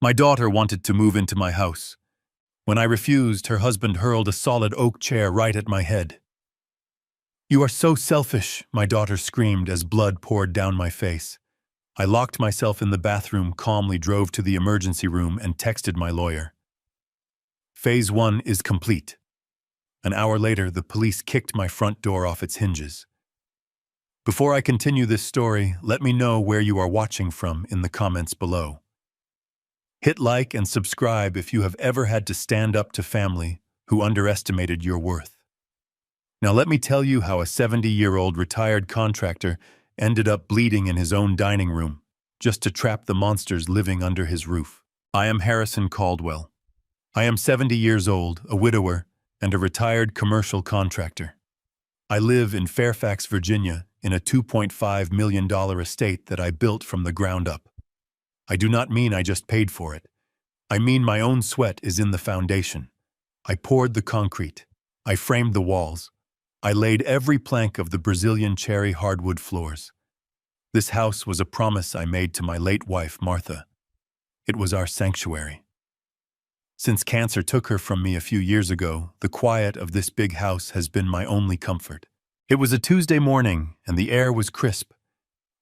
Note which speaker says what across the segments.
Speaker 1: My daughter wanted to move into my house. When I refused, her husband hurled a solid oak chair right at my head. "You are so selfish," my daughter screamed as blood poured down my face. I locked myself in the bathroom, calmly drove to the emergency room, and texted my lawyer. Phase 1 is complete. An hour later, the police kicked my front door off its hinges. Before I continue this story, let me know where you are watching from in the comments below. Hit like and subscribe if you have ever had to stand up to family who underestimated your worth. Now let me tell you how a 70-year-old retired contractor ended up bleeding in his own dining room just to trap the monsters living under his roof. I am Harrison Caldwell. I am 70 years old, a widower, and a retired commercial contractor. I live in Fairfax, Virginia, in a $2.5 million estate that I built from the ground up. I do not mean I just paid for it. I mean my own sweat is in the foundation. I poured the concrete. I framed the walls. I laid every plank of the Brazilian cherry hardwood floors. This house was a promise I made to my late wife, Martha. It was our sanctuary. Since cancer took her from me a few years ago, the quiet of this big house has been my only comfort. It was a Tuesday morning, and the air was crisp.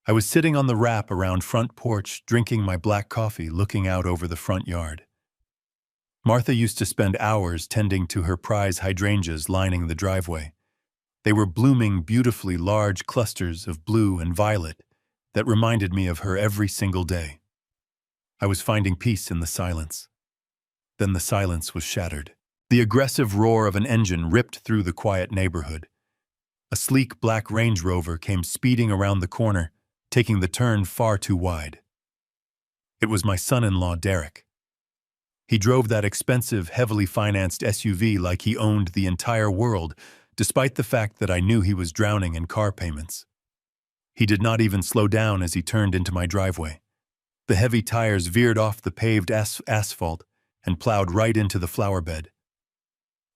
Speaker 1: I was sitting on the wrap around front porch, drinking my black coffee, looking out over the front yard. Martha used to spend hours tending to her prize hydrangeas lining the driveway. They were blooming beautifully large clusters of blue and violet that reminded me of her every single day. I was finding peace in the silence. Then the silence was shattered. The aggressive roar of an engine ripped through the quiet neighborhood. A sleek black Range Rover came speeding around the corner, taking the turn far too wide. It was my son-in-law, Derek. He drove that expensive, heavily financed SUV like he owned the entire world, despite the fact that I knew he was drowning in car payments. He did not even slow down as he turned into my driveway. The heavy tires veered off the paved asphalt and plowed right into the flower bed.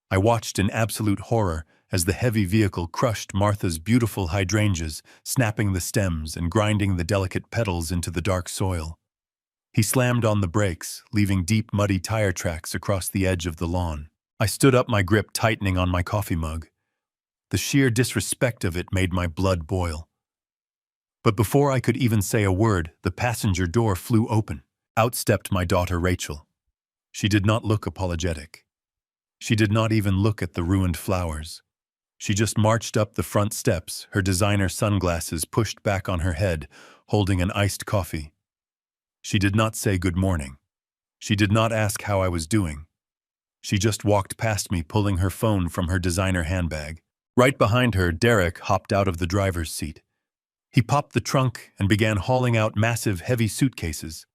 Speaker 1: I watched in absolute horror as the heavy vehicle crushed Martha's beautiful hydrangeas, snapping the stems and grinding the delicate petals into the dark soil. He slammed on the brakes, leaving deep, muddy tire tracks across the edge of the lawn. I stood up, my grip tightening on my coffee mug. The sheer disrespect of it made my blood boil. But before I could even say a word, the passenger door flew open. Out stepped my daughter, Rachel. She did not look apologetic. She did not even look at the ruined flowers. She just marched up the front steps, her designer sunglasses pushed back on her head, holding an iced coffee. She did not say good morning. She did not ask how I was doing. She just walked past me, pulling her phone from her designer handbag. Right behind her, Derek hopped out of the driver's seat. He popped the trunk and began hauling out massive, heavy suitcases.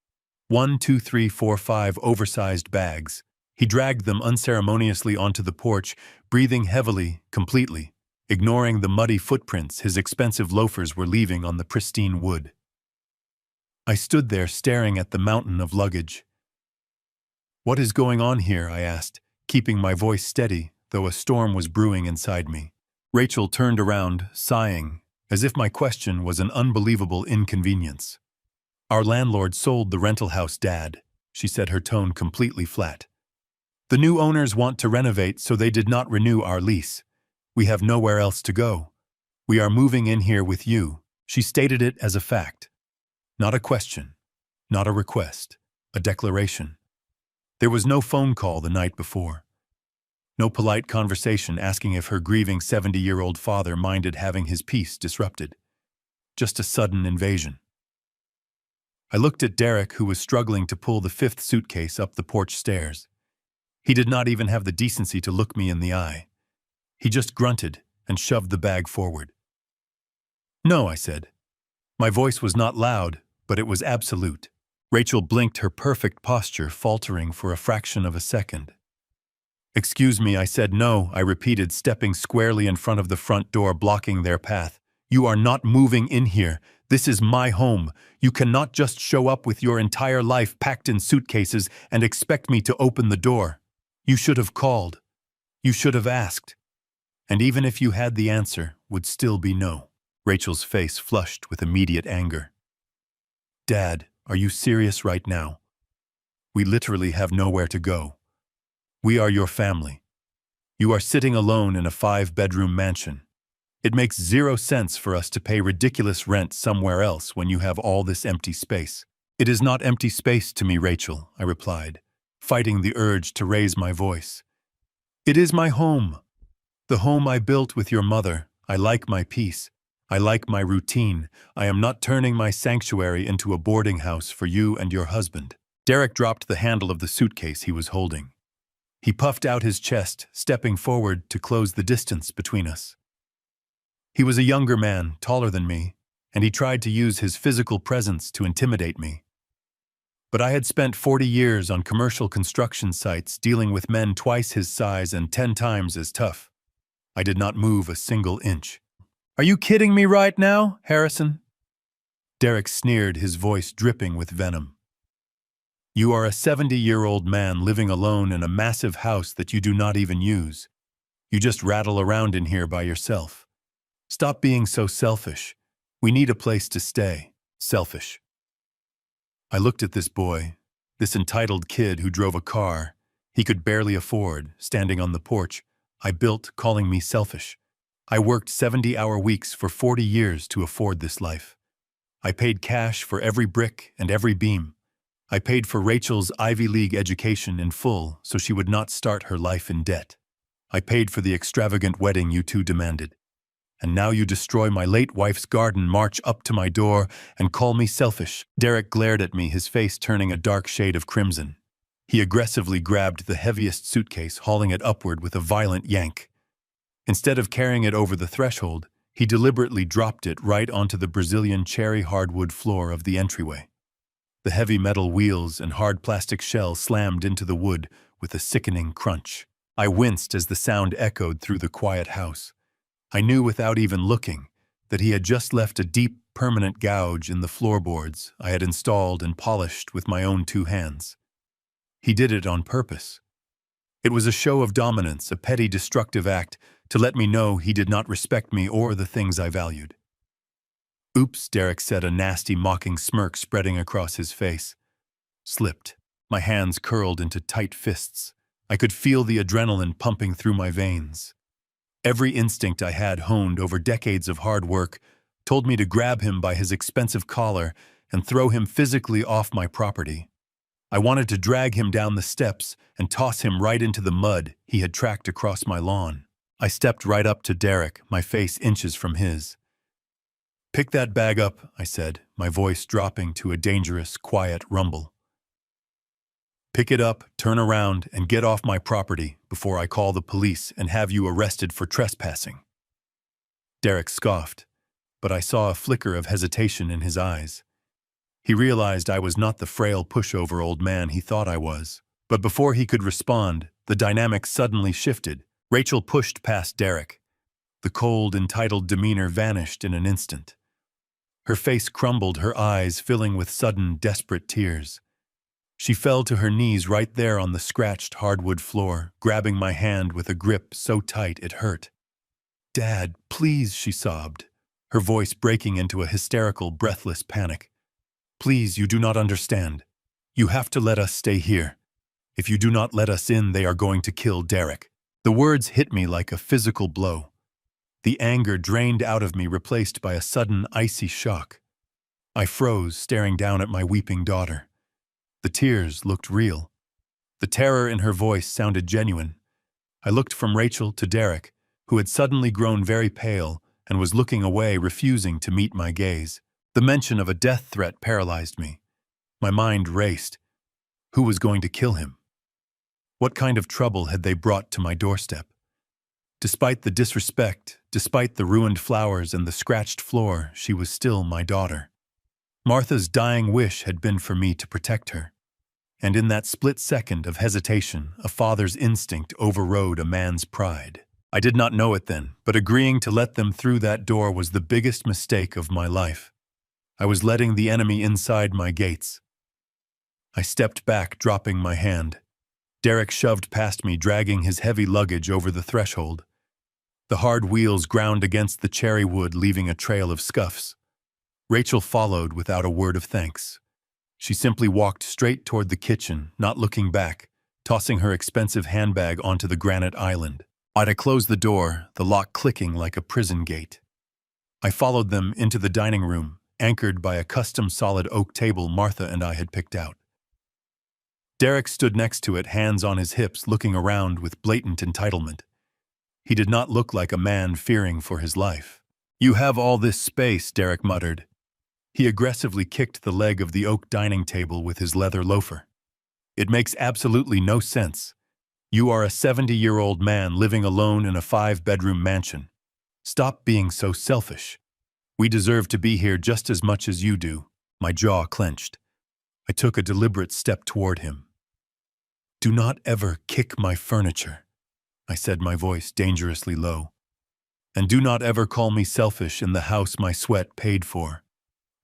Speaker 1: 1, 2, 3, 4, 5 oversized bags. He dragged them unceremoniously onto the porch, breathing heavily, completely, ignoring the muddy footprints his expensive loafers were leaving on the pristine wood. I stood there staring at the mountain of luggage. "What is going on here?" I asked, keeping my voice steady, though a storm was brewing inside me. Rachel turned around, sighing, as if my question was an unbelievable inconvenience. "Our landlord sold the rental house, Dad," she said, her tone completely flat. "The new owners want to renovate, so they did not renew our lease. We have nowhere else to go. We are moving in here with you." She stated it as a fact. Not a question, not a request, a declaration. There was no phone call the night before. No polite conversation asking if her grieving 70-year-old father minded having his peace disrupted. Just a sudden invasion. I looked at Derek, who was struggling to pull the 5th suitcase up the porch stairs. He did not even have the decency to look me in the eye. He just grunted and shoved the bag forward. "No," I said. My voice was not loud, but it was absolute. Rachel blinked, her perfect posture faltering for a fraction of a second. "Excuse me," I said. "No," I repeated, stepping squarely in front of the front door, blocking their path. "You are not moving in here. This is my home. You cannot just show up with your entire life packed in suitcases and expect me to open the door. You should have called. You should have asked. And even if you had, the answer would still be no." Rachel's face flushed with immediate anger. "Dad, are you serious right now? We literally have nowhere to go. We are your family. You are sitting alone in a 5-bedroom mansion. It makes zero sense for us to pay ridiculous rent somewhere else when you have all this empty space. It is not empty space to me, Rachel, I replied, fighting the urge to raise my voice. It is my home. The home I built with your mother. I like my peace. I like my routine. I am not turning my sanctuary into a boarding house for you and your husband. Derek dropped the handle of the suitcase he was holding. He puffed out his chest, stepping forward to close the distance between us. He was a younger man, taller than me, and he tried to use his physical presence to intimidate me. But I had spent 40 years on commercial construction sites dealing with men twice his size and 10 times as tough. I did not move a single inch. Are you kidding me right now, Harrison? Derek sneered, his voice dripping with venom. You are a 70-year-old man living alone in a massive house that you do not even use. You just rattle around in here by yourself. Stop being so selfish. We need a place to stay. Selfish. I looked at this boy, this entitled kid who drove a car he could barely afford, standing on the porch I built, calling me selfish. I worked 70-hour weeks for 40 years to afford this life. I paid cash for every brick and every beam. I paid for Rachel's Ivy League education in full so she would not start her life in debt. I paid for the extravagant wedding you two demanded. And now you destroy my late wife's garden, march up to my door, and call me selfish. Derek glared at me, his face turning a dark shade of crimson. He aggressively grabbed the heaviest suitcase, hauling it upward with a violent yank. Instead of carrying it over the threshold, he deliberately dropped it right onto the Brazilian cherry hardwood floor of the entryway. The heavy metal wheels and hard plastic shell slammed into the wood with a sickening crunch. I winced as the sound echoed through the quiet house. I knew without even looking that he had just left a deep, permanent gouge in the floorboards I had installed and polished with my own 2 hands. He did it on purpose. It was a show of dominance, a petty, destructive act to let me know he did not respect me or the things I valued. Oops, Derek said, a nasty, mocking smirk spreading across his face. Slipped. My hands curled into tight fists. I could feel the adrenaline pumping through my veins. Every instinct I had honed over decades of hard work told me to grab him by his expensive collar and throw him physically off my property. I wanted to drag him down the steps and toss him right into the mud he had tracked across my lawn. I stepped right up to Derek, my face inches from his. Pick that bag up, I said, my voice dropping to a dangerous, quiet rumble. Pick it up, turn around, and get off my property before I call the police and have you arrested for trespassing. Derek scoffed, but I saw a flicker of hesitation in his eyes. He realized I was not the frail pushover old man he thought I was. But before he could respond, the dynamic suddenly shifted. Rachel pushed past Derek. The cold, entitled demeanor vanished in an instant. Her face crumbled, her eyes filling with sudden, desperate tears. She fell to her knees right there on the scratched hardwood floor, grabbing my hand with a grip so tight it hurt. "Dad, please," she sobbed, her voice breaking into a hysterical, breathless panic. "Please, you do not understand. You have to let us stay here. If you do not let us in, they are going to kill Derek." The words hit me like a physical blow. The anger drained out of me, replaced by a sudden, icy shock. I froze, staring down at my weeping daughter. The tears looked real. The terror in her voice sounded genuine. I looked from Rachel to Derek, who had suddenly grown very pale and was looking away, refusing to meet my gaze. The mention of a death threat paralyzed me. My mind raced. Who was going to kill him? What kind of trouble had they brought to my doorstep? Despite the disrespect, despite the ruined flowers and the scratched floor, she was still my daughter. Martha's dying wish had been for me to protect her. And in that split second of hesitation, a father's instinct overrode a man's pride. I did not know it then, but agreeing to let them through that door was the biggest mistake of my life. I was letting the enemy inside my gates. I stepped back, dropping my hand. Derek shoved past me, dragging his heavy luggage over the threshold. The hard wheels ground against the cherry wood, leaving a trail of scuffs. Rachel followed without a word of thanks. She simply walked straight toward the kitchen, not looking back, tossing her expensive handbag onto the granite island. I closed the door, the lock clicking like a prison gate. I followed them into the dining room, anchored by a custom solid oak table Martha and I had picked out. Derek stood next to it, hands on his hips, looking around with blatant entitlement. He did not look like a man fearing for his life. "You have all this space," Derek muttered. He aggressively kicked the leg of the oak dining table with his leather loafer. "It makes absolutely no sense. You are a 70-year-old man living alone in a 5-bedroom mansion. Stop being so selfish. We deserve to be here just as much as you do." My jaw clenched. I took a deliberate step toward him. "Do not ever kick my furniture," I said, my voice dangerously low. "And do not ever call me selfish in the house my sweat paid for.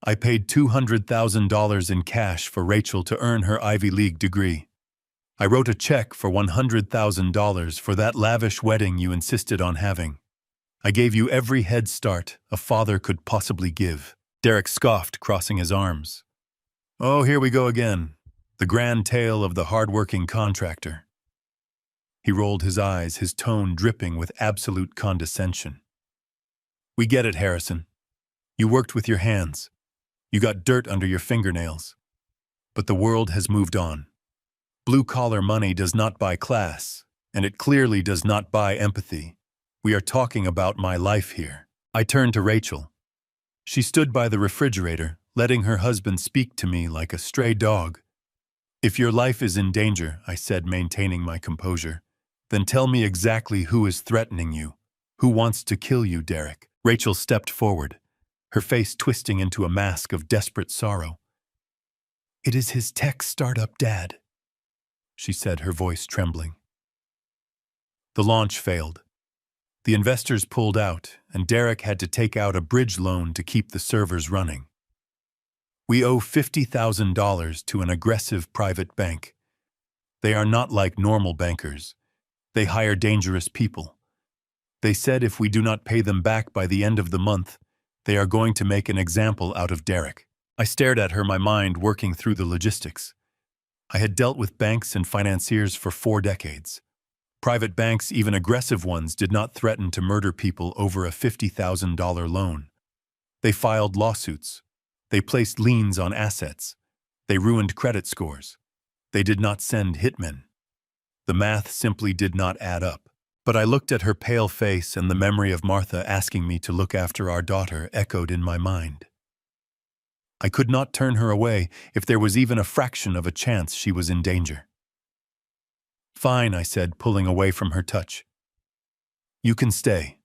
Speaker 1: I paid $200,000 in cash for Rachel to earn her Ivy League degree. I wrote a check for $100,000 for that lavish wedding you insisted on having. I gave you every head start a father could possibly give." Derek scoffed, crossing his arms. "Oh, here we go again. The grand tale of the hard-working contractor." He rolled his eyes, his tone dripping with absolute condescension. "We get it, Harrison. You worked with your hands. You got dirt under your fingernails. But the world has moved on. Blue-collar money does not buy class, and it clearly does not buy empathy. We are talking about my life here." I turned to Rachel. She stood by the refrigerator, letting her husband speak to me like a stray dog. "If your life is in danger," I said, maintaining my composure, "then tell me exactly who is threatening you. Who wants to kill you, Derek?" Rachel stepped forward, her face twisting into a mask of desperate sorrow. "It is his tech startup dad," she said, her voice trembling. The launch failed. The investors pulled out, and Derek had to take out a bridge loan to keep the servers running. "We owe $50,000 to an aggressive private bank. They are not like normal bankers. They hire dangerous people. They said if we do not pay them back by the end of the month, they are going to make an example out of Derek." I stared at her, my mind working through the logistics. I had dealt with banks and financiers for 4 decades. Private banks, even aggressive ones, did not threaten to murder people over a $50,000 loan. They filed lawsuits. They placed liens on assets. They ruined credit scores. They did not send hitmen. The math simply did not add up. But I looked at her pale face, and the memory of Martha asking me to look after our daughter echoed in my mind. I could not turn her away if there was even a fraction of a chance she was in danger. "Fine," I said, pulling away from her touch. "You can stay.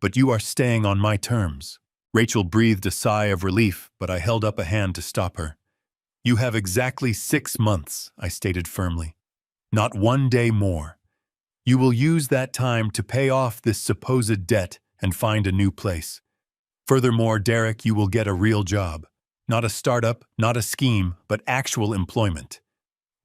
Speaker 1: But you are staying on my terms." Rachel breathed a sigh of relief, but I held up a hand to stop her. "You have exactly 6 months," I stated firmly. "Not 1 day more. You will use that time to pay off this supposed debt and find a new place. Furthermore, Derek, you will get a real job. Not a startup, not a scheme, but actual employment.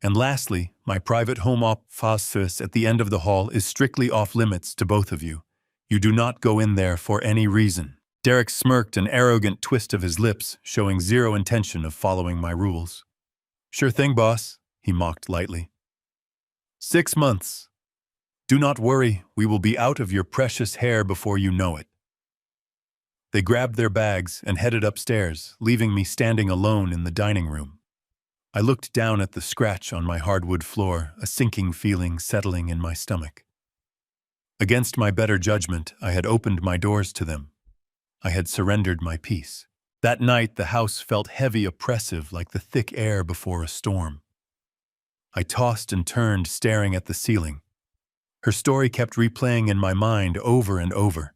Speaker 1: And lastly, my private home office at the end of the hall is strictly off-limits to both of you. You do not go in there for any reason." Derek smirked, an arrogant twist of his lips, showing zero intention of following my rules. "Sure thing, boss," he mocked lightly. 6 months. Do not worry, we will be out of your precious hair before you know it." They grabbed their bags and headed upstairs, leaving me standing alone in the dining room. I looked down at the scratch on my hardwood floor, a sinking feeling settling in my stomach. Against my better judgment, I had opened my doors to them. I had surrendered my peace. That night, the house felt heavy, oppressive, like the thick air before a storm. I tossed and turned, staring at the ceiling. Her story kept replaying in my mind over and over.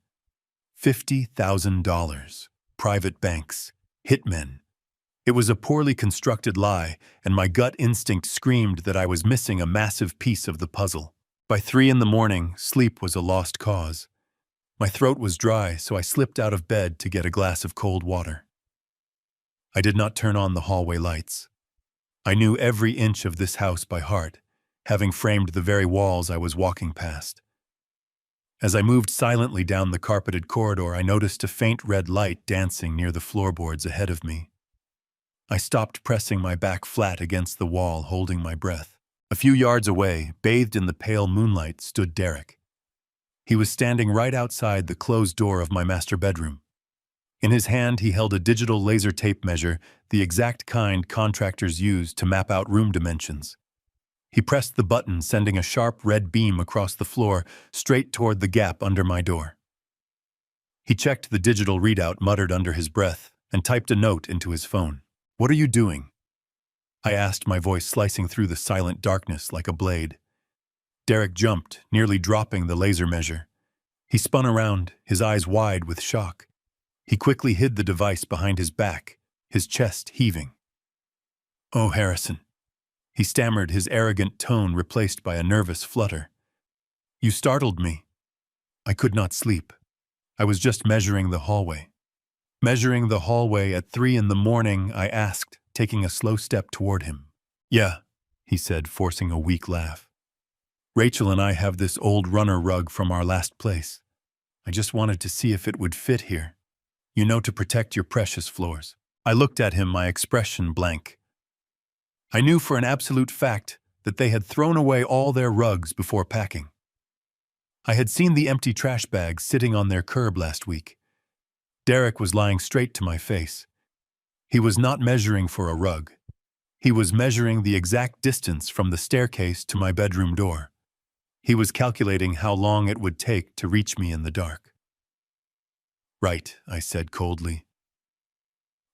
Speaker 1: $50,000, private banks, hitmen. It was a poorly constructed lie, and my gut instinct screamed that I was missing a massive piece of the puzzle. By 3 a.m, sleep was a lost cause. My throat was dry, so I slipped out of bed to get a glass of cold water. I did not turn on the hallway lights. I knew every inch of this house by heart, having framed the very walls I was walking past. As I moved silently down the carpeted corridor, I noticed a faint red light dancing near the floorboards ahead of me. I stopped pressing my back flat against the wall, holding my breath. A few yards away, bathed in the pale moonlight, stood Derek. He was standing right outside the closed door of my master bedroom. In his hand, he held a digital laser tape measure, the exact kind contractors use to map out room dimensions. He pressed the button, sending a sharp red beam across the floor, straight toward the gap under my door. He checked the digital readout, muttered under his breath, and typed a note into his phone. "What are you doing?" I asked, my voice slicing through the silent darkness like a blade. Derek jumped, nearly dropping the laser measure. He spun around, his eyes wide with shock. He quickly hid the device behind his back, his chest heaving. "Oh, Harrison," he stammered, his arrogant tone replaced by a nervous flutter. "You startled me. I could not sleep. I was just measuring the hallway." "Measuring the hallway at 3 in the morning, I asked, taking a slow step toward him. "Yeah," he said, forcing a weak laugh. "Rachel and I have this old runner rug from our last place. I just wanted to see if it would fit here. You know, to protect your precious floors." I looked at him, my expression blank. I knew for an absolute fact that they had thrown away all their rugs before packing. I had seen the empty trash bags sitting on their curb last week. Derek was lying straight to my face. He was not measuring for a rug. He was measuring the exact distance from the staircase to my bedroom door. He was calculating how long it would take to reach me in the dark. "Right," I said coldly.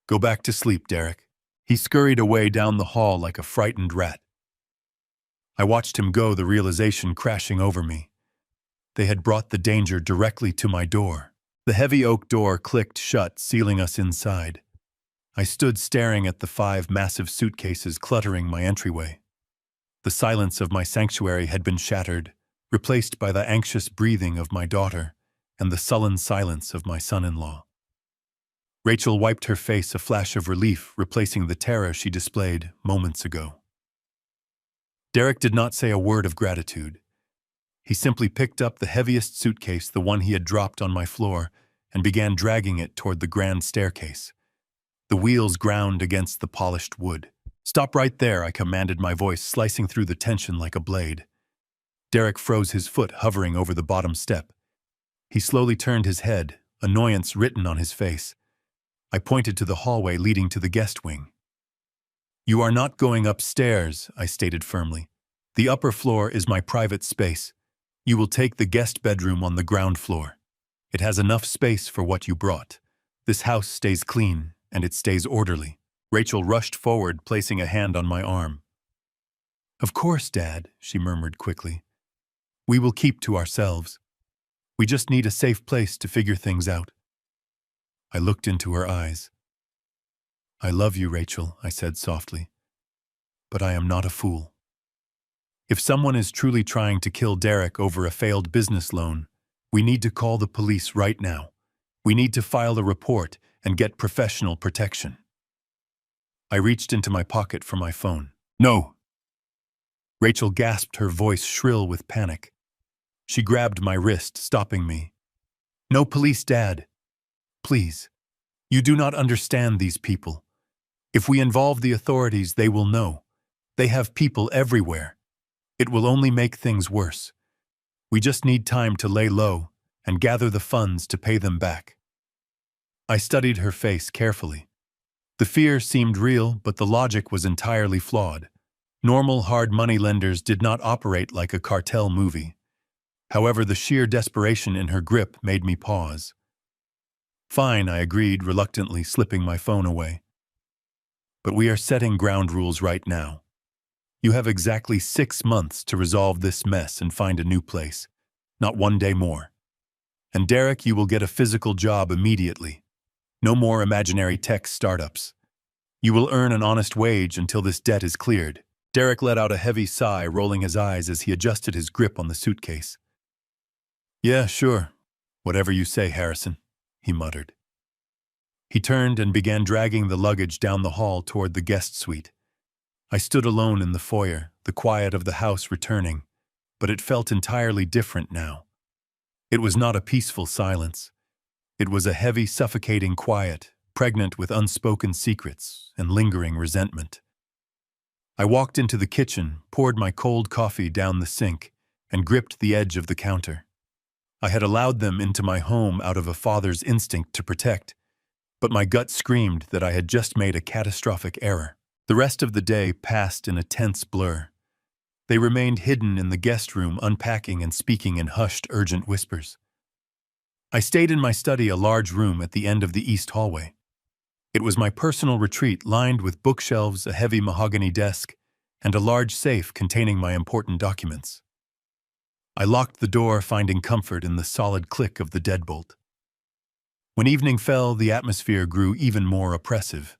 Speaker 1: "Go back to sleep, Derek." He scurried away down the hall like a frightened rat. I watched him go, the realization crashing over me. They had brought the danger directly to my door. The heavy oak door clicked shut, sealing us inside. I stood staring at the 5 massive suitcases cluttering my entryway. The silence of my sanctuary had been shattered, replaced by the anxious breathing of my daughter and the sullen silence of my son-in-law. Rachel wiped her face, a flash of relief replacing the terror she displayed moments ago. Derek did not say a word of gratitude. He simply picked up the heaviest suitcase, the one he had dropped on my floor, and began dragging it toward the grand staircase. The wheels ground against the polished wood. "Stop right there," I commanded, my voice slicing through the tension like a blade. Derek froze, his foot hovering over the bottom step. He slowly turned his head, annoyance written on his face. I pointed to the hallway leading to the guest wing. "You are not going upstairs," I stated firmly. "The upper floor is my private space. You will take the guest bedroom on the ground floor. It has enough space for what you brought. This house stays clean, and it stays orderly." Rachel rushed forward, placing a hand on my arm. "Of course, Dad," she murmured quickly. "We will keep to ourselves. We just need a safe place to figure things out." I looked into her eyes. "I love you, Rachel," I said softly. "But I am not a fool. If someone is truly trying to kill Derek over a failed business loan, we need to call the police right now. We need to file a report and get professional protection." I reached into my pocket for my phone. "No!" Rachel gasped, her voice shrill with panic. She grabbed my wrist, stopping me. "No police, Dad. Please. You do not understand these people. If we involve the authorities, they will know. They have people everywhere. It will only make things worse. We just need time to lay low and gather the funds to pay them back." I studied her face carefully. The fear seemed real, but the logic was entirely flawed. Normal hard money lenders did not operate like a cartel movie. However, the sheer desperation in her grip made me pause. "Fine," I agreed, reluctantly slipping my phone away. "But we are setting ground rules right now. You have exactly 6 months to resolve this mess and find a new place, not 1 day more. And Derek, you will get a physical job immediately. No more imaginary tech startups. You will earn an honest wage until this debt is cleared." Derek let out a heavy sigh, rolling his eyes as he adjusted his grip on the suitcase. "Yeah, sure. Whatever you say, Harrison," he muttered. He turned and began dragging the luggage down the hall toward the guest suite. I stood alone in the foyer, the quiet of the house returning, but it felt entirely different now. It was not a peaceful silence. It was a heavy, suffocating quiet, pregnant with unspoken secrets and lingering resentment. I walked into the kitchen, poured my cold coffee down the sink, and gripped the edge of the counter. I had allowed them into my home out of a father's instinct to protect, but my gut screamed that I had just made a catastrophic error. The rest of the day passed in a tense blur. They remained hidden in the guest room, unpacking and speaking in hushed, urgent whispers. I stayed in my study, a large room at the end of the east hallway. It was my personal retreat, lined with bookshelves, a heavy mahogany desk, and a large safe containing my important documents. I locked the door, finding comfort in the solid click of the deadbolt. When evening fell, the atmosphere grew even more oppressive.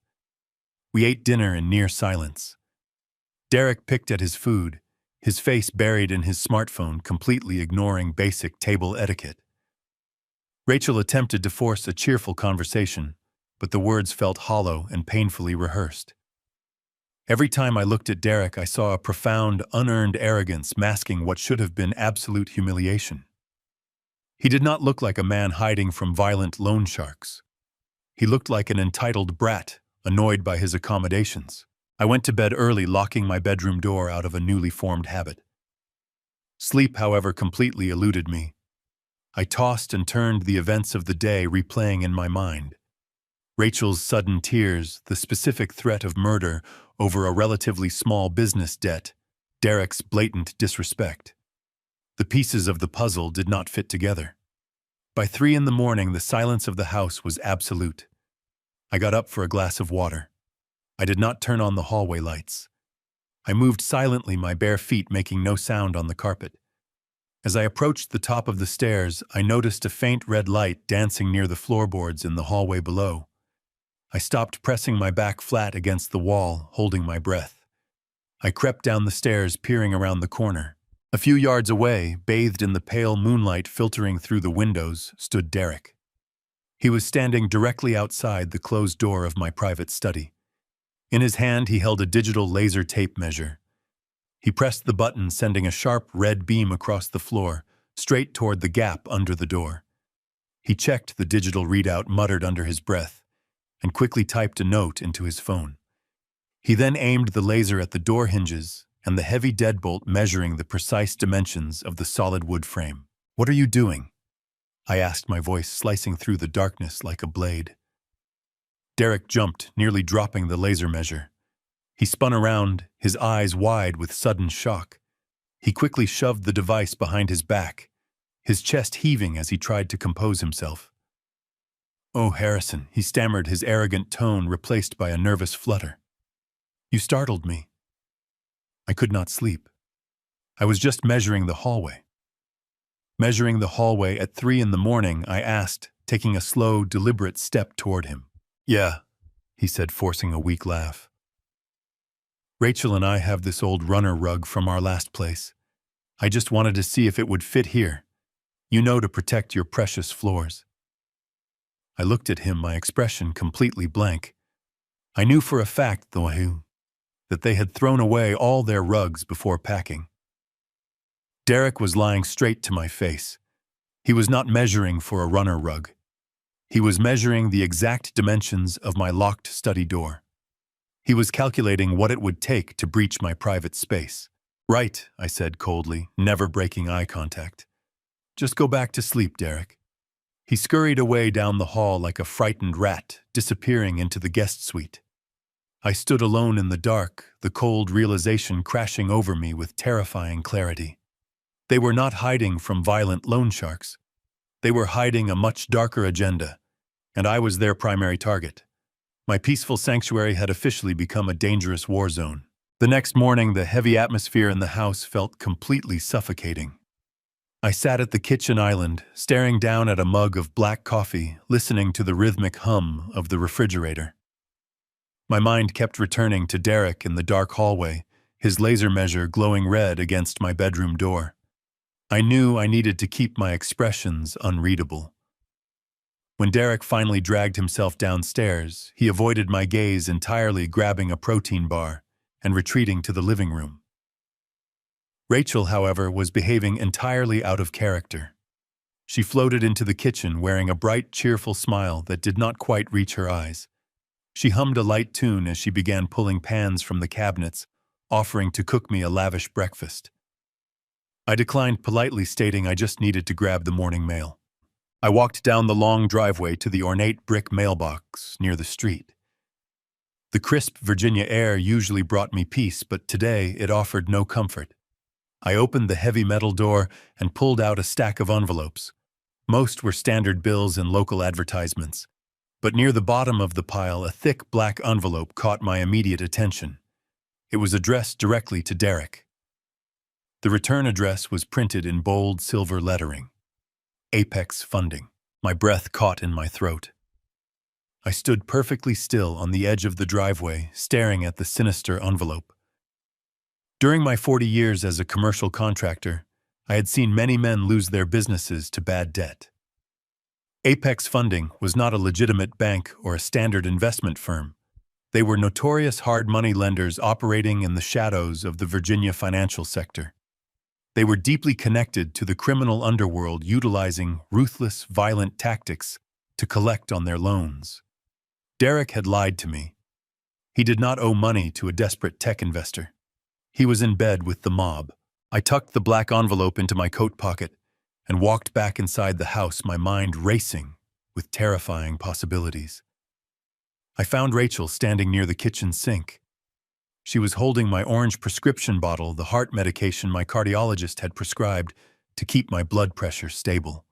Speaker 1: We ate dinner in near silence. Derek picked at his food, his face buried in his smartphone, completely ignoring basic table etiquette. Rachel attempted to force a cheerful conversation, but the words felt hollow and painfully rehearsed. Every time I looked at Derek, I saw a profound, unearned arrogance masking what should have been absolute humiliation. He did not look like a man hiding from violent loan sharks. He looked like an entitled brat, annoyed by his accommodations. I went to bed early, locking my bedroom door out of a newly formed habit. Sleep, however, completely eluded me. I tossed and turned, the events of the day replaying in my mind. Rachel's sudden tears, the specific threat of murder over a relatively small business debt, Derek's blatant disrespect. The pieces of the puzzle did not fit together. By 3 a.m, the silence of the house was absolute. I got up for a glass of water. I did not turn on the hallway lights. I moved silently, my bare feet making no sound on the carpet. As I approached the top of the stairs, I noticed a faint red light dancing near the floorboards in the hallway below. I stopped, pressing my back flat against the wall, holding my breath. I crept down the stairs, peering around the corner. A few yards away, bathed in the pale moonlight filtering through the windows, stood Derek. He was standing directly outside the closed door of my private study. In his hand, he held a digital laser tape measure. He pressed the button, sending a sharp red beam across the floor, straight toward the gap under the door. He checked the digital readout, muttered under his breath, and quickly typed a note into his phone. He then aimed the laser at the door hinges and the heavy deadbolt, measuring the precise dimensions of the solid wood frame. "What are you doing?" I asked, my voice slicing through the darkness like a blade. Derek jumped, nearly dropping the laser measure. He spun around, his eyes wide with sudden shock. He quickly shoved the device behind his back, his chest heaving as he tried to compose himself. "Oh, Harrison," he stammered, his arrogant tone replaced by a nervous flutter. "You startled me." I could not sleep. I was just measuring the hallway. Measuring the hallway at 3 a.m, I asked, taking a slow, deliberate step toward him. "Yeah," he said, forcing a weak laugh. "Rachel and I have this old runner rug from our last place. I just wanted to see if it would fit here. You know, to protect your precious floors." I looked at him, my expression completely blank. I knew for a fact, though, that they had thrown away all their rugs before packing. Derek was lying straight to my face. He was not measuring for a runner rug. He was measuring the exact dimensions of my locked study door. He was calculating what it would take to breach my private space. "Right," I said coldly, never breaking eye contact. "Just go back to sleep, Derek." He scurried away down the hall like a frightened rat, disappearing into the guest suite. I stood alone in the dark, the cold realization crashing over me with terrifying clarity. They were not hiding from violent loan sharks. They were hiding a much darker agenda, and I was their primary target. My peaceful sanctuary had officially become a dangerous war zone. The next morning, the heavy atmosphere in the house felt completely suffocating. I sat at the kitchen island, staring down at a mug of black coffee, listening to the rhythmic hum of the refrigerator. My mind kept returning to Derek in the dark hallway, his laser measure glowing red against my bedroom door. I knew I needed to keep my expressions unreadable. When Derek finally dragged himself downstairs, he avoided my gaze entirely, grabbing a protein bar and retreating to the living room. Rachel, however, was behaving entirely out of character. She floated into the kitchen wearing a bright, cheerful smile that did not quite reach her eyes. She hummed a light tune as she began pulling pans from the cabinets, offering to cook me a lavish breakfast. I declined politely, stating I just needed to grab the morning mail. I walked down the long driveway to the ornate brick mailbox near the street. The crisp Virginia air usually brought me peace, but today it offered no comfort. I opened the heavy metal door and pulled out a stack of envelopes. Most were standard bills and local advertisements. But near the bottom of the pile, a thick black envelope caught my immediate attention. It was addressed directly to Derek. The return address was printed in bold silver lettering. Apex Funding. My breath caught in my throat. I stood perfectly still on the edge of the driveway, staring at the sinister envelope. During my 40 years as a commercial contractor, I had seen many men lose their businesses to bad debt. Apex Funding was not a legitimate bank or a standard investment firm. They were notorious hard money lenders operating in the shadows of the Virginia financial sector. They were deeply connected to the criminal underworld, utilizing ruthless, violent tactics to collect on their loans. Derek had lied to me. He did not owe money to a desperate tech investor. He was in bed with the mob. I tucked the black envelope into my coat pocket and walked back inside the house, my mind racing with terrifying possibilities. I found Rachel standing near the kitchen sink. She was holding my orange prescription bottle, the heart medication my cardiologist had prescribed to keep my blood pressure stable.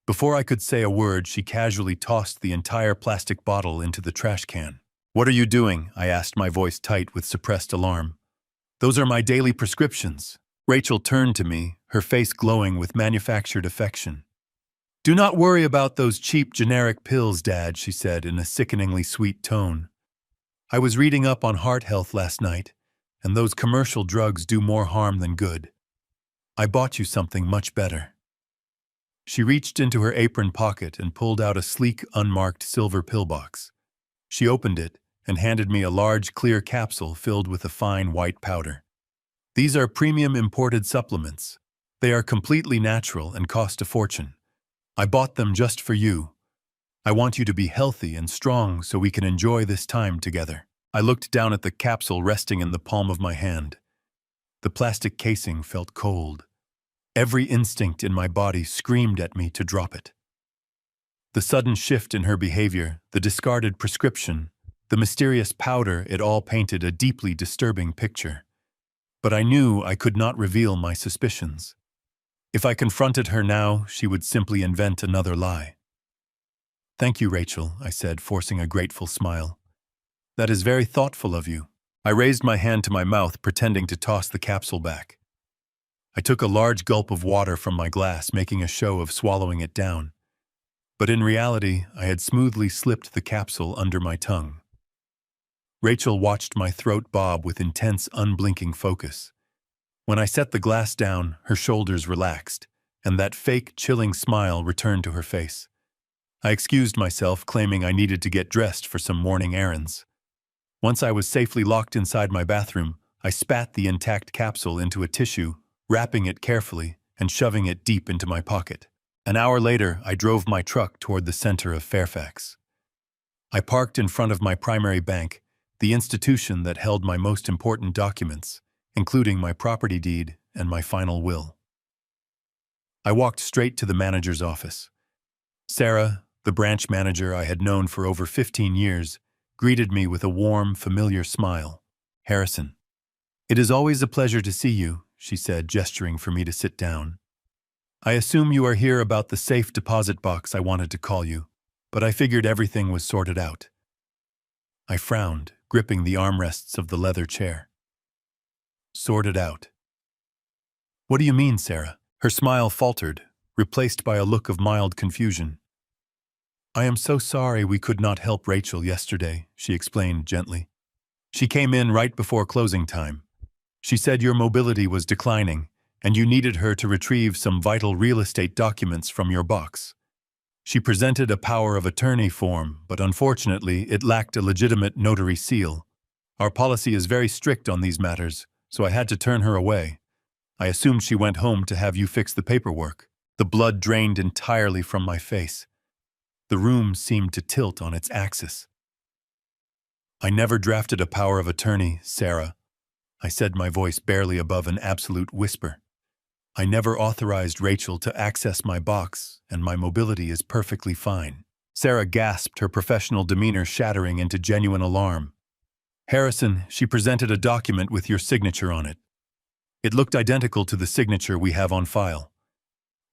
Speaker 1: Before I could say a word, she casually tossed the entire plastic bottle into the trash can. "What are you doing?" I asked, my voice tight with suppressed alarm. "Those are my daily prescriptions." Rachel turned to me, her face glowing with manufactured affection. "Do not worry about those cheap generic pills, Dad," she said in a sickeningly sweet tone. "I was reading up on heart health last night, and those commercial drugs do more harm than good. I bought you something much better." She reached into her apron pocket and pulled out a sleek, unmarked silver pillbox. She opened it and handed me a large, clear capsule filled with a fine white powder. "These are premium imported supplements. They are completely natural and cost a fortune. I bought them just for you. I want you to be healthy and strong so we can enjoy this time together." I looked down at the capsule resting in the palm of my hand. The plastic casing felt cold. Every instinct in my body screamed at me to drop it. The sudden shift in her behavior, the discarded prescription, the mysterious powder, it all painted a deeply disturbing picture. But I knew I could not reveal my suspicions. If I confronted her now, she would simply invent another lie. "Thank you, Rachel," I said, forcing a grateful smile. "That is very thoughtful of you." I raised my hand to my mouth, pretending to toss the capsule back. I took a large gulp of water from my glass, making a show of swallowing it down. But in reality, I had smoothly slipped the capsule under my tongue. Rachel watched my throat bob with intense, unblinking focus. When I set the glass down, her shoulders relaxed, and that fake, chilling smile returned to her face. I excused myself, claiming I needed to get dressed for some morning errands. Once I was safely locked inside my bathroom, I spat the intact capsule into a tissue, wrapping it carefully and shoving it deep into my pocket. An hour later, I drove my truck toward the center of Fairfax. I parked in front of my primary bank, the institution that held my most important documents, including my property deed and my final will. I walked straight to the manager's office. Sarah, the branch manager I had known for over 15 years, greeted me with a warm, familiar smile. "Harrison, it is always a pleasure to see you," she said, gesturing for me to sit down. "I assume you are here about the safe deposit box I wanted to call you, but I figured everything was sorted out." I frowned, gripping the armrests of the leather chair. "Sorted out? What do you mean, Sarah?" Her smile faltered, replaced by a look of mild confusion. "I am so sorry we could not help Rachel yesterday," she explained gently. "She came in right before closing time. She said your mobility was declining, and you needed her to retrieve some vital real estate documents from your box. She presented a power of attorney form, but unfortunately it lacked a legitimate notary seal. Our policy is very strict on these matters, so I had to turn her away. I assumed she went home to have you fix the paperwork." The blood drained entirely from my face. The room seemed to tilt on its axis. "I never drafted a power of attorney, Sarah," I said, my voice barely above an absolute whisper. "I never authorized Rachel to access my box, and my mobility is perfectly fine." Sarah gasped, her professional demeanor shattering into genuine alarm. "Harrison, she presented a document with your signature on it. It looked identical to the signature we have on file.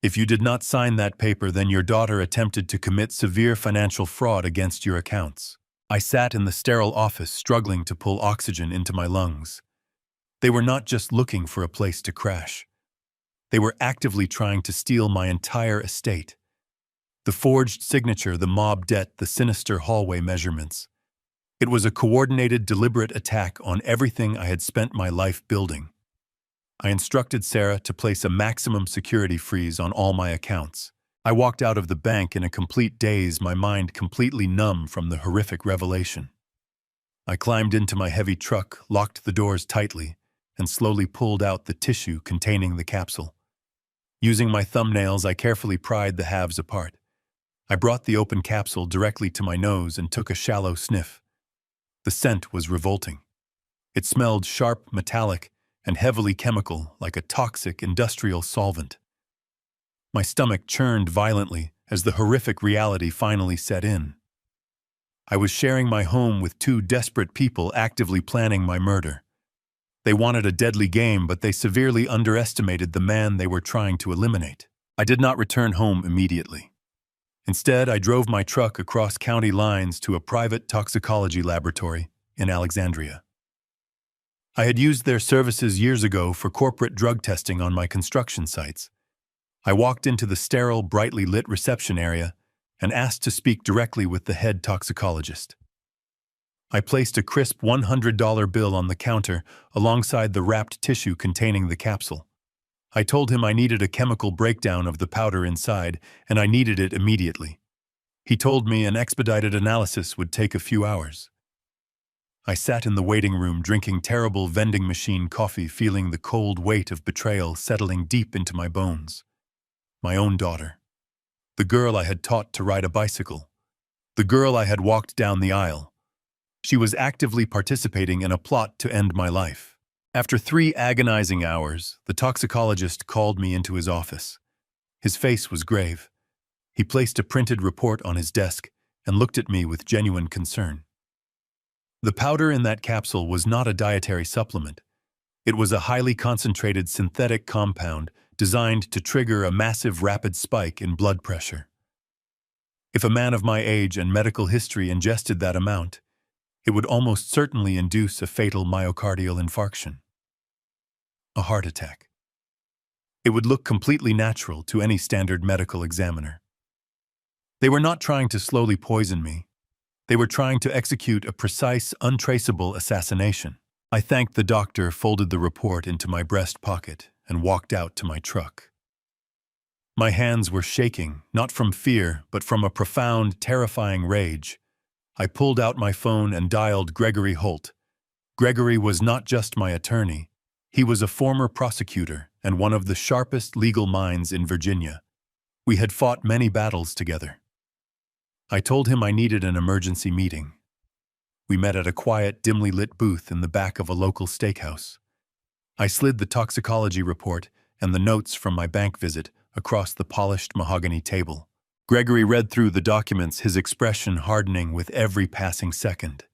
Speaker 1: If you did not sign that paper, then your daughter attempted to commit severe financial fraud against your accounts." I sat in the sterile office, struggling to pull oxygen into my lungs. They were not just looking for a place to crash. They were actively trying to steal my entire estate. The forged signature, the mob debt, the sinister hallway measurements. It was a coordinated, deliberate attack on everything I had spent my life building. I instructed Sarah to place a maximum security freeze on all my accounts. I walked out of the bank in a complete daze, my mind completely numb from the horrific revelation. I climbed into my heavy truck, locked the doors tightly, and slowly pulled out the tissue containing the capsule. Using my thumbnails, I carefully pried the halves apart. I brought the open capsule directly to my nose and took a shallow sniff. The scent was revolting. It smelled sharp, metallic, and heavily chemical, like a toxic industrial solvent. My stomach churned violently as the horrific reality finally set in. I was sharing my home with two desperate people actively planning my murder. They wanted a deadly game, but they severely underestimated the man they were trying to eliminate. I did not return home immediately. Instead, I drove my truck across county lines to a private toxicology laboratory in Alexandria. I had used their services years ago for corporate drug testing on my construction sites. I walked into the sterile, brightly lit reception area and asked to speak directly with the head toxicologist. I placed a crisp $100 bill on the counter alongside the wrapped tissue containing the capsule. I told him I needed a chemical breakdown of the powder inside, and I needed it immediately. He told me an expedited analysis would take a few hours. I sat in the waiting room drinking terrible vending machine coffee, feeling the cold weight of betrayal settling deep into my bones. My own daughter. The girl I had taught to ride a bicycle. The girl I had walked down the aisle. She was actively participating in a plot to end my life. After 3 agonizing hours, the toxicologist called me into his office. His face was grave. He placed a printed report on his desk and looked at me with genuine concern. The powder in that capsule was not a dietary supplement. It was a highly concentrated synthetic compound designed to trigger a massive rapid spike in blood pressure. If a man of my age and medical history ingested that amount, it would almost certainly induce a fatal myocardial infarction. A heart attack. It would look completely natural to any standard medical examiner. They were not trying to slowly poison me. They were trying to execute a precise, untraceable assassination. I thanked the doctor, folded the report into my breast pocket, and walked out to my truck. My hands were shaking, not from fear, but from a profound, terrifying rage. I pulled out my phone and dialed Gregory Holt. Gregory was not just my attorney. He was a former prosecutor and one of the sharpest legal minds in Virginia. We had fought many battles together. I told him I needed an emergency meeting. We met at a quiet, dimly lit booth in the back of a local steakhouse. I slid the toxicology report and the notes from my bank visit across the polished mahogany table. Gregory read through the documents, his expression hardening with every passing second.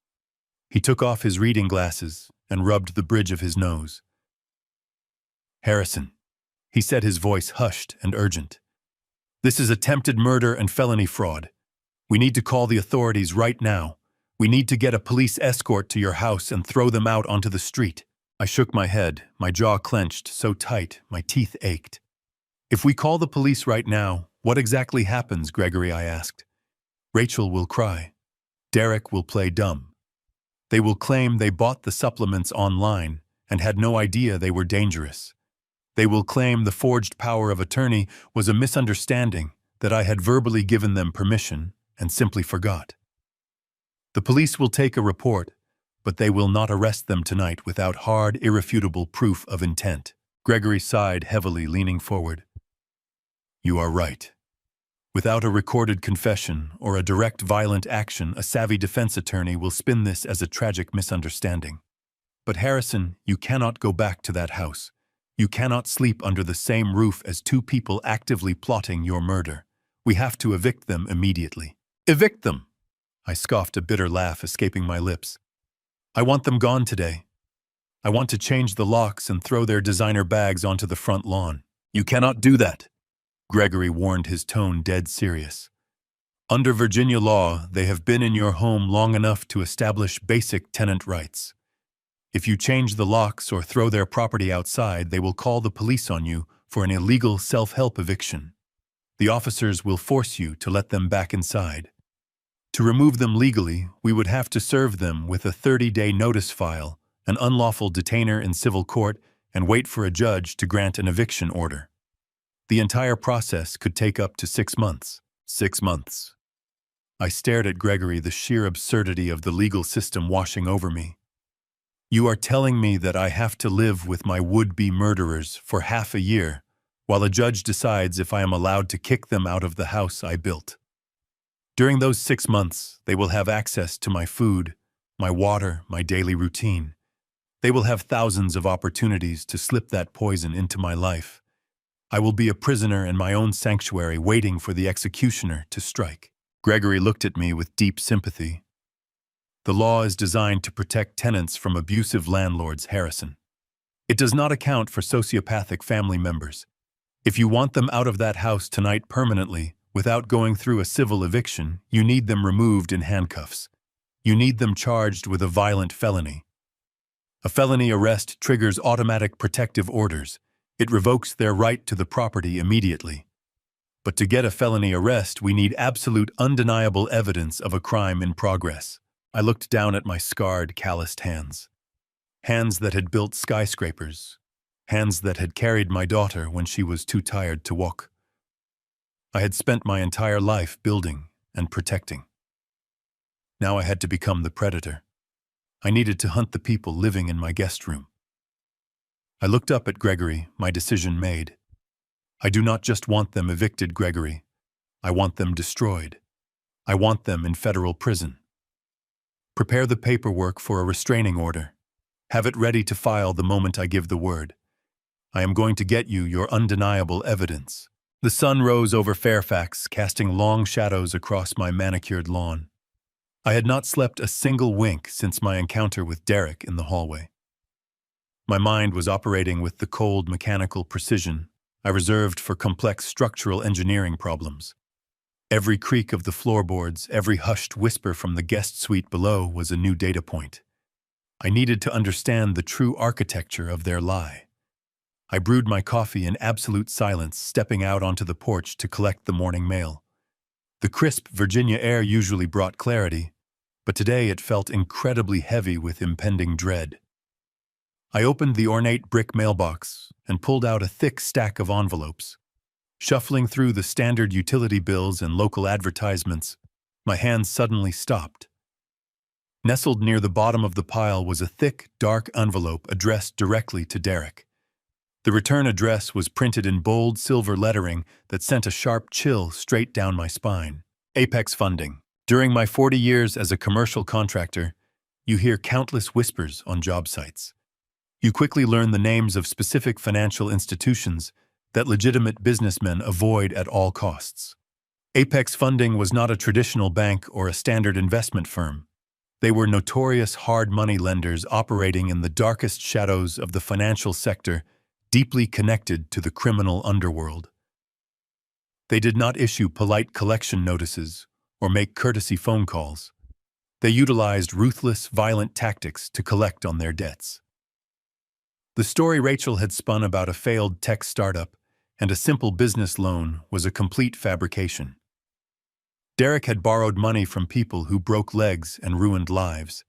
Speaker 1: He took off his reading glasses and rubbed the bridge of his nose. "Harrison," he said, his voice hushed and urgent. "This is attempted murder and felony fraud. We need to call the authorities right now. We need to get a police escort to your house and throw them out onto the street." I shook my head, my jaw clenched so tight my teeth ached. "If we call the police right now, what exactly happens, Gregory?" I asked. "Rachel will cry. Derek will play dumb. They will claim they bought the supplements online and had no idea they were dangerous. They will claim the forged power of attorney was a misunderstanding, that I had verbally given them permission and simply forgot. The police will take a report, but they will not arrest them tonight without hard, irrefutable proof of intent." Gregory sighed heavily, leaning forward. You are right. Without a recorded confession or a direct violent action, a savvy defense attorney will spin this as a tragic misunderstanding. But Harrison, you cannot go back to that house. You cannot sleep under the same roof as two people actively plotting your murder. We have to evict them immediately. Evict them! I scoffed, a bitter laugh escaping my lips. I want them gone today. I want to change the locks and throw their designer bags onto the front lawn. You cannot do that, Gregory warned, his tone dead serious. Under Virginia law, they have been in your home long enough to establish basic tenant rights. If you change the locks or throw their property outside, they will call the police on you for an illegal self-help eviction. The officers will force you to let them back inside. To remove them legally, we would have to serve them with a 30-day notice file, an unlawful detainer in civil court, and wait for a judge to grant an eviction order. The entire process could take up to 6 months. 6 months. I stared at Gregory, the sheer absurdity of the legal system washing over me. You are telling me that I have to live with my would-be murderers for half a year, while a judge decides if I am allowed to kick them out of the house I built. During those 6 months, they will have access to my food, my water, my daily routine. They will have thousands of opportunities to slip that poison into my life. I will be a prisoner in my own sanctuary waiting for the executioner to strike. Gregory looked at me with deep sympathy. The law is designed to protect tenants from abusive landlords, Harrison. It does not account for sociopathic family members. If you want them out of that house tonight permanently, without going through a civil eviction, you need them removed in handcuffs. You need them charged with a violent felony. A felony arrest triggers automatic protective orders. It revokes their right to the property immediately. But to get a felony arrest, we need absolute, undeniable evidence of a crime in progress. I looked down at my scarred, calloused hands. Hands that had built skyscrapers. Hands that had carried my daughter when she was too tired to walk. I had spent my entire life building and protecting. Now I had to become the predator. I needed to hunt the people living in my guest room. I looked up at Gregory, my decision made. I do not just want them evicted, Gregory. I want them destroyed. I want them in federal prison. Prepare the paperwork for a restraining order. Have it ready to file the moment I give the word. I am going to get you your undeniable evidence. The sun rose over Fairfax, casting long shadows across my manicured lawn. I had not slept a single wink since my encounter with Derek in the hallway. My mind was operating with the cold, mechanical precision I reserved for complex structural engineering problems. Every creak of the floorboards, every hushed whisper from the guest suite below was a new data point. I needed to understand the true architecture of their lie. I brewed my coffee in absolute silence, stepping out onto the porch to collect the morning mail. The crisp Virginia air usually brought clarity, but today it felt incredibly heavy with impending dread. I opened the ornate brick mailbox and pulled out a thick stack of envelopes. Shuffling through the standard utility bills and local advertisements, my hands suddenly stopped. Nestled near the bottom of the pile was a thick, dark envelope addressed directly to Derek. The return address was printed in bold silver lettering that sent a sharp chill straight down my spine. Apex Funding. During my 40 years as a commercial contractor, you hear countless whispers on job sites. You quickly learn the names of specific financial institutions that legitimate businessmen avoid at all costs. Apex Funding was not a traditional bank or a standard investment firm. They were notorious hard money lenders operating in the darkest shadows of the financial sector, deeply connected to the criminal underworld. They did not issue polite collection notices or make courtesy phone calls. They utilized ruthless, violent tactics to collect on their debts. The story Rachel had spun about a failed tech startup and a simple business loan was a complete fabrication. Derek had borrowed money from people who broke legs and ruined lives.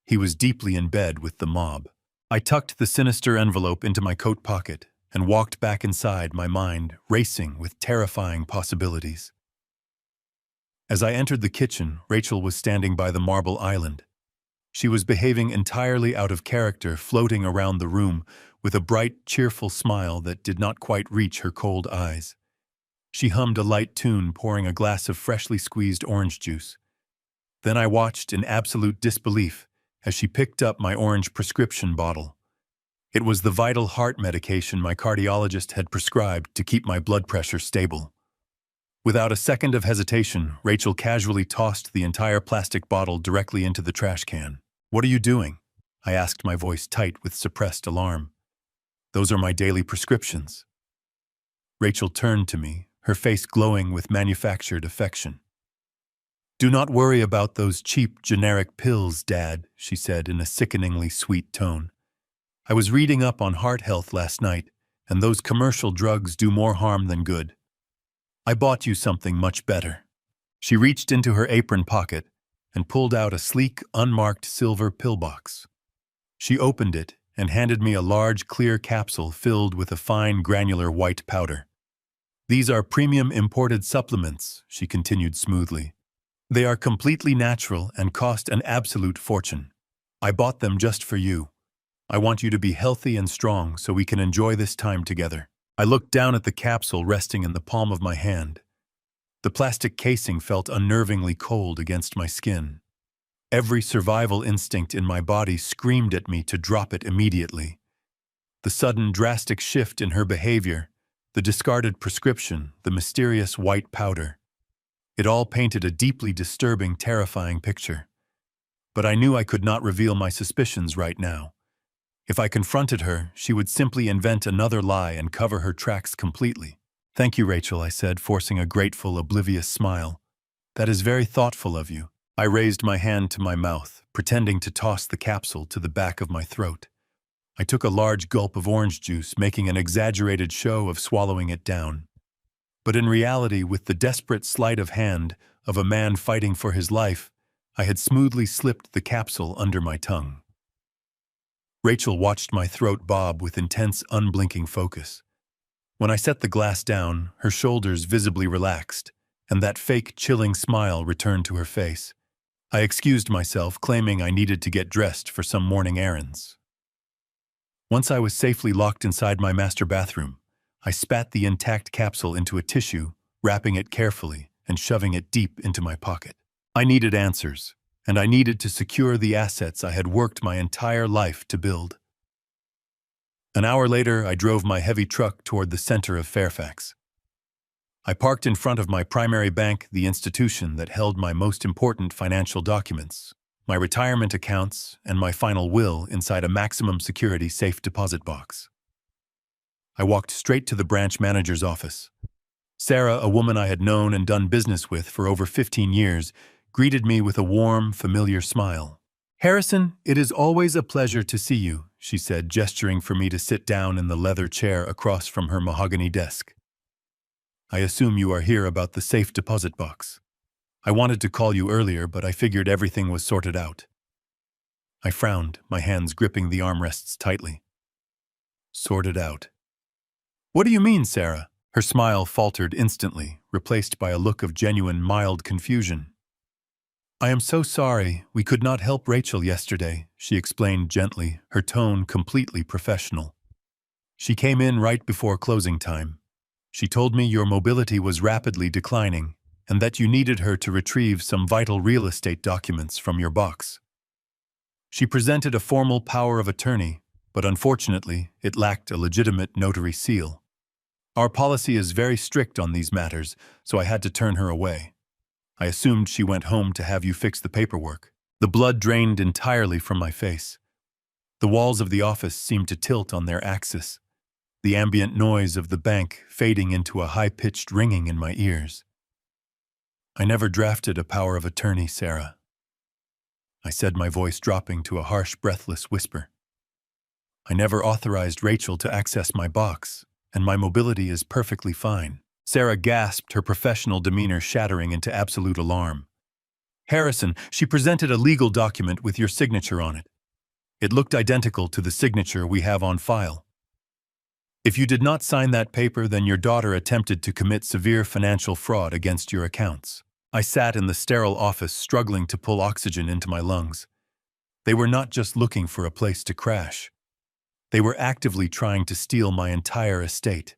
Speaker 1: He was deeply in bed with the mob. I tucked the sinister envelope into my coat pocket and walked back inside, my mind racing with terrifying possibilities. As I entered the kitchen, Rachel was standing by the marble island. She was behaving entirely out of character, floating around the room with a bright, cheerful smile that did not quite reach her cold eyes. She hummed a light tune, pouring a glass of freshly squeezed orange juice. Then I watched in absolute disbelief as she picked up my orange prescription bottle. It was the vital heart medication my cardiologist had prescribed to keep my blood pressure stable. Without a second of hesitation, Rachel casually tossed the entire plastic bottle directly into the trash can. "What are you doing?" I asked, my voice tight with suppressed alarm. "Those are my daily prescriptions." Rachel turned to me, her face glowing with manufactured affection. "Do not worry about those cheap, generic pills, Dad," she said in a sickeningly sweet tone. "I was reading up on heart health last night, and those commercial drugs do more harm than good. I bought you something much better." She reached into her apron pocket and pulled out a sleek, unmarked silver pillbox. She opened it and handed me a large, clear capsule filled with a fine, granular white powder. "These are premium imported supplements," she continued smoothly. "They are completely natural and cost an absolute fortune. I bought them just for you. I want you to be healthy and strong so we can enjoy this time together." I looked down at the capsule resting in the palm of my hand. The plastic casing felt unnervingly cold against my skin. Every survival instinct in my body screamed at me to drop it immediately. The sudden, drastic shift in her behavior, the discarded prescription, the mysterious white powder. It all painted a deeply disturbing, terrifying picture. But I knew I could not reveal my suspicions right now. If I confronted her, she would simply invent another lie and cover her tracks completely. "Thank you, Rachel," I said, forcing a grateful, oblivious smile. "That is very thoughtful of you." I raised my hand to my mouth, pretending to toss the capsule to the back of my throat. I took a large gulp of orange juice, making an exaggerated show of swallowing it down. But in reality, with the desperate sleight of hand of a man fighting for his life, I had smoothly slipped the capsule under my tongue. Rachel watched my throat bob with intense, unblinking focus. When I set the glass down, her shoulders visibly relaxed, and that fake, chilling smile returned to her face. I excused myself, claiming I needed to get dressed for some morning errands. Once I was safely locked inside my master bathroom, I spat the intact capsule into a tissue, wrapping it carefully and shoving it deep into my pocket. I needed answers, and I needed to secure the assets I had worked my entire life to build. An hour later, I drove my heavy truck toward the center of Fairfax. I parked in front of my primary bank, the institution that held my most important financial documents, my retirement accounts, and my final will inside a maximum security safe deposit box. I walked straight to the branch manager's office. Sarah, a woman I had known and done business with for over 15 years, greeted me with a warm, familiar smile. "Harrison, it is always a pleasure to see you," she said, gesturing for me to sit down in the leather chair across from her mahogany desk. "I assume you are here about the safe deposit box. I wanted to call you earlier, but I figured everything was sorted out." I frowned, my hands gripping the armrests tightly. "Sorted out? What do you mean, Sarah?" Her smile faltered instantly, replaced by a look of genuine, mild confusion. "I am so sorry we could not help Rachel yesterday," she explained gently, her tone completely professional. "She came in right before closing time. She told me your mobility was rapidly declining and that you needed her to retrieve some vital real estate documents from your box. She presented a formal power of attorney, but unfortunately, it lacked a legitimate notary seal. Our policy is very strict on these matters, so I had to turn her away. I assumed she went home to have you fix the paperwork." The blood drained entirely from my face. The walls of the office seemed to tilt on their axis, the ambient noise of the bank fading into a high-pitched ringing in my ears. "I never drafted a power of attorney, Sarah," I said, my voice dropping to a harsh, breathless whisper. "I never authorized Rachel to access my box, and my mobility is perfectly fine." Sarah gasped, her professional demeanor shattering into absolute alarm. "Harrison, she presented a legal document with your signature on it. It looked identical to the signature we have on file. If you did not sign that paper, then your daughter attempted to commit severe financial fraud against your accounts." I sat in the sterile office, struggling to pull oxygen into my lungs. They were not just looking for a place to crash. They were actively trying to steal my entire estate.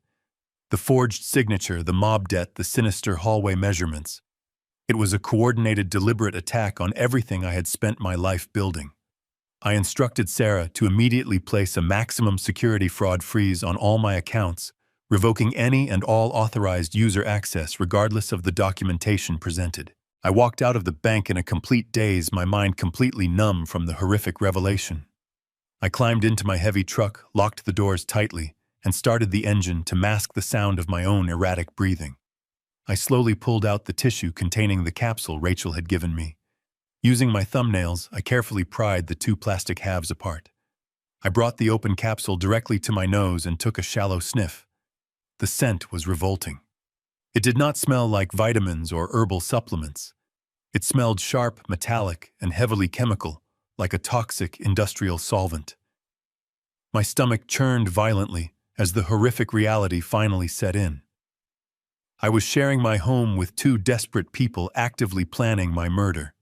Speaker 1: The forged signature, the mob debt, the sinister hallway measurements. It was a coordinated, deliberate attack on everything I had spent my life building. I instructed Sarah to immediately place a maximum security fraud freeze on all my accounts, revoking any and all authorized user access regardless of the documentation presented. I walked out of the bank in a complete daze, my mind completely numb from the horrific revelation. I climbed into my heavy truck, locked the doors tightly, and started the engine to mask the sound of my own erratic breathing. I slowly pulled out the tissue containing the capsule Rachel had given me. Using my thumbnails, I carefully pried the two plastic halves apart. I brought the open capsule directly to my nose and took a shallow sniff. The scent was revolting. It did not smell like vitamins or herbal supplements. It smelled sharp, metallic, and heavily chemical, like a toxic industrial solvent. My stomach churned violently as the horrific reality finally set in. I was sharing my home with two desperate people actively planning my murder.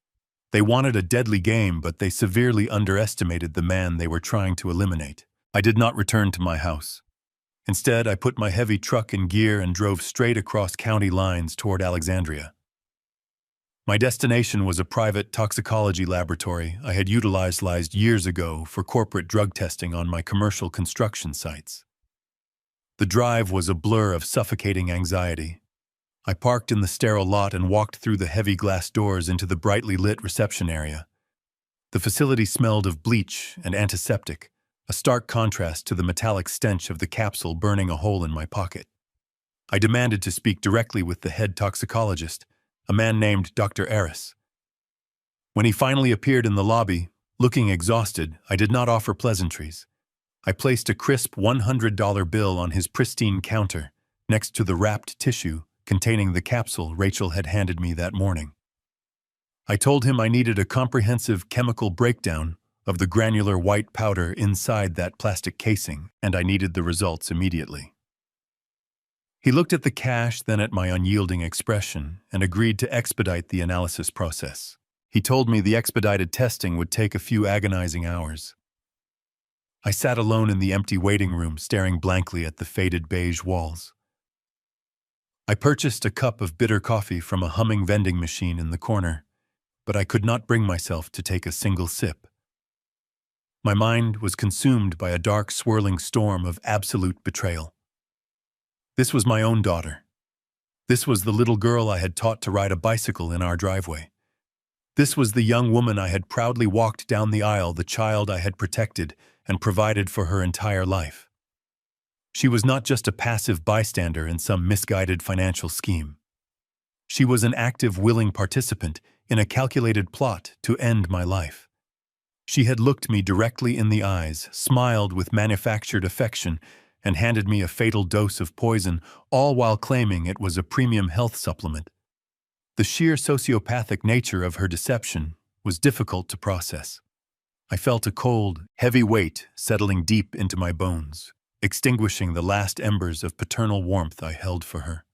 Speaker 1: They wanted a deadly game, but they severely underestimated the man they were trying to eliminate. I did not return to my house. Instead, I put my heavy truck in gear and drove straight across county lines toward Alexandria. My destination was a private toxicology laboratory I had utilized years ago for corporate drug testing on my commercial construction sites. The drive was a blur of suffocating anxiety. I parked in the sterile lot and walked through the heavy glass doors into the brightly lit reception area. The facility smelled of bleach and antiseptic, a stark contrast to the metallic stench of the capsule burning a hole in my pocket. I demanded to speak directly with the head toxicologist, a man named Dr. Eris. When he finally appeared in the lobby, looking exhausted, I did not offer pleasantries. I placed a crisp $100 bill on his pristine counter, next to the wrapped tissue containing the capsule Rachel had handed me that morning. I told him I needed a comprehensive chemical breakdown of the granular white powder inside that plastic casing, and I needed the results immediately. He looked at the cash, then at my unyielding expression, and agreed to expedite the analysis process. He told me the expedited testing would take a few agonizing hours. I sat alone in the empty waiting room, staring blankly at the faded beige walls. I purchased a cup of bitter coffee from a humming vending machine in the corner, but I could not bring myself to take a single sip. My mind was consumed by a dark, swirling storm of absolute betrayal. This was my own daughter. This was the little girl I had taught to ride a bicycle in our driveway. This was the young woman I had proudly walked down the aisle, the child I had protected and provided for her entire life. She was not just a passive bystander in some misguided financial scheme. She was an active, willing participant in a calculated plot to end my life. She had looked me directly in the eyes, smiled with manufactured affection, and handed me a fatal dose of poison, all while claiming it was a premium health supplement. The sheer sociopathic nature of her deception was difficult to process. I felt a cold, heavy weight settling deep into my bones, extinguishing the last embers of paternal warmth I held for her.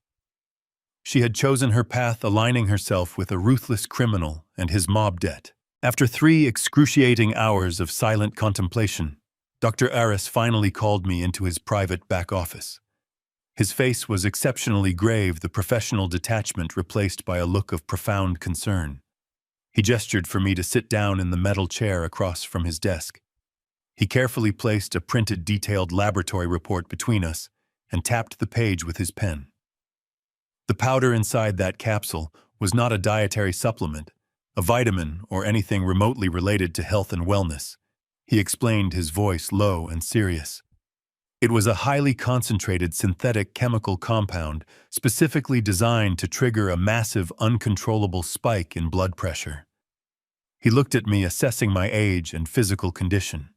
Speaker 1: She had chosen her path, aligning herself with a ruthless criminal and his mob debt. After 3 excruciating hours of silent contemplation, Dr. Aris finally called me into his private back office. His face was exceptionally grave, the professional detachment replaced by a look of profound concern. He gestured for me to sit down in the metal chair across from his desk. He carefully placed a printed, detailed laboratory report between us and tapped the page with his pen. The powder inside that capsule was not a dietary supplement, a vitamin, or anything remotely related to health and wellness. He explained, his voice low and serious. It was a highly concentrated synthetic chemical compound specifically designed to trigger a massive, uncontrollable spike in blood pressure. He looked at me, assessing my age and physical condition.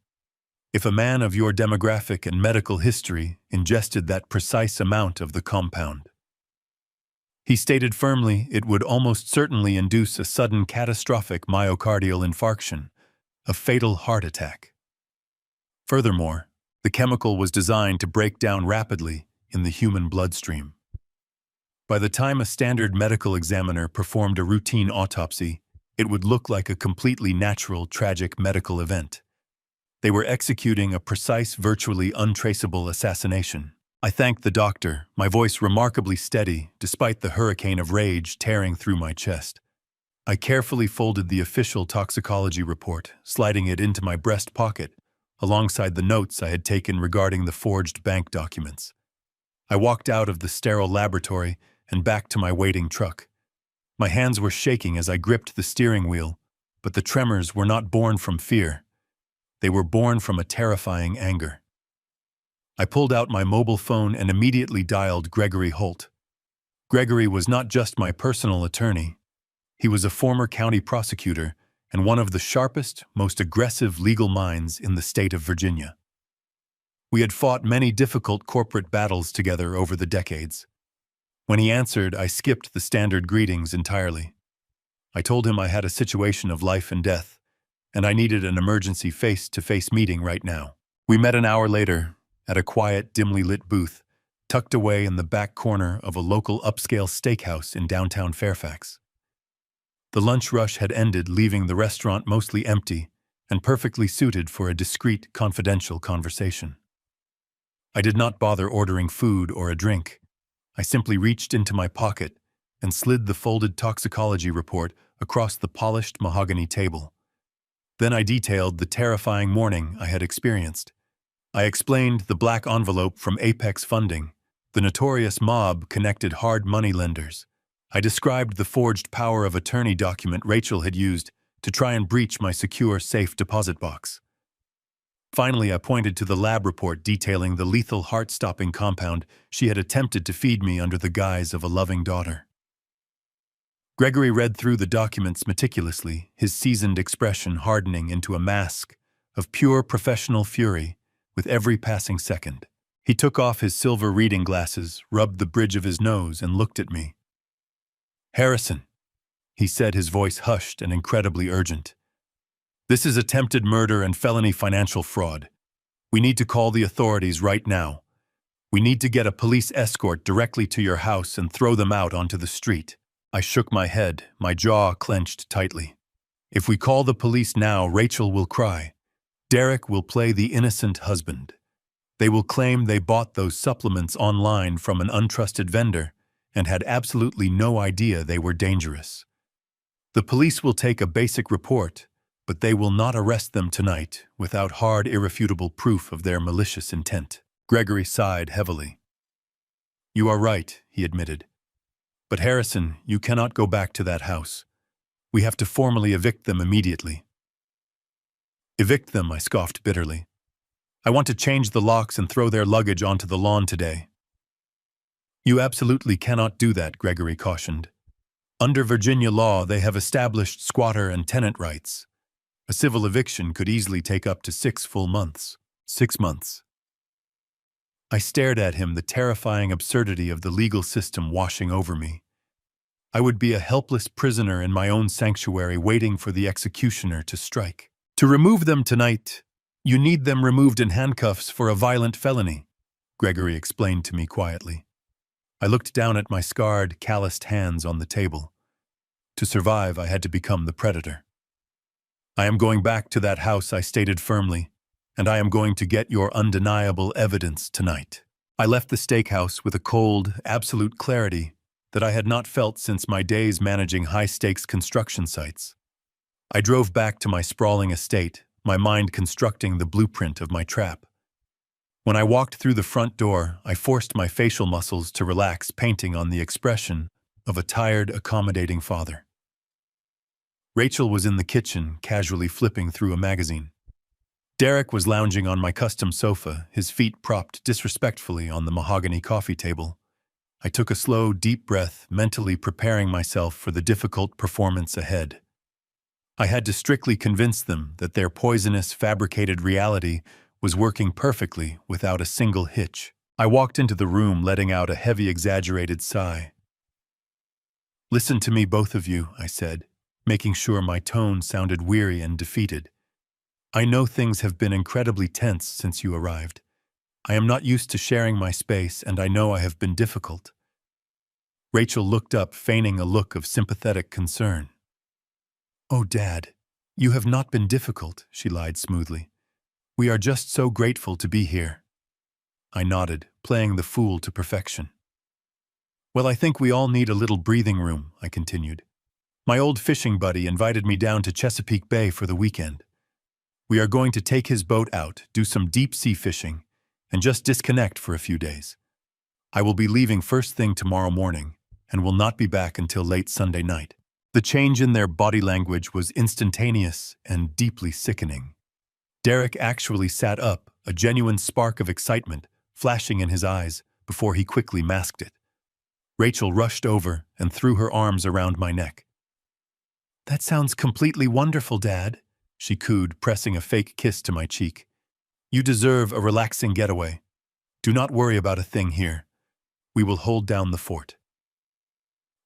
Speaker 1: If a man of your demographic and medical history ingested that precise amount of the compound, he stated firmly, it would almost certainly induce a sudden catastrophic myocardial infarction, a fatal heart attack. Furthermore, the chemical was designed to break down rapidly in the human bloodstream. By the time a standard medical examiner performed a routine autopsy, it would look like a completely natural, tragic medical event. They were executing a precise, virtually untraceable assassination. I thanked the doctor, my voice remarkably steady despite the hurricane of rage tearing through my chest. I carefully folded the official toxicology report, sliding it into my breast pocket, alongside the notes I had taken regarding the forged bank documents. I walked out of the sterile laboratory and back to my waiting truck. My hands were shaking as I gripped the steering wheel, but the tremors were not born from fear. They were born from a terrifying anger. I pulled out my mobile phone and immediately dialed Gregory Holt. Gregory was not just my personal attorney. He was a former county prosecutor and one of the sharpest, most aggressive legal minds in the state of Virginia. We had fought many difficult corporate battles together over the decades. When he answered, I skipped the standard greetings entirely. I told him I had a situation of life and death, and I needed an emergency face-to-face meeting right now. We met an hour later at a quiet, dimly lit booth, tucked away in the back corner of a local upscale steakhouse in downtown Fairfax. The lunch rush had ended, leaving the restaurant mostly empty and perfectly suited for a discreet, confidential conversation. I did not bother ordering food or a drink. I simply reached into my pocket and slid the folded toxicology report across the polished mahogany table. Then I detailed the terrifying morning I had experienced. I explained the black envelope from Apex Funding, the notorious mob-connected hard money lenders. I described the forged power of attorney document Rachel had used to try and breach my secure safe deposit box. Finally, I pointed to the lab report detailing the lethal heart-stopping compound she had attempted to feed me under the guise of a loving daughter. Gregory read through the documents meticulously, his seasoned expression hardening into a mask of pure professional fury with every passing second. He took off his silver reading glasses, rubbed the bridge of his nose, and looked at me. "Harrison," he said, his voice hushed and incredibly urgent. "This is attempted murder and felony financial fraud. We need to call the authorities right now. We need to get a police escort directly to your house and throw them out onto the street." I shook my head, my jaw clenched tightly. "If we call the police now, Rachel will cry. Derek will play the innocent husband. They will claim they bought those supplements online from an untrusted vendor and had absolutely no idea they were dangerous. The police will take a basic report, but they will not arrest them tonight without hard, irrefutable proof of their malicious intent." Gregory sighed heavily. "You are right," he admitted. "But Harrison, you cannot go back to that house. We have to formally evict them immediately." "Evict them," I scoffed bitterly. "I want to change the locks and throw their luggage onto the lawn today." "You absolutely cannot do that," Gregory cautioned. "Under Virginia law, they have established squatter and tenant rights. A civil eviction could easily take up to 6 full months. 6 months. I stared at him, the terrifying absurdity of the legal system washing over me. I would be a helpless prisoner in my own sanctuary waiting for the executioner to strike. "To remove them tonight, you need them removed in handcuffs for a violent felony," Gregory explained to me quietly. I looked down at my scarred, calloused hands on the table. To survive, I had to become the predator. "I am going back to that house," I stated firmly, "and I am going to get your undeniable evidence tonight." I left the steakhouse with a cold, absolute clarity that I had not felt since my days managing high-stakes construction sites. I drove back to my sprawling estate, my mind constructing the blueprint of my trap. When I walked through the front door, I forced my facial muscles to relax, painting on the expression of a tired, accommodating father. Rachel was in the kitchen, casually flipping through a magazine. Derek was lounging on my custom sofa, his feet propped disrespectfully on the mahogany coffee table. I took a slow, deep breath, mentally preparing myself for the difficult performance ahead. I had to strictly convince them that their poisonous, fabricated reality was working perfectly without a single hitch. I walked into the room, letting out a heavy, exaggerated sigh. "Listen to me, both of you," I said, making sure my tone sounded weary and defeated. "I know things have been incredibly tense since you arrived. I am not used to sharing my space, and I know I have been difficult." Rachel looked up, feigning a look of sympathetic concern. "Oh, Dad, you have not been difficult," she lied smoothly. "We are just so grateful to be here." I nodded, playing the fool to perfection. "Well, I think we all need a little breathing room," I continued. "My old fishing buddy invited me down to Chesapeake Bay for the weekend. We are going to take his boat out, do some deep-sea fishing, and just disconnect for a few days. I will be leaving first thing tomorrow morning and will not be back until late Sunday night." The change in their body language was instantaneous and deeply sickening. Derek actually sat up, a genuine spark of excitement flashing in his eyes before he quickly masked it. Rachel rushed over and threw her arms around my neck. "That sounds completely wonderful, Dad," she cooed, pressing a fake kiss to my cheek. "You deserve a relaxing getaway. Do not worry about a thing here. We will hold down the fort."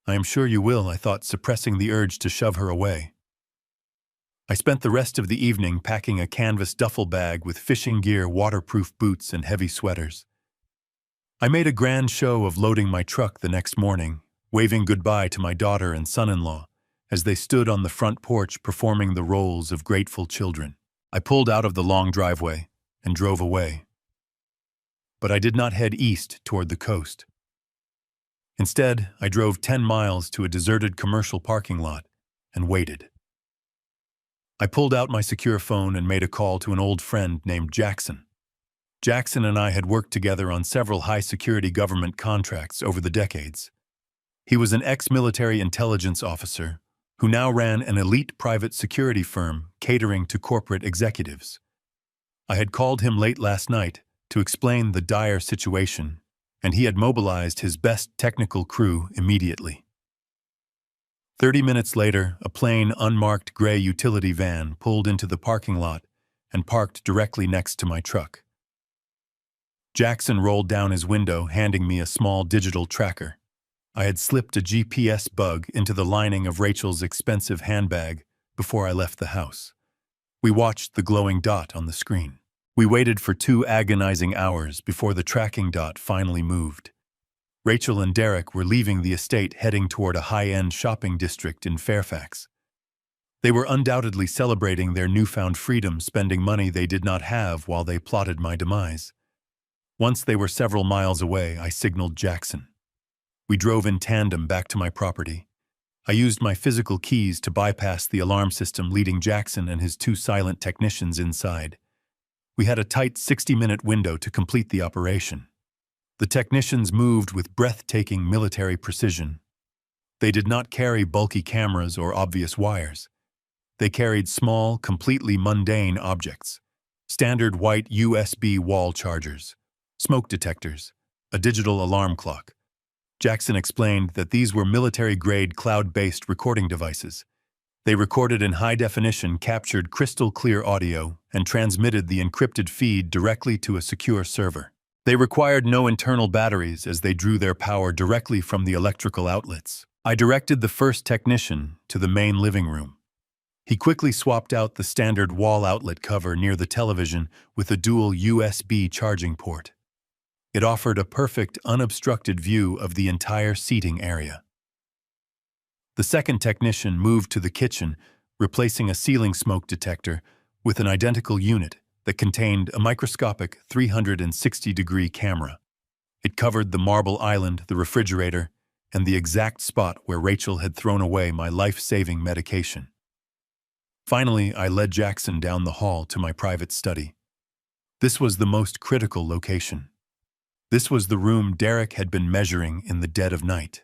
Speaker 1: "I am sure you will," I thought, suppressing the urge to shove her away. I spent the rest of the evening packing a canvas duffel bag with fishing gear, waterproof boots, and heavy sweaters. I made a grand show of loading my truck the next morning, waving goodbye to my daughter and son-in-law as they stood on the front porch performing the roles of grateful children. I pulled out of the long driveway and drove away. But I did not head east toward the coast. Instead, I drove 10 miles to a deserted commercial parking lot and waited. I pulled out my secure phone and made a call to an old friend named Jackson. Jackson and I had worked together on several high-security government contracts over the decades. He was an ex-military intelligence officer who now ran an elite private security firm catering to corporate executives. I had called him late last night to explain the dire situation, and he had mobilized his best technical crew immediately. 30 minutes later, a plain, unmarked gray utility van pulled into the parking lot and parked directly next to my truck. Jackson rolled down his window, handing me a small digital tracker. I had slipped a GPS bug into the lining of Rachel's expensive handbag before I left the house. We watched the glowing dot on the screen. We waited for 2 agonizing hours before the tracking dot finally moved. Rachel and Derek were leaving the estate, heading toward a high-end shopping district in Fairfax. They were undoubtedly celebrating their newfound freedom, spending money they did not have while they plotted my demise. Once they were several miles away, I signaled Jackson. We drove in tandem back to my property. I used my physical keys to bypass the alarm system, leading Jackson and his 2 silent technicians inside. We had a tight 60-minute window to complete the operation. The technicians moved with breathtaking military precision. They did not carry bulky cameras or obvious wires. They carried small, completely mundane objects: standard white USB wall chargers, smoke detectors, a digital alarm clock. Jackson explained that these were military-grade cloud-based recording devices. They recorded in high definition, captured crystal-clear audio, and transmitted the encrypted feed directly to a secure server. They required no internal batteries as they drew their power directly from the electrical outlets. I directed the first technician to the main living room. He quickly swapped out the standard wall outlet cover near the television with a dual USB charging port. It offered a perfect, unobstructed view of the entire seating area. The second technician moved to the kitchen, replacing a ceiling smoke detector with an identical unit that contained a microscopic 360-degree camera. It covered the marble island, the refrigerator, and the exact spot where Rachel had thrown away my life-saving medication. Finally, I led Jackson down the hall to my private study. This was the most critical location. This was the room Derek had been measuring in the dead of night.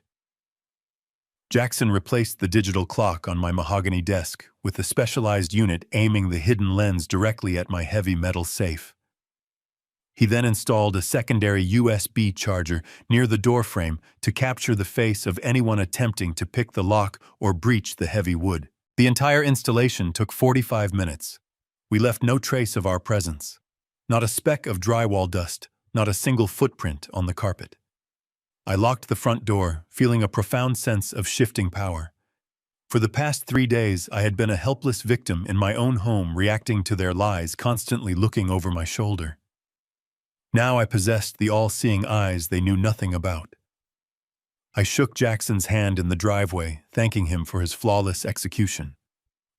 Speaker 1: Jackson replaced the digital clock on my mahogany desk with a specialized unit aiming the hidden lens directly at my heavy metal safe. He then installed a secondary USB charger near the doorframe to capture the face of anyone attempting to pick the lock or breach the heavy wood. The entire installation took 45 minutes. We left no trace of our presence. Not a speck of drywall dust, not a single footprint on the carpet. I locked the front door, feeling a profound sense of shifting power. For the past 3 days, I had been a helpless victim in my own home, reacting to their lies, constantly looking over my shoulder. Now I possessed the all-seeing eyes they knew nothing about. I shook Jackson's hand in the driveway, thanking him for his flawless execution.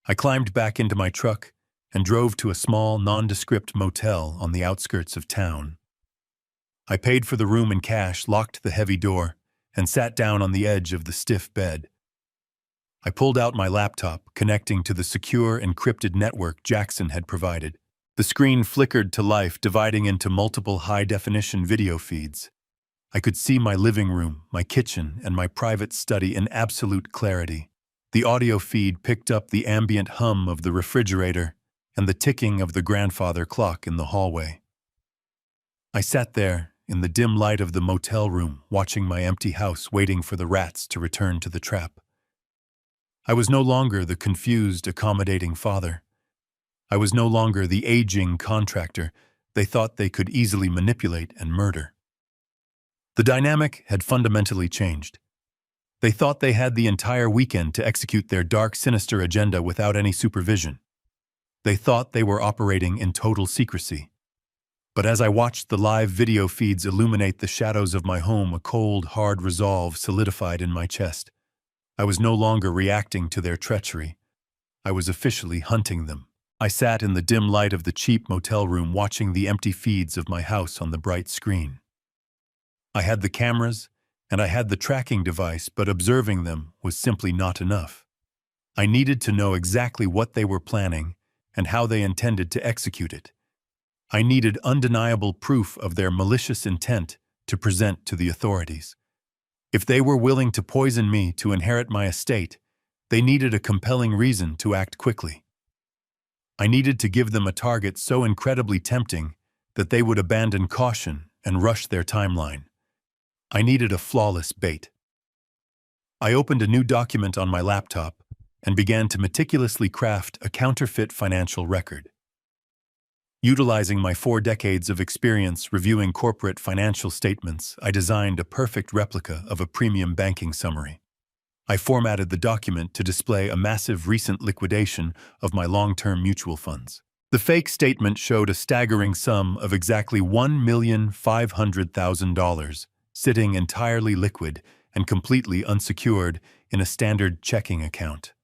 Speaker 1: I climbed back into my truck and drove to a small, nondescript motel on the outskirts of town. I paid for the room in cash, locked the heavy door, and sat down on the edge of the stiff bed. I pulled out my laptop, connecting to the secure, encrypted network Jackson had provided. The screen flickered to life, dividing into multiple high-definition video feeds. I could see my living room, my kitchen, and my private study in absolute clarity. The audio feed picked up the ambient hum of the refrigerator and the ticking of the grandfather clock in the hallway. I sat there, in the dim light of the motel room, watching my empty house, waiting for the rats to return to the trap. I was no longer the confused, accommodating father. I was no longer the aging contractor they thought they could easily manipulate and murder. The dynamic had fundamentally changed. They thought they had the entire weekend to execute their dark, sinister agenda without any supervision. They thought they were operating in total secrecy. But as I watched the live video feeds illuminate the shadows of my home, a cold, hard resolve solidified in my chest. I was no longer reacting to their treachery. I was officially hunting them. I sat in the dim light of the cheap motel room, watching the empty feeds of my house on the bright screen. I had the cameras, and I had the tracking device, but observing them was simply not enough. I needed to know exactly what they were planning and how they intended to execute it. I needed undeniable proof of their malicious intent to present to the authorities. If they were willing to poison me to inherit my estate, they needed a compelling reason to act quickly. I needed to give them a target so incredibly tempting that they would abandon caution and rush their timeline. I needed a flawless bait. I opened a new document on my laptop and began to meticulously craft a counterfeit financial record. Utilizing my 4 decades of experience reviewing corporate financial statements, I designed a perfect replica of a premium banking summary. I formatted the document to display a massive recent liquidation of my long-term mutual funds. The fake statement showed a staggering sum of exactly $1,500,000 sitting entirely liquid and completely unsecured in a standard checking account.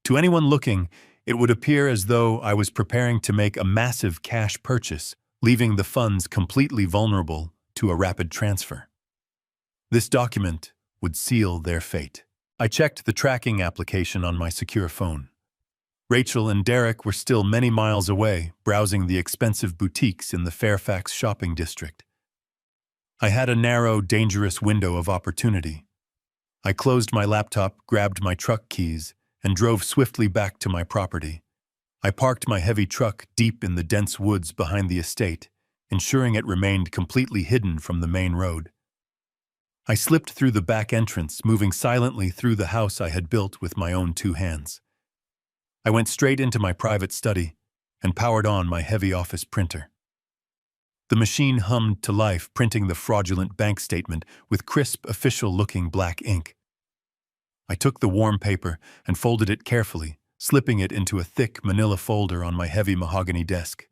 Speaker 1: To anyone looking, it would appear as though I was preparing to make a massive cash purchase, leaving the funds completely vulnerable to a rapid transfer. This document would seal their fate. I checked the tracking application on my secure phone. Rachel and Derek were still many miles away, browsing the expensive boutiques in the Fairfax shopping district. I had a narrow, dangerous window of opportunity. I closed my laptop, grabbed my truck keys, and drove swiftly back to my property. I parked my heavy truck deep in the dense woods behind the estate, ensuring it remained completely hidden from the main road. I slipped through the back entrance, moving silently through the house I had built with my own 2 hands. I went straight into my private study and powered on my heavy office printer. The machine hummed to life, printing the fraudulent bank statement with crisp, official-looking black ink. I took the warm paper and folded it carefully, slipping it into a thick manila folder on my heavy mahogany desk.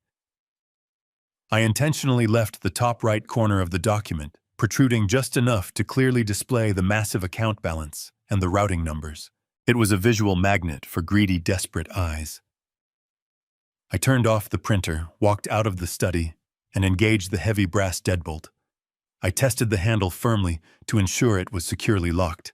Speaker 1: I intentionally left the top right corner of the document protruding just enough to clearly display the massive account balance and the routing numbers. It was a visual magnet for greedy, desperate eyes. I turned off the printer, walked out of the study, and engaged the heavy brass deadbolt. I tested the handle firmly to ensure it was securely locked.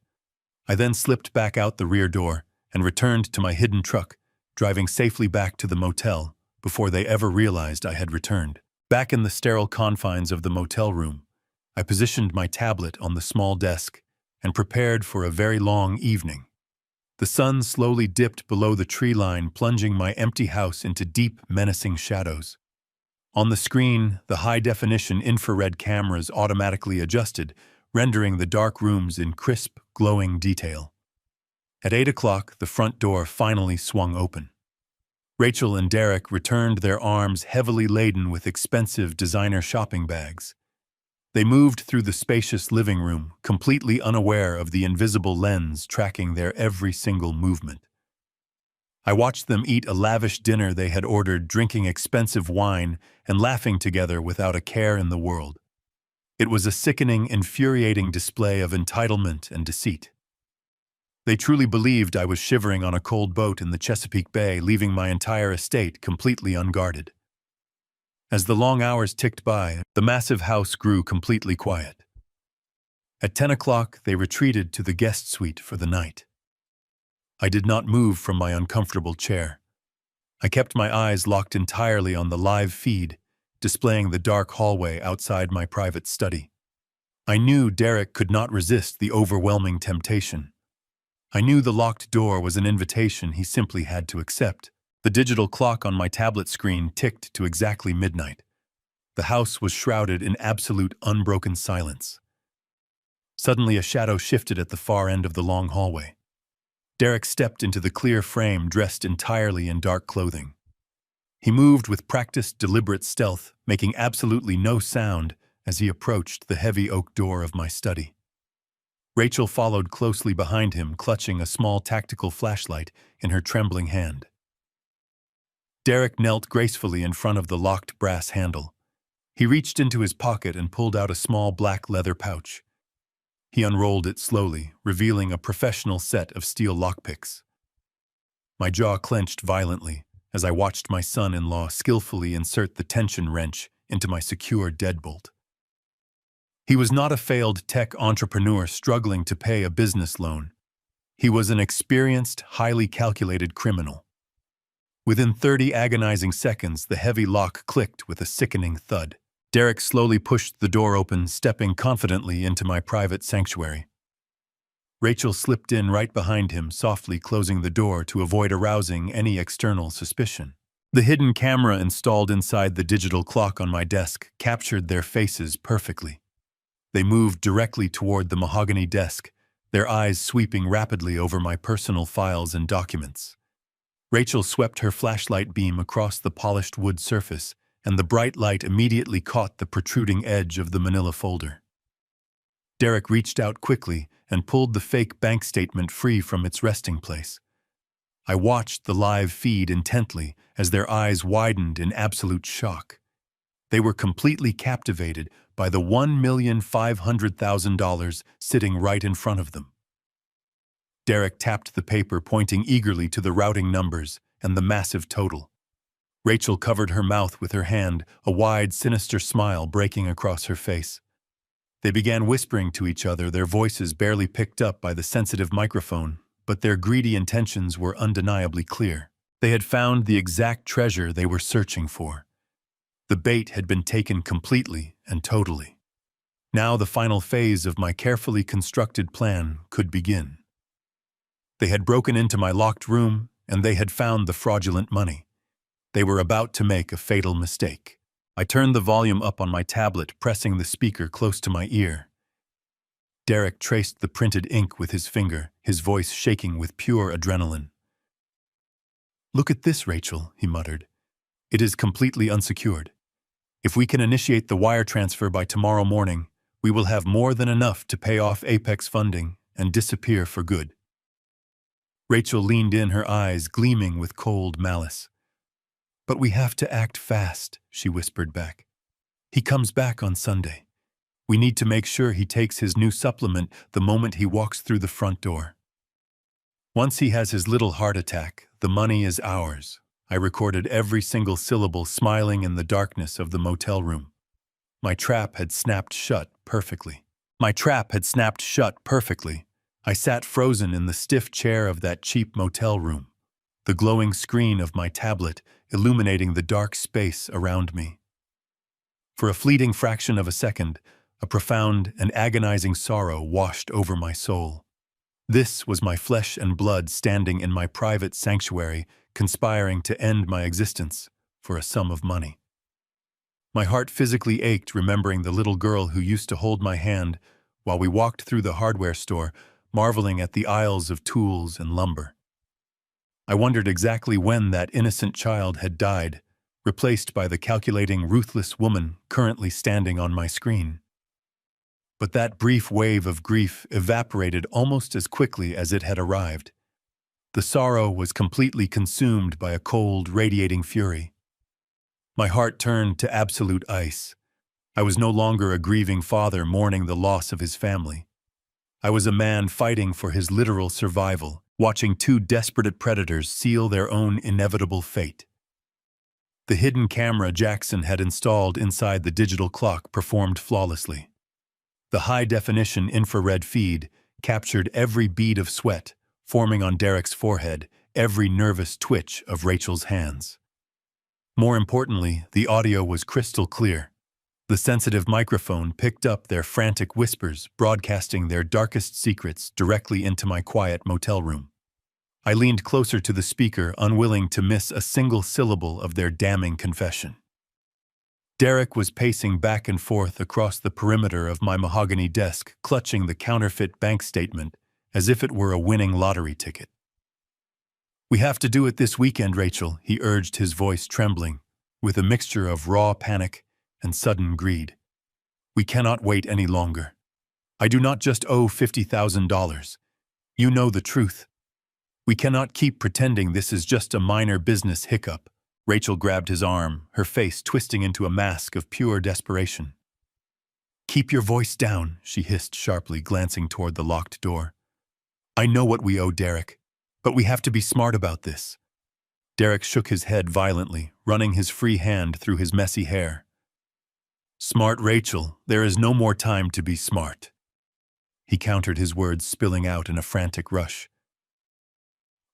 Speaker 1: I then slipped back out the rear door and returned to my hidden truck, driving safely back to the motel before they ever realized I had returned. Back in the sterile confines of the motel room, I positioned my tablet on the small desk and prepared for a very long evening. The sun slowly dipped below the tree line, plunging my empty house into deep, menacing shadows. On the screen, the high-definition infrared cameras automatically adjusted, rendering the dark rooms in crisp, glowing detail. At 8 o'clock, the front door finally swung open. Rachel and Derek returned, their arms heavily laden with expensive designer shopping bags. They moved through the spacious living room, completely unaware of the invisible lens tracking their every single movement. I watched them eat a lavish dinner they had ordered, drinking expensive wine and laughing together without a care in the world. It was a sickening, infuriating display of entitlement and deceit. They truly believed I was shivering on a cold boat in the Chesapeake Bay, leaving my entire estate completely unguarded. As the long hours ticked by, the massive house grew completely quiet. At 10 o'clock, they retreated to the guest suite for the night. I did not move from my uncomfortable chair. I kept my eyes locked entirely on the live feed, displaying the dark hallway outside my private study. I knew Derek could not resist the overwhelming temptation. I knew the locked door was an invitation he simply had to accept. The digital clock on my tablet screen ticked to exactly midnight. The house was shrouded in absolute unbroken silence. Suddenly, a shadow shifted at the far end of the long hallway. Derek stepped into the clear frame, dressed entirely in dark clothing. He moved with practiced, deliberate stealth, making absolutely no sound as he approached the heavy oak door of my study. Rachel followed closely behind him, clutching a small tactical flashlight in her trembling hand. Derek knelt gracefully in front of the locked brass handle. He reached into his pocket and pulled out a small black leather pouch. He unrolled it slowly, revealing a professional set of steel lockpicks. My jaw clenched violently as I watched my son-in-law skillfully insert the tension wrench into my secure deadbolt. He was not a failed tech entrepreneur struggling to pay a business loan. He was an experienced, highly calculated criminal. Within 30 agonizing seconds, the heavy lock clicked with a sickening thud. Derek slowly pushed the door open, stepping confidently into my private sanctuary. Rachel slipped in right behind him, softly closing the door to avoid arousing any external suspicion. The hidden camera installed inside the digital clock on my desk captured their faces perfectly. They moved directly toward the mahogany desk, their eyes sweeping rapidly over my personal files and documents. Rachel swept her flashlight beam across the polished wood surface, and the bright light immediately caught the protruding edge of the manila folder. Derek reached out quickly and pulled the fake bank statement free from its resting place. I watched the live feed intently as their eyes widened in absolute shock. They were completely captivated by the $1,500,000 sitting right in front of them. Derek tapped the paper, pointing eagerly to the routing numbers and the massive total. Rachel covered her mouth with her hand, a wide, sinister smile breaking across her face. They began whispering to each other, their voices barely picked up by the sensitive microphone, but their greedy intentions were undeniably clear. They had found the exact treasure they were searching for. The bait had been taken completely and totally. Now the final phase of my carefully constructed plan could begin. They had broken into my locked room, and they had found the fraudulent money. They were about to make a fatal mistake. I turned the volume up on my tablet, pressing the speaker close to my ear. Derek traced the printed ink with his finger, his voice shaking with pure adrenaline. "Look at this, Rachel," he muttered. "It is completely unsecured. If we can initiate the wire transfer by tomorrow morning, we will have more than enough to pay off Apex funding and disappear for good." Rachel leaned in, her eyes gleaming with cold malice. "But we have to act fast," she whispered back. "He comes back on Sunday. We need to make sure he takes his new supplement the moment he walks through the front door. Once he has his little heart attack, the money is ours." I recorded every single syllable, smiling in the darkness of the motel room. My trap had snapped shut perfectly. I sat frozen in the stiff chair of that cheap motel room, the glowing screen of my tablet illuminating the dark space around me. For a fleeting fraction of a second, a profound and agonizing sorrow washed over my soul. This was my flesh and blood standing in my private sanctuary, conspiring to end my existence for a sum of money. My heart physically ached remembering the little girl who used to hold my hand while we walked through the hardware store, marveling at the aisles of tools and lumber. I wondered exactly when that innocent child had died, replaced by the calculating, ruthless woman currently standing on my screen. But that brief wave of grief evaporated almost as quickly as it had arrived. The sorrow was completely consumed by a cold, radiating fury. My heart turned to absolute ice. I was no longer a grieving father mourning the loss of his family. I was a man fighting for his literal survival, watching two desperate predators seal their own inevitable fate. The hidden camera Jackson had installed inside the digital clock performed flawlessly. The high-definition infrared feed captured every bead of sweat forming on Derek's forehead, every nervous twitch of Rachel's hands. More importantly, the audio was crystal clear. The sensitive microphone picked up their frantic whispers, broadcasting their darkest secrets directly into my quiet motel room. I leaned closer to the speaker, unwilling to miss a single syllable of their damning confession. Derek was pacing back and forth across the perimeter of my mahogany desk, clutching the counterfeit bank statement as if it were a winning lottery ticket. "We have to do it this weekend, Rachel," he urged, his voice trembling, with a mixture of raw panic and sudden greed. "We cannot wait any longer. I do not just owe $50,000. You know the truth. We cannot keep pretending this is just a minor business hiccup." Rachel grabbed his arm, her face twisting into a mask of pure desperation. "Keep your voice down," she hissed sharply, glancing toward the locked door. "I know what we owe Derek, but we have to be smart about this." Derek shook his head violently, running his free hand through his messy hair. "Smart, Rachel, there is no more time to be smart." He countered, his words spilling out in a frantic rush.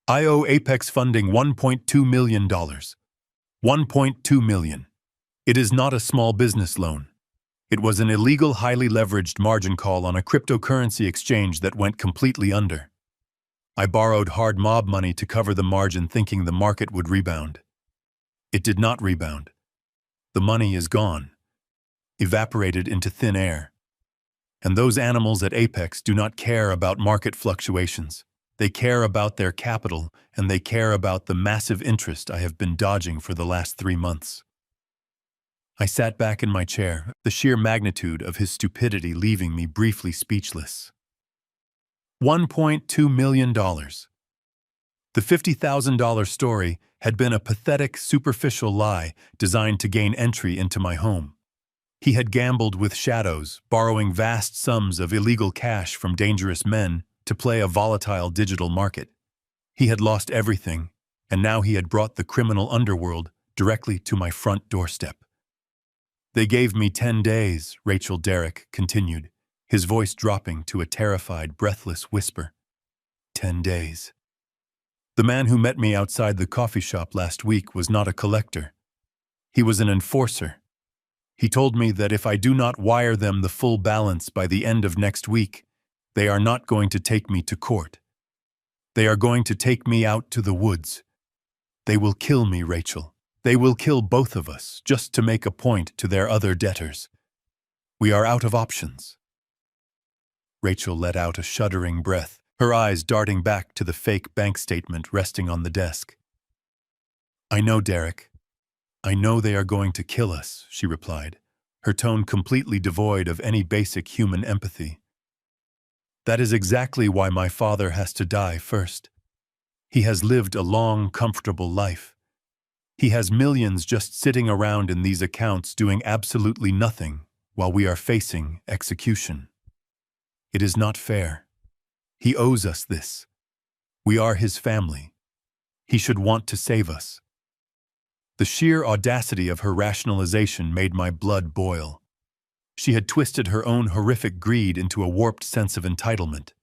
Speaker 1: "I owe Apex Funding $1.2 million. $1.2 million. It is not a small business loan. It was an illegal, highly leveraged margin call on a cryptocurrency exchange that went completely under. I borrowed hard mob money to cover the margin, thinking the market would rebound. It did not rebound. The money is gone, evaporated into thin air. And those animals at Apex do not care about market fluctuations. They care about their capital, and they care about the massive interest I have been dodging for the last 3 months." I sat back in my chair, the sheer magnitude of his stupidity leaving me briefly speechless. $1.2 million. The $50,000 story had been a pathetic, superficial lie designed to gain entry into my home. He had gambled with shadows, borrowing vast sums of illegal cash from dangerous men to play a volatile digital market. He had lost everything, and now he had brought the criminal underworld directly to my front doorstep. "They gave me 10 days, Rachel," Derek continued, his voice dropping to a terrified, breathless whisper. 10 days. The man who met me outside the coffee shop last week was not a collector. He was an enforcer. He told me that if I do not wire them the full balance by the end of next week, they are not going to take me to court. They are going to take me out to the woods. They will kill me, Rachel. They will kill both of us, just to make a point to their other debtors. We are out of options." Rachel let out a shuddering breath, her eyes darting back to the fake bank statement resting on the desk. "I know, Derek. I know they are going to kill us," she replied, her tone completely devoid of any basic human empathy. "That is exactly why my father has to die first. He has lived a long, comfortable life. He has millions just sitting around in these accounts doing absolutely nothing while we are facing execution. It is not fair. He owes us this. We are his family. He should want to save us." The sheer audacity of her rationalization made my blood boil. She had twisted her own horrific greed into a warped sense of entitlement.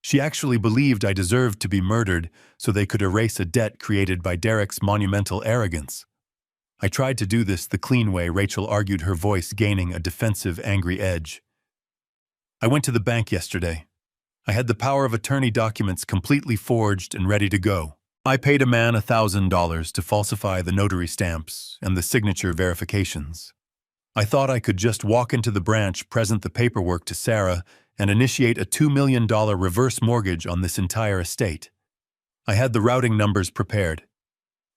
Speaker 1: She actually believed I deserved to be murdered so they could erase a debt created by Derek's monumental arrogance. I tried to do this the clean way, Rachel argued, her voice gaining a defensive, angry edge. "I went to the bank yesterday. I had the power of attorney documents completely forged and ready to go. I paid a man $1,000 to falsify the notary stamps and the signature verifications. I thought I could just walk into the branch, present the paperwork to Sarah, and initiate a $2 million reverse mortgage on this entire estate. I had the routing numbers prepared.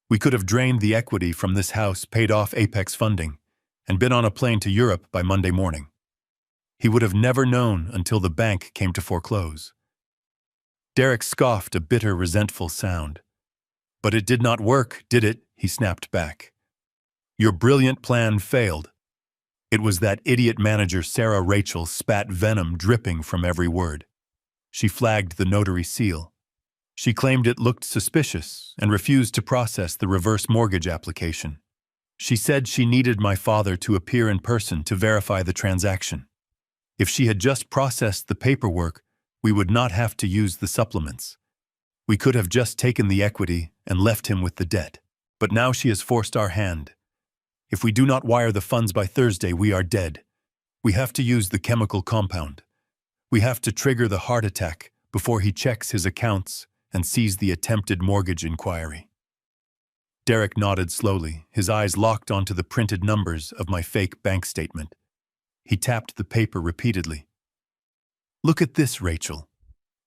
Speaker 1: We could have drained the equity from this house, paid off Apex Funding, and been on a plane to Europe by Monday morning. He would have never known until the bank came to foreclose." Derek scoffed, a bitter, resentful sound. "But it did not work, did it?" he snapped back. "Your brilliant plan failed." It was that idiot manager Sarah. Rachel spat venom dripping from every word. She flagged the notary seal. She claimed it looked suspicious and refused to process the reverse mortgage application. She said she needed my father to appear in person to verify the transaction. If she had just processed the paperwork, we would not have to use the supplements. We could have just taken the equity and left him with the debt. But now she has forced our hand. If we do not wire the funds by Thursday, we are dead. We have to use the chemical compound. We have to trigger the heart attack before he checks his accounts and sees the attempted mortgage inquiry. Derek nodded slowly, his eyes locked onto the printed numbers of my fake bank statement. He tapped the paper repeatedly. Look at this, Rachel.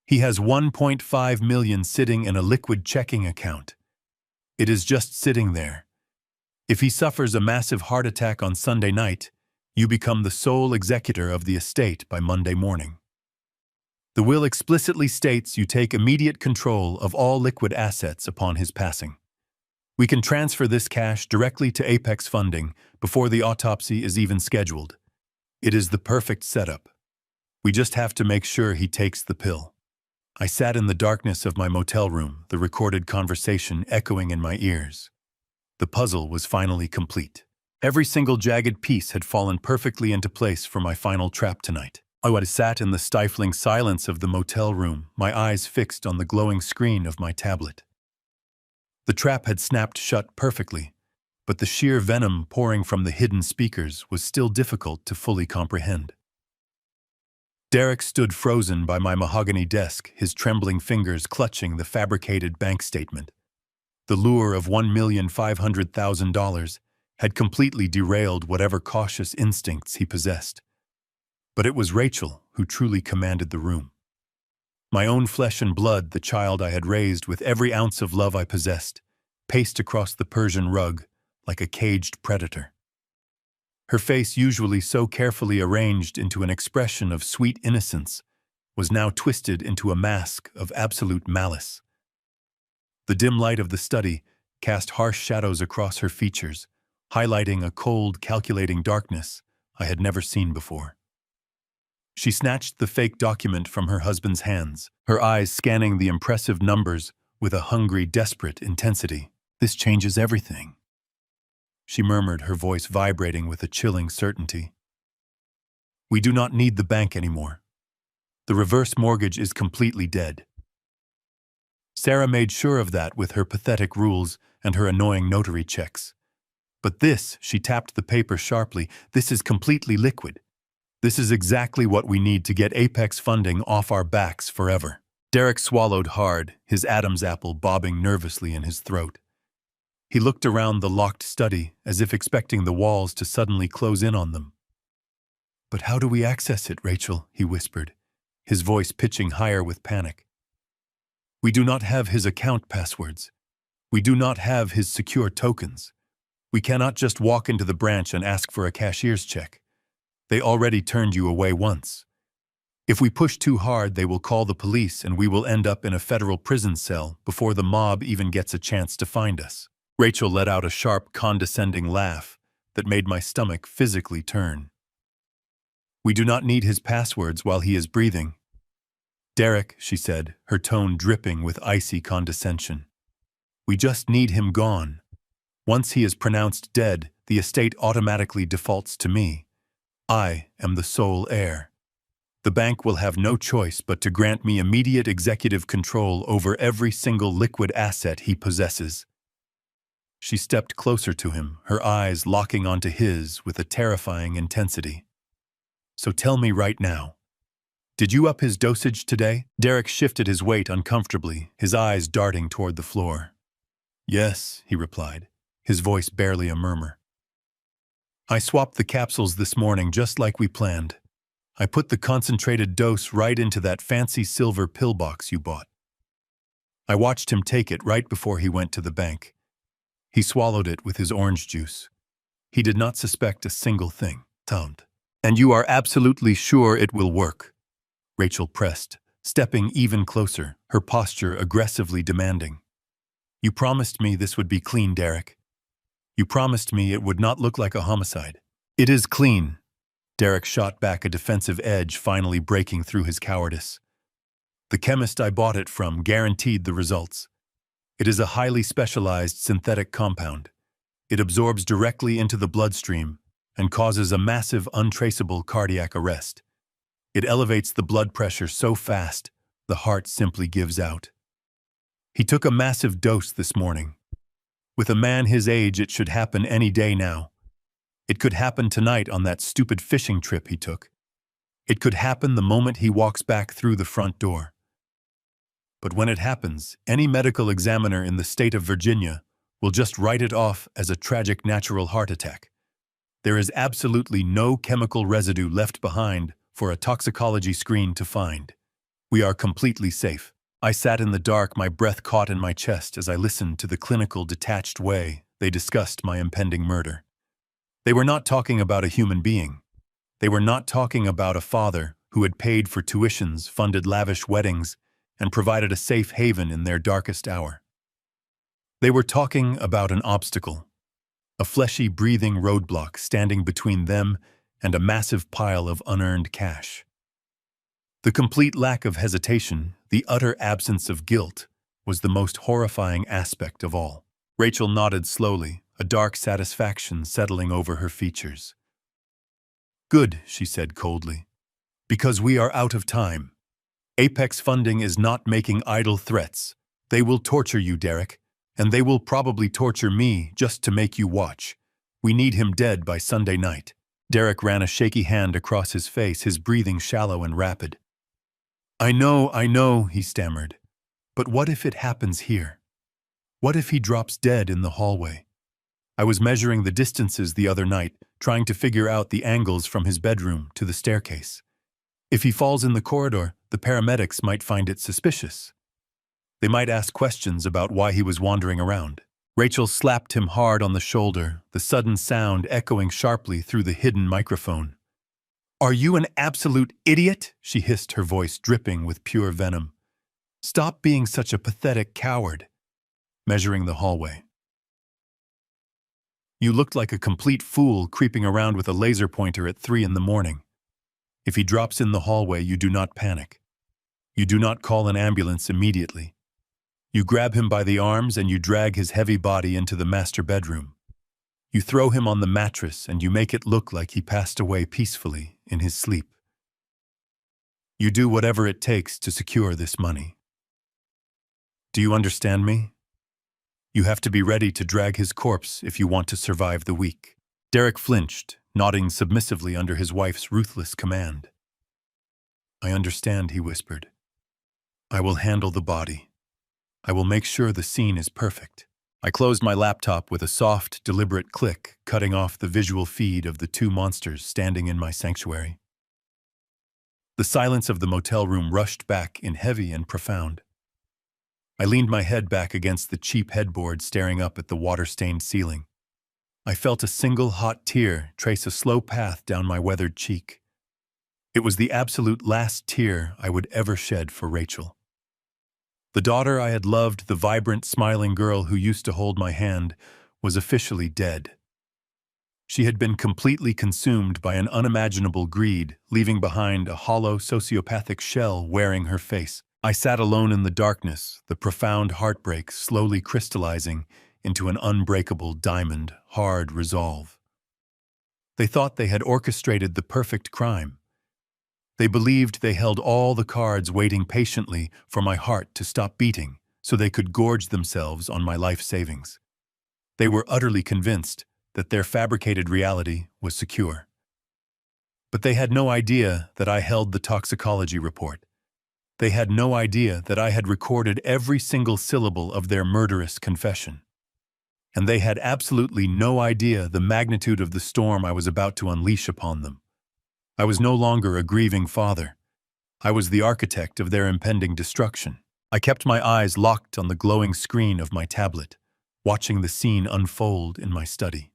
Speaker 1: He has $1.5 million sitting in a liquid checking account. It is just sitting there. If he suffers a massive heart attack on Sunday night, you become the sole executor of the estate by Monday morning. The will explicitly states you take immediate control of all liquid assets upon his passing. We can transfer this cash directly to Apex funding before the autopsy is even scheduled. It is the perfect setup. We just have to make sure he takes the pill. I sat in the darkness of my motel room, the recorded conversation echoing in my ears. The puzzle was finally complete. Every single jagged piece had fallen perfectly into place for my final trap tonight. I sat in the stifling silence of the motel room, my eyes fixed on the glowing screen of my tablet. The trap had snapped shut perfectly, but the sheer venom pouring from the hidden speakers was still difficult to fully comprehend. Derek stood frozen by my mahogany desk, his trembling fingers clutching the fabricated bank statement. The lure of $1,500,000 had completely derailed whatever cautious instincts he possessed. But it was Rachel who truly commanded the room. My own flesh and blood, the child I had raised with every ounce of love I possessed, paced across the Persian rug like a caged predator. Her face, usually so carefully arranged into an expression of sweet innocence, was now twisted into a mask of absolute malice. The dim light of the study cast harsh shadows across her features, highlighting a cold, calculating darkness I had never seen before. She snatched the fake document from her husband's hands, her eyes scanning the impressive numbers with a hungry, desperate intensity. "This changes everything," she murmured, her voice vibrating with a chilling certainty. "We do not need the bank anymore. The reverse mortgage is completely dead." Sarah made sure of that with her pathetic rules and her annoying notary checks. But this, she tapped the paper sharply, this is completely liquid. This is exactly what we need to get Apex funding off our backs forever. Derek swallowed hard, his Adam's apple bobbing nervously in his throat. He looked around the locked study as if expecting the walls to suddenly close in on them. "But how do we access it, Rachel?" he whispered, his voice pitching higher with panic. "We do not have his account passwords. We do not have his secure tokens. We cannot just walk into the branch and ask for a cashier's check. They already turned you away once. If we push too hard, they will call the police and we will end up in a federal prison cell before the mob even gets a chance to find us." Rachel let out a sharp, condescending laugh that made my stomach physically turn. "We do not need his passwords while he is breathing." "Derek," she said, her tone dripping with icy condescension. "We just need him gone. Once he is pronounced dead, the estate automatically defaults to me. I am the sole heir. The bank will have no choice but to grant me immediate executive control over every single liquid asset he possesses." She stepped closer to him, her eyes locking onto his with a terrifying intensity. "So tell me right now, did you up his dosage today?" Derek shifted his weight uncomfortably, his eyes darting toward the floor. "Yes," he replied, his voice barely a murmur. "I swapped the capsules this morning just like we planned. I put the concentrated dose right into that fancy silver pill box you bought. I watched him take it right before he went to the bank. He swallowed it with his orange juice. He did not suspect a single thing. Toned. And you are absolutely sure it will work?" Rachel pressed, stepping even closer, her posture aggressively demanding. "You promised me this would be clean, Derek. You promised me it would not look like a homicide." "It is clean." Derek shot back, a defensive edge finally breaking through his cowardice. "The chemist I bought it from guaranteed the results. It is a highly specialized synthetic compound. It absorbs directly into the bloodstream and causes a massive untraceable cardiac arrest. It elevates the blood pressure so fast, the heart simply gives out. He took a massive dose this morning. With a man his age, it should happen any day now. It could happen tonight on that stupid fishing trip he took. It could happen the moment he walks back through the front door. But when it happens, any medical examiner in the state of Virginia will just write it off as a tragic natural heart attack. There is absolutely no chemical residue left behind for a toxicology screen to find. We are completely safe. I sat in the dark, my breath caught in my chest as I listened to the clinical, detached way they discussed my impending murder. They were not talking about a human being. They were not talking about a father who had paid for tuitions, funded lavish weddings, and provided a safe haven in their darkest hour. They were talking about an obstacle, a fleshy, breathing roadblock standing between them and a massive pile of unearned cash. The complete lack of hesitation, the utter absence of guilt, was the most horrifying aspect of all. Rachel nodded slowly, a dark satisfaction settling over her features. "Good," she said coldly, "because we are out of time. Apex Funding is not making idle threats. They will torture you, Derek, and they will probably torture me just to make you watch. We need him dead by Sunday night." Derek ran a shaky hand across his face, his breathing shallow and rapid. I know, he stammered. But what if it happens here? What if he drops dead in the hallway? I was measuring the distances the other night, trying to figure out the angles from his bedroom to the staircase. If he falls in the corridor, the paramedics might find it suspicious. They might ask questions about why he was wandering around. Rachel slapped him hard on the shoulder, the sudden sound echoing sharply through the hidden microphone. "Are you an absolute idiot?" she hissed, her voice dripping with pure venom. "Stop being such a pathetic coward." Measuring the hallway. "You looked like a complete fool creeping around with a laser pointer at 3 in the morning. If he drops in the hallway, you do not panic. You do not call an ambulance immediately. You grab him by the arms and you drag his heavy body into the master bedroom. You throw him on the mattress and you make it look like he passed away peacefully in his sleep. You do whatever it takes to secure this money. Do you understand me? You have to be ready to drag his corpse if you want to survive the week." Derek flinched, nodding submissively under his wife's ruthless command. "I understand," he whispered. "I will handle the body. I will make sure the scene is perfect." I closed my laptop with a soft, deliberate click, cutting off the visual feed of the two monsters standing in my sanctuary. The silence of the motel room rushed back in heavy and profound. I leaned my head back against the cheap headboard, staring up at the water-stained ceiling. I felt a single hot tear trace a slow path down my weathered cheek. It was the absolute last tear I would ever shed for Rachel. The daughter I had loved, the vibrant, smiling girl who used to hold my hand, was officially dead. She had been completely consumed by an unimaginable greed, leaving behind a hollow, sociopathic shell wearing her face. I sat alone in the darkness, the profound heartbreak slowly crystallizing into an unbreakable diamond, hard resolve. They thought they had orchestrated the perfect crime. They believed they held all the cards waiting patiently for my heart to stop beating so they could gorge themselves on my life savings. They were utterly convinced that their fabricated reality was secure. But they had no idea that I held the toxicology report. They had no idea that I had recorded every single syllable of their murderous confession. And they had absolutely no idea the magnitude of the storm I was about to unleash upon them. I was no longer a grieving father. I was the architect of their impending destruction. I kept my eyes locked on the glowing screen of my tablet, watching the scene unfold in my study.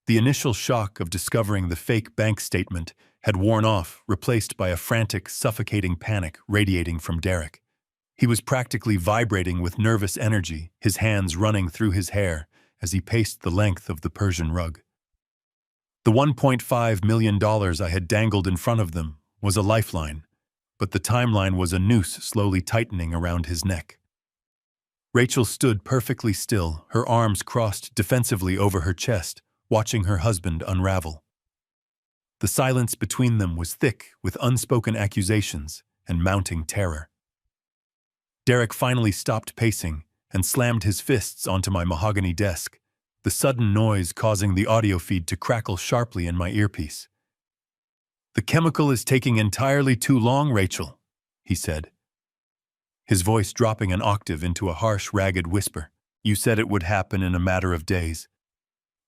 Speaker 1: The initial shock of discovering the fake bank statement had worn off, replaced by a frantic, suffocating panic radiating from Derek. He was practically vibrating with nervous energy, his hands running through his hair as he paced the length of the Persian rug. The $1.5 million I had dangled in front of them was a lifeline, but the timeline was a noose slowly tightening around his neck. Rachel stood perfectly still, her arms crossed defensively over her chest, watching her husband unravel. The silence between them was thick with unspoken accusations and mounting terror. Derek finally stopped pacing and slammed his fists onto my mahogany desk, the sudden noise causing the audio feed to crackle sharply in my earpiece. "The chemical is taking entirely too long, Rachel," he said, his voice dropping an octave into a harsh, ragged whisper. "You said it would happen in a matter of days.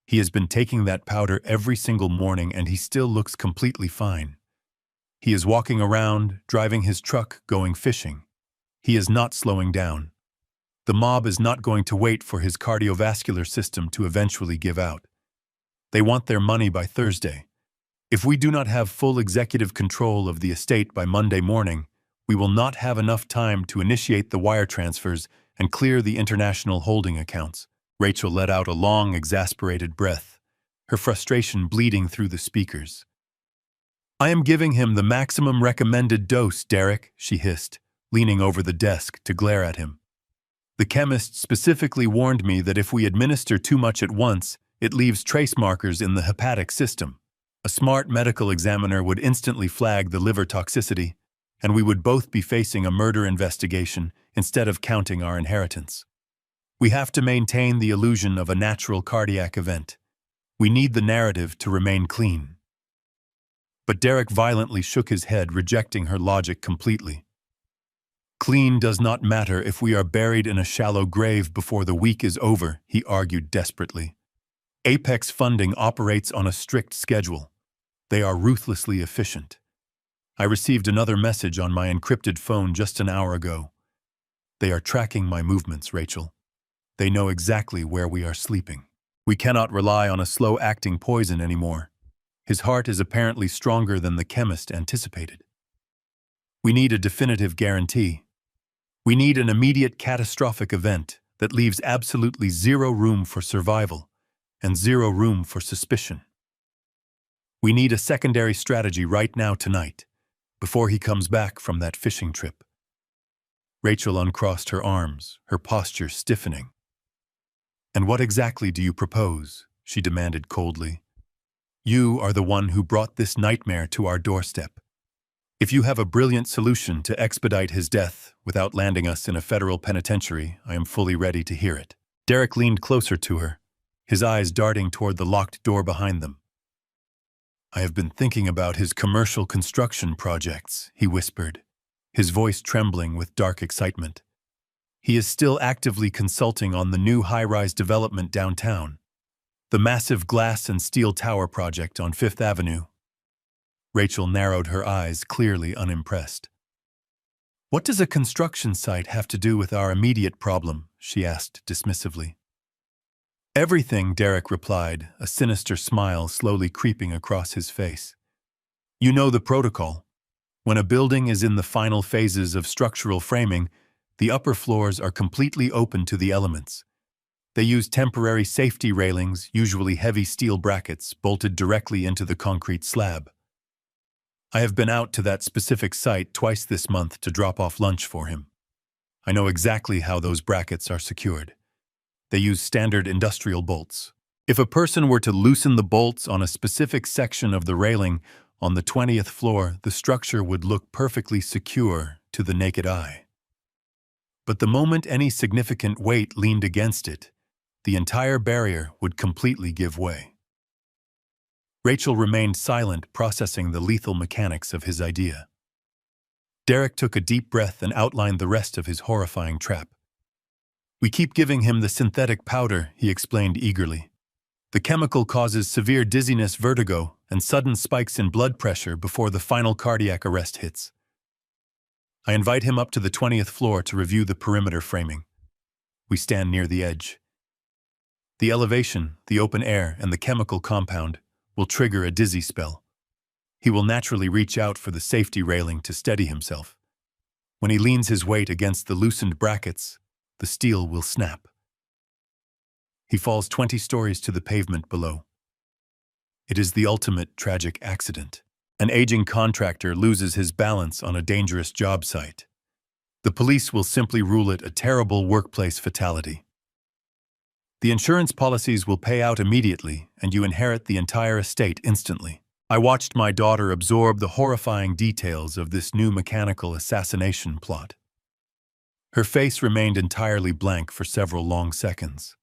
Speaker 1: He has been taking that powder every single morning and he still looks completely fine. He is walking around, driving his truck, going fishing. He is not slowing down. The mob is not going to wait for his cardiovascular system to eventually give out. They want their money by Thursday. If we do not have full executive control of the estate by Monday morning, we will not have enough time to initiate the wire transfers and clear the international holding accounts." Rachel let out a long, exasperated breath, her frustration bleeding through the speakers. "I am giving him the maximum recommended dose, Derek," she hissed, leaning over the desk to glare at him. "The chemist specifically warned me that if we administer too much at once, it leaves trace markers in the hepatic system. A smart medical examiner would instantly flag the liver toxicity, and we would both be facing a murder investigation instead of counting our inheritance. We have to maintain the illusion of a natural cardiac event. We need the narrative to remain clean." But Derek violently shook his head, rejecting her logic completely. "Clean does not matter if we are buried in a shallow grave before the week is over," he argued desperately. "Apex funding operates on a strict schedule. They are ruthlessly efficient. I received another message on my encrypted phone just an hour ago. They are tracking my movements, Rachel. They know exactly where we are sleeping. We cannot rely on a slow-acting poison anymore. His heart is apparently stronger than the chemist anticipated. We need a definitive guarantee. We need an immediate catastrophic event that leaves absolutely zero room for survival and zero room for suspicion. We need a secondary strategy right now tonight, before he comes back from that fishing trip." Rachel uncrossed her arms, her posture stiffening. "And what exactly do you propose?" she demanded coldly. "You are the one who brought this nightmare to our doorstep. If you have a brilliant solution to expedite his death without landing us in a federal penitentiary, I am fully ready to hear it." Derek leaned closer to her, his eyes darting toward the locked door behind them. "I have been thinking about his commercial construction projects," he whispered, his voice trembling with dark excitement. "He is still actively consulting on the new high-rise development downtown, the massive glass and steel tower project on Fifth Avenue." Rachel narrowed her eyes, clearly unimpressed. "What does a construction site have to do with our immediate problem?" she asked dismissively. "Everything," Derek replied, a sinister smile slowly creeping across his face. "You know the protocol. When a building is in the final phases of structural framing, the upper floors are completely open to the elements. They use temporary safety railings, usually heavy steel brackets, bolted directly into the concrete slab. I have been out to that specific site twice this month to drop off lunch for him. I know exactly how those brackets are secured. They use standard industrial bolts. If a person were to loosen the bolts on a specific section of the railing on the 20th floor, the structure would look perfectly secure to the naked eye. But the moment any significant weight leaned against it, the entire barrier would completely give way." Rachel remained silent, processing the lethal mechanics of his idea. Derek took a deep breath and outlined the rest of his horrifying trap. "We keep giving him the synthetic powder," he explained eagerly. "The chemical causes severe dizziness, vertigo, and sudden spikes in blood pressure before the final cardiac arrest hits. I invite him up to the 20th floor to review the perimeter framing. We stand near the edge. The elevation, the open air, and the chemical compound will trigger a dizzy spell. He will naturally reach out for the safety railing to steady himself. When he leans his weight against the loosened brackets, the steel will snap. He falls 20 stories to the pavement below. It is the ultimate tragic accident. An aging contractor loses his balance on a dangerous job site. The police will simply rule it a terrible workplace fatality. The insurance policies will pay out immediately, and you inherit the entire estate instantly. I watched my daughter absorb the horrifying details of this new mechanical assassination plot. Her face remained entirely blank for several long seconds.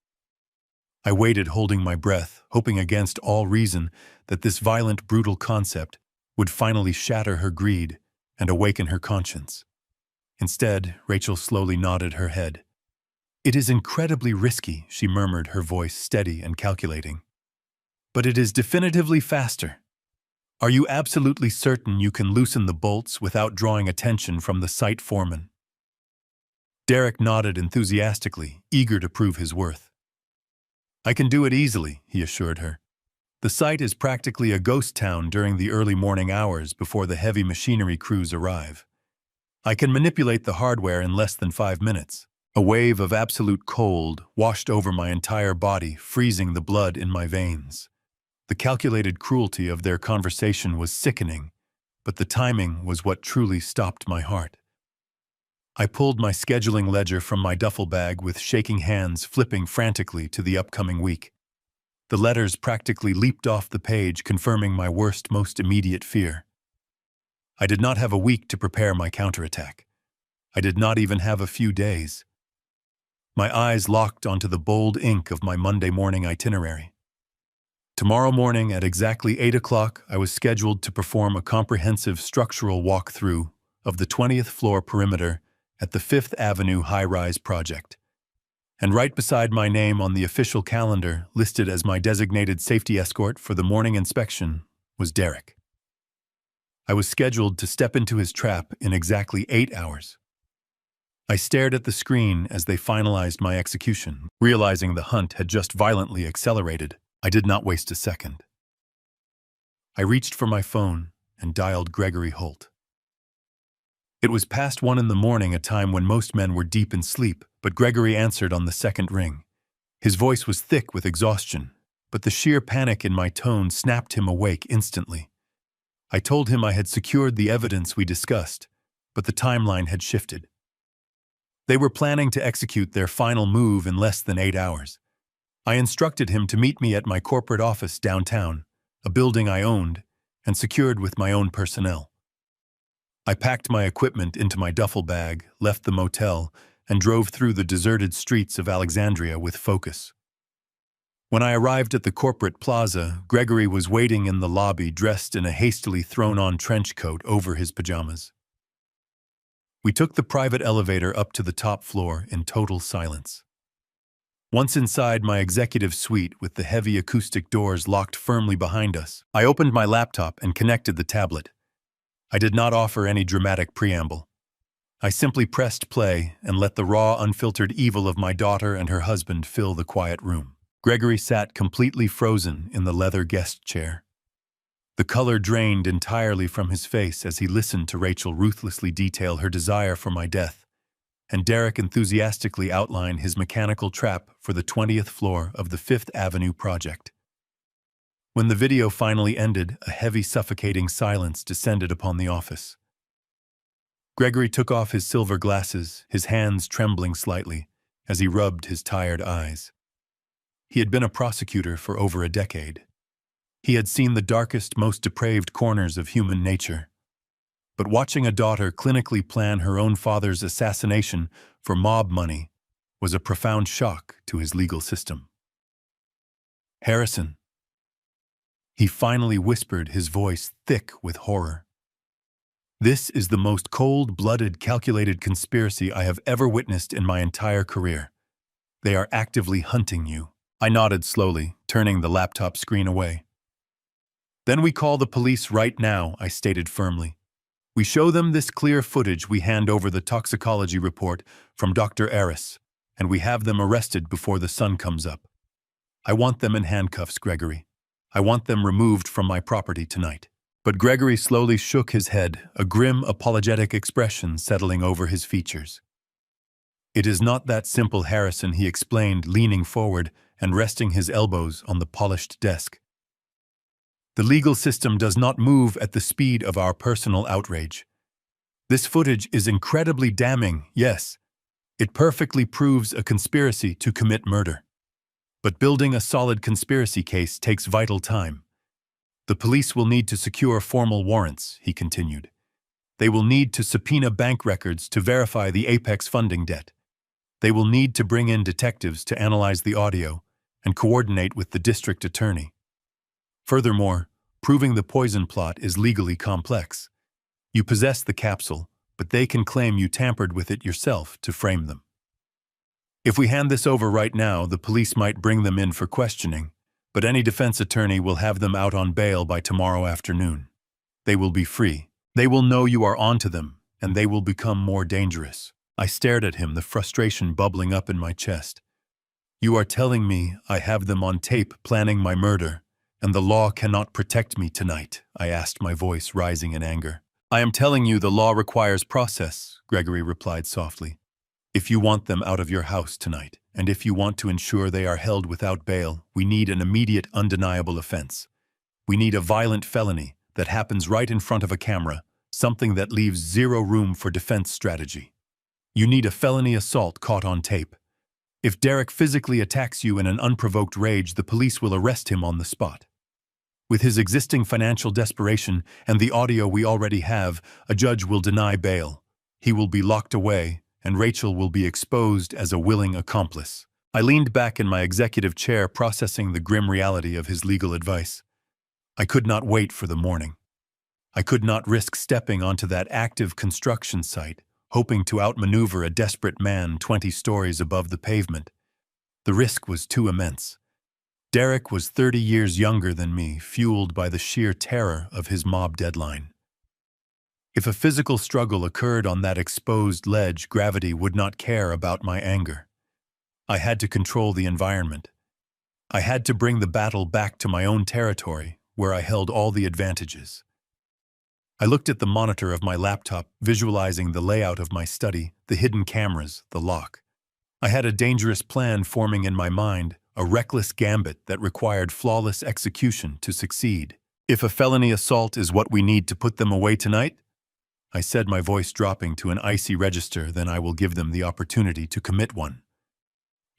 Speaker 1: I waited, holding my breath, hoping against all reason that this violent, brutal concept would finally shatter her greed and awaken her conscience. Instead, Rachel slowly nodded her head. "It is incredibly risky," she murmured, her voice steady and calculating. "But it is definitively faster. Are you absolutely certain you can loosen the bolts without drawing attention from the site foreman?" Derek nodded enthusiastically, eager to prove his worth. "I can do it easily," he assured her. "The site is practically a ghost town during the early morning hours before the heavy machinery crews arrive. I can manipulate the hardware in less than 5 minutes." A wave of absolute cold washed over my entire body, freezing the blood in my veins. The calculated cruelty of their conversation was sickening, but the timing was what truly stopped my heart. I pulled my scheduling ledger from my duffel bag with shaking hands, flipping frantically to the upcoming week. The letters practically leaped off the page, confirming my worst, most immediate fear. I did not have a week to prepare my counterattack. I did not even have a few days. My eyes locked onto the bold ink of my Monday morning itinerary. Tomorrow morning at exactly 8 o'clock, I was scheduled to perform a comprehensive structural walkthrough of the 20th floor perimeter at the 5th Avenue high-rise project. And right beside my name on the official calendar, listed as my designated safety escort for the morning inspection, was Derek. I was scheduled to step into his trap in exactly 8 hours. I stared at the screen as they finalized my execution. Realizing the hunt had just violently accelerated, I did not waste a second. I reached for my phone and dialed Gregory Holt. It was past 1 in the morning, a time when most men were deep in sleep, but Gregory answered on the second ring. His voice was thick with exhaustion, but the sheer panic in my tone snapped him awake instantly. I told him I had secured the evidence we discussed, but the timeline had shifted. They were planning to execute their final move in less than 8 hours. I instructed him to meet me at my corporate office downtown, a building I owned and secured with my own personnel. I packed my equipment into my duffel bag, left the motel, and drove through the deserted streets of Alexandria with focus. When I arrived at the corporate plaza, Gregory was waiting in the lobby, dressed in a hastily thrown-on trench coat over his pajamas. We took the private elevator up to the top floor in total silence. Once inside my executive suite with the heavy acoustic doors locked firmly behind us, I opened my laptop and connected the tablet. I did not offer any dramatic preamble. I simply pressed play and let the raw, unfiltered evil of my daughter and her husband fill the quiet room. Gregory sat completely frozen in the leather guest chair. The color drained entirely from his face as he listened to Rachel ruthlessly detail her desire for my death, and Derek enthusiastically outline his mechanical trap for the 20th floor of the 5th Avenue project. When the video finally ended, a heavy, suffocating silence descended upon the office. Gregory took off his silver glasses, his hands trembling slightly as he rubbed his tired eyes. He had been a prosecutor for over a decade. He had seen the darkest, most depraved corners of human nature. But watching a daughter clinically plan her own father's assassination for mob money was a profound shock to his legal system. "Harrison," he finally whispered, his voice thick with horror. "This is the most cold-blooded, calculated conspiracy I have ever witnessed in my entire career. They are actively hunting you." I nodded slowly, turning the laptop screen away. "Then we call the police right now," I stated firmly. "We show them this clear footage, we hand over the toxicology report from Dr. Aris, and we have them arrested before the sun comes up. I want them in handcuffs, Gregory. I want them removed from my property tonight." But Gregory slowly shook his head, a grim, apologetic expression settling over his features. "It is not that simple, Harrison," he explained, leaning forward and resting his elbows on the polished desk. "The legal system does not move at the speed of our personal outrage. This footage is incredibly damning, yes. It perfectly proves a conspiracy to commit murder. But building a solid conspiracy case takes vital time. The police will need to secure formal warrants, he continued. They will need to subpoena bank records to verify the Apex funding debt. They will need to bring in detectives to analyze the audio and coordinate with the district attorney. Furthermore, proving the poison plot is legally complex. You possess the capsule, but they can claim you tampered with it yourself to frame them. If we hand this over right now, the police might bring them in for questioning, but any defense attorney will have them out on bail by tomorrow afternoon. They will be free. They will know you are onto them, and they will become more dangerous. I stared at him, the frustration bubbling up in my chest. You are telling me I have them on tape planning my murder, and the law cannot protect me tonight, I asked, my voice rising in anger. I am telling you the law requires process, Gregory replied softly. If you want them out of your house tonight, and if you want to ensure they are held without bail, we need an immediate, undeniable offense. We need a violent felony that happens right in front of a camera, something that leaves zero room for defense strategy. You need a felony assault caught on tape. If Derek physically attacks you in an unprovoked rage, the police will arrest him on the spot. With his existing financial desperation and the audio we already have, a judge will deny bail. He will be locked away, and Rachel will be exposed as a willing accomplice. I leaned back in my executive chair, processing the grim reality of his legal advice. I could not wait for the morning. I could not risk stepping onto that active construction site, hoping to outmaneuver a desperate man 20 stories above the pavement. The risk was too immense. Derek was 30 years younger than me, fueled by the sheer terror of his mob deadline. If a physical struggle occurred on that exposed ledge, gravity would not care about my anger. I had to control the environment. I had to bring the battle back to my own territory, where I held all the advantages. I looked at the monitor of my laptop, visualizing the layout of my study, the hidden cameras, the lock. I had a dangerous plan forming in my mind, a reckless gambit that required flawless execution to succeed. If a felony assault is what we need to put them away tonight, I said, my voice dropping to an icy register, then I will give them the opportunity to commit one.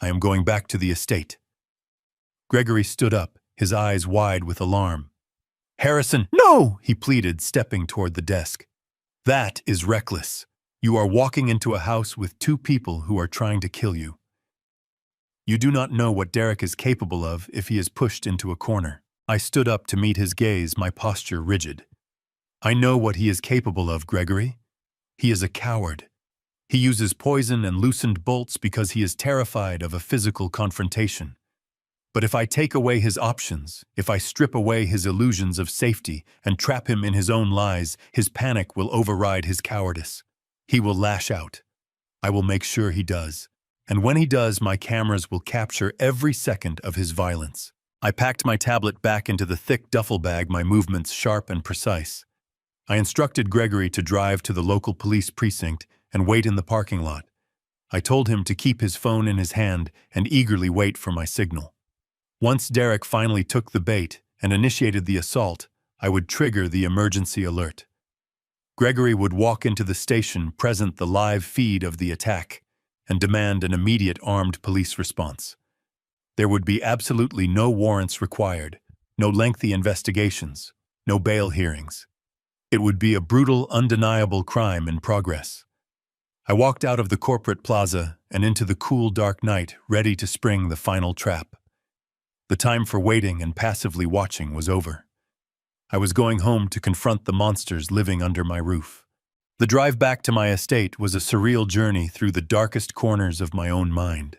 Speaker 1: I am going back to the estate. Gregory stood up, his eyes wide with alarm. Harrison, no, he pleaded, stepping toward the desk. That is reckless. You are walking into a house with two people who are trying to kill you. You do not know what Derek is capable of if he is pushed into a corner. I stood up to meet his gaze, my posture rigid. I know what he is capable of, Gregory. He is a coward. He uses poison and loosened bolts because he is terrified of a physical confrontation. But if I take away his options, if I strip away his illusions of safety and trap him in his own lies, his panic will override his cowardice. He will lash out. I will make sure he does. And when he does, my cameras will capture every second of his violence. I packed my tablet back into the thick duffel bag, my movements sharp and precise. I instructed Gregory to drive to the local police precinct and wait in the parking lot. I told him to keep his phone in his hand and eagerly wait for my signal. Once Derek finally took the bait and initiated the assault, I would trigger the emergency alert. Gregory would walk into the station, present the live feed of the attack, and demand an immediate armed police response. There would be absolutely no warrants required, no lengthy investigations, no bail hearings. It would be a brutal, undeniable crime in progress. I walked out of the corporate plaza and into the cool, dark night, ready to spring the final trap. The time for waiting and passively watching was over. I was going home to confront the monsters living under my roof. The drive back to my estate was a surreal journey through the darkest corners of my own mind.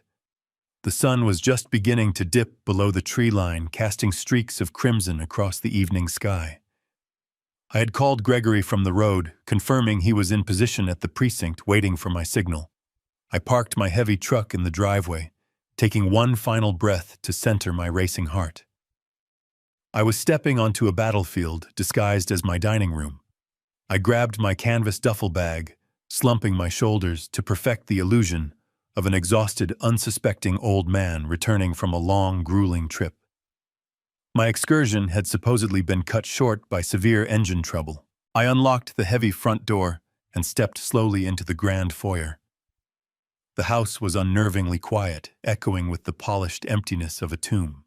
Speaker 1: The sun was just beginning to dip below the tree line, casting streaks of crimson across the evening sky. I had called Gregory from the road, confirming he was in position at the precinct waiting for my signal. I parked my heavy truck in the driveway, taking one final breath to center my racing heart. I was stepping onto a battlefield disguised as my dining room. I grabbed my canvas duffel bag, slumping my shoulders to perfect the illusion of an exhausted, unsuspecting old man returning from a long, grueling trip. My excursion had supposedly been cut short by severe engine trouble. I unlocked the heavy front door and stepped slowly into the grand foyer. The house was unnervingly quiet, echoing with the polished emptiness of a tomb.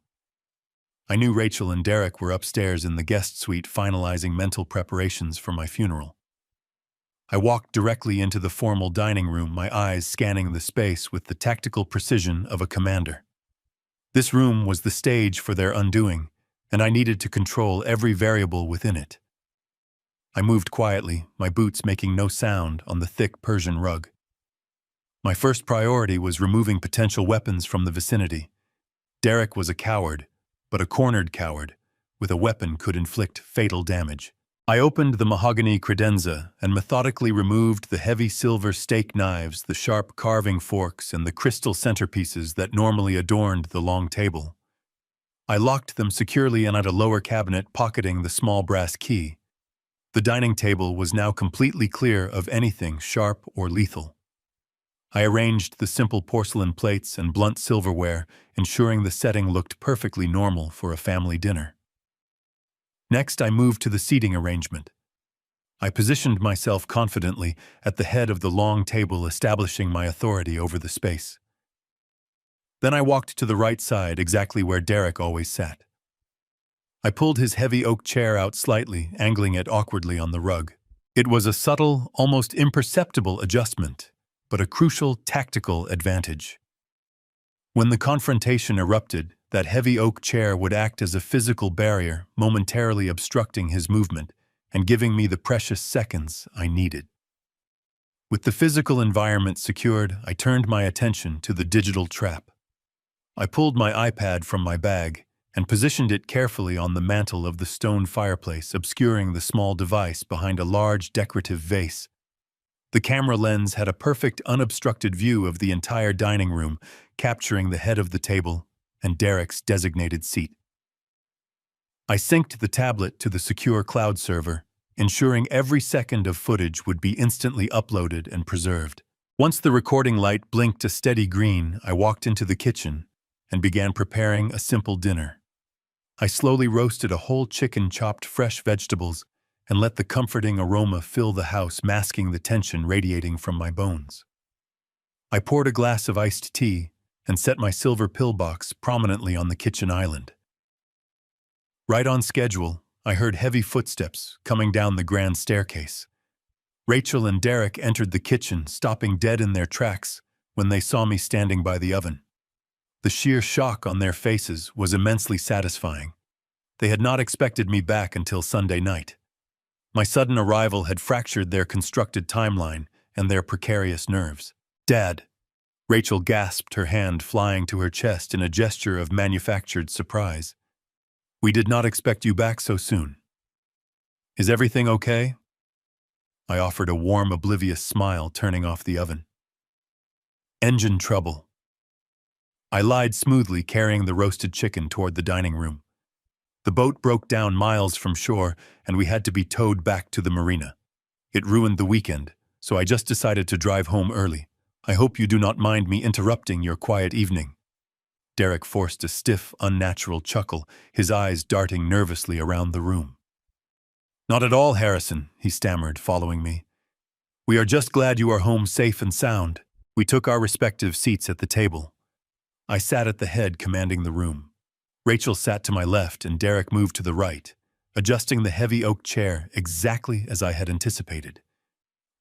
Speaker 1: I knew Rachel and Derek were upstairs in the guest suite finalizing mental preparations for my funeral. I walked directly into the formal dining room, my eyes scanning the space with the tactical precision of a commander. This room was the stage for their undoing, and I needed to control every variable within it. I moved quietly, my boots making no sound on the thick Persian rug. My first priority was removing potential weapons from the vicinity. Derek was a coward, but a cornered coward, with a weapon could inflict fatal damage. I opened the mahogany credenza and methodically removed the heavy silver steak knives, the sharp carving forks, and the crystal centerpieces that normally adorned the long table. I locked them securely in at a lower cabinet, pocketing the small brass key. The dining table was now completely clear of anything sharp or lethal. I arranged the simple porcelain plates and blunt silverware, ensuring the setting looked perfectly normal for a family dinner. Next, I moved to the seating arrangement. I positioned myself confidently at the head of the long table, establishing my authority over the space. Then I walked to the right side, exactly where Derek always sat. I pulled his heavy oak chair out slightly, angling it awkwardly on the rug. It was a subtle, almost imperceptible adjustment, but a crucial tactical advantage. When the confrontation erupted, that heavy oak chair would act as a physical barrier, momentarily obstructing his movement and giving me the precious seconds I needed. With the physical environment secured, I turned my attention to the digital trap. I pulled my iPad from my bag and positioned it carefully on the mantel of the stone fireplace, obscuring the small device behind a large decorative vase. The camera lens had a perfect, unobstructed view of the entire dining room, capturing the head of the table and Derek's designated seat. I synced the tablet to the secure cloud server, ensuring every second of footage would be instantly uploaded and preserved. Once the recording light blinked a steady green, I walked into the kitchen and began preparing a simple dinner. I slowly roasted a whole chicken, chopped fresh vegetables, and let the comforting aroma fill the house, masking the tension radiating from my bones. I poured a glass of iced tea and set my silver pillbox prominently on the kitchen island. Right on schedule, I heard heavy footsteps coming down the grand staircase. Rachel and Derek entered the kitchen, stopping dead in their tracks when they saw me standing by the oven. The sheer shock on their faces was immensely satisfying. They had not expected me back until Sunday night. My sudden arrival had fractured their constructed timeline and their precarious nerves. "Dad," Rachel gasped, her hand flying to her chest in a gesture of manufactured surprise. "We did not expect you back so soon. Is everything okay?" I offered a warm, oblivious smile, turning off the oven. "Engine trouble." I lied smoothly, carrying the roasted chicken toward the dining room. The boat broke down miles from shore, and we had to be towed back to the marina. It ruined the weekend, so I just decided to drive home early. I hope you do not mind me interrupting your quiet evening." Derek forced a stiff, unnatural chuckle, his eyes darting nervously around the room. "Not at all, Harrison," he stammered, following me. "We are just glad you are home safe and sound." We took our respective seats at the table. I sat at the head, commanding the room. Rachel sat to my left and Derek moved to the right, adjusting the heavy oak chair exactly as I had anticipated.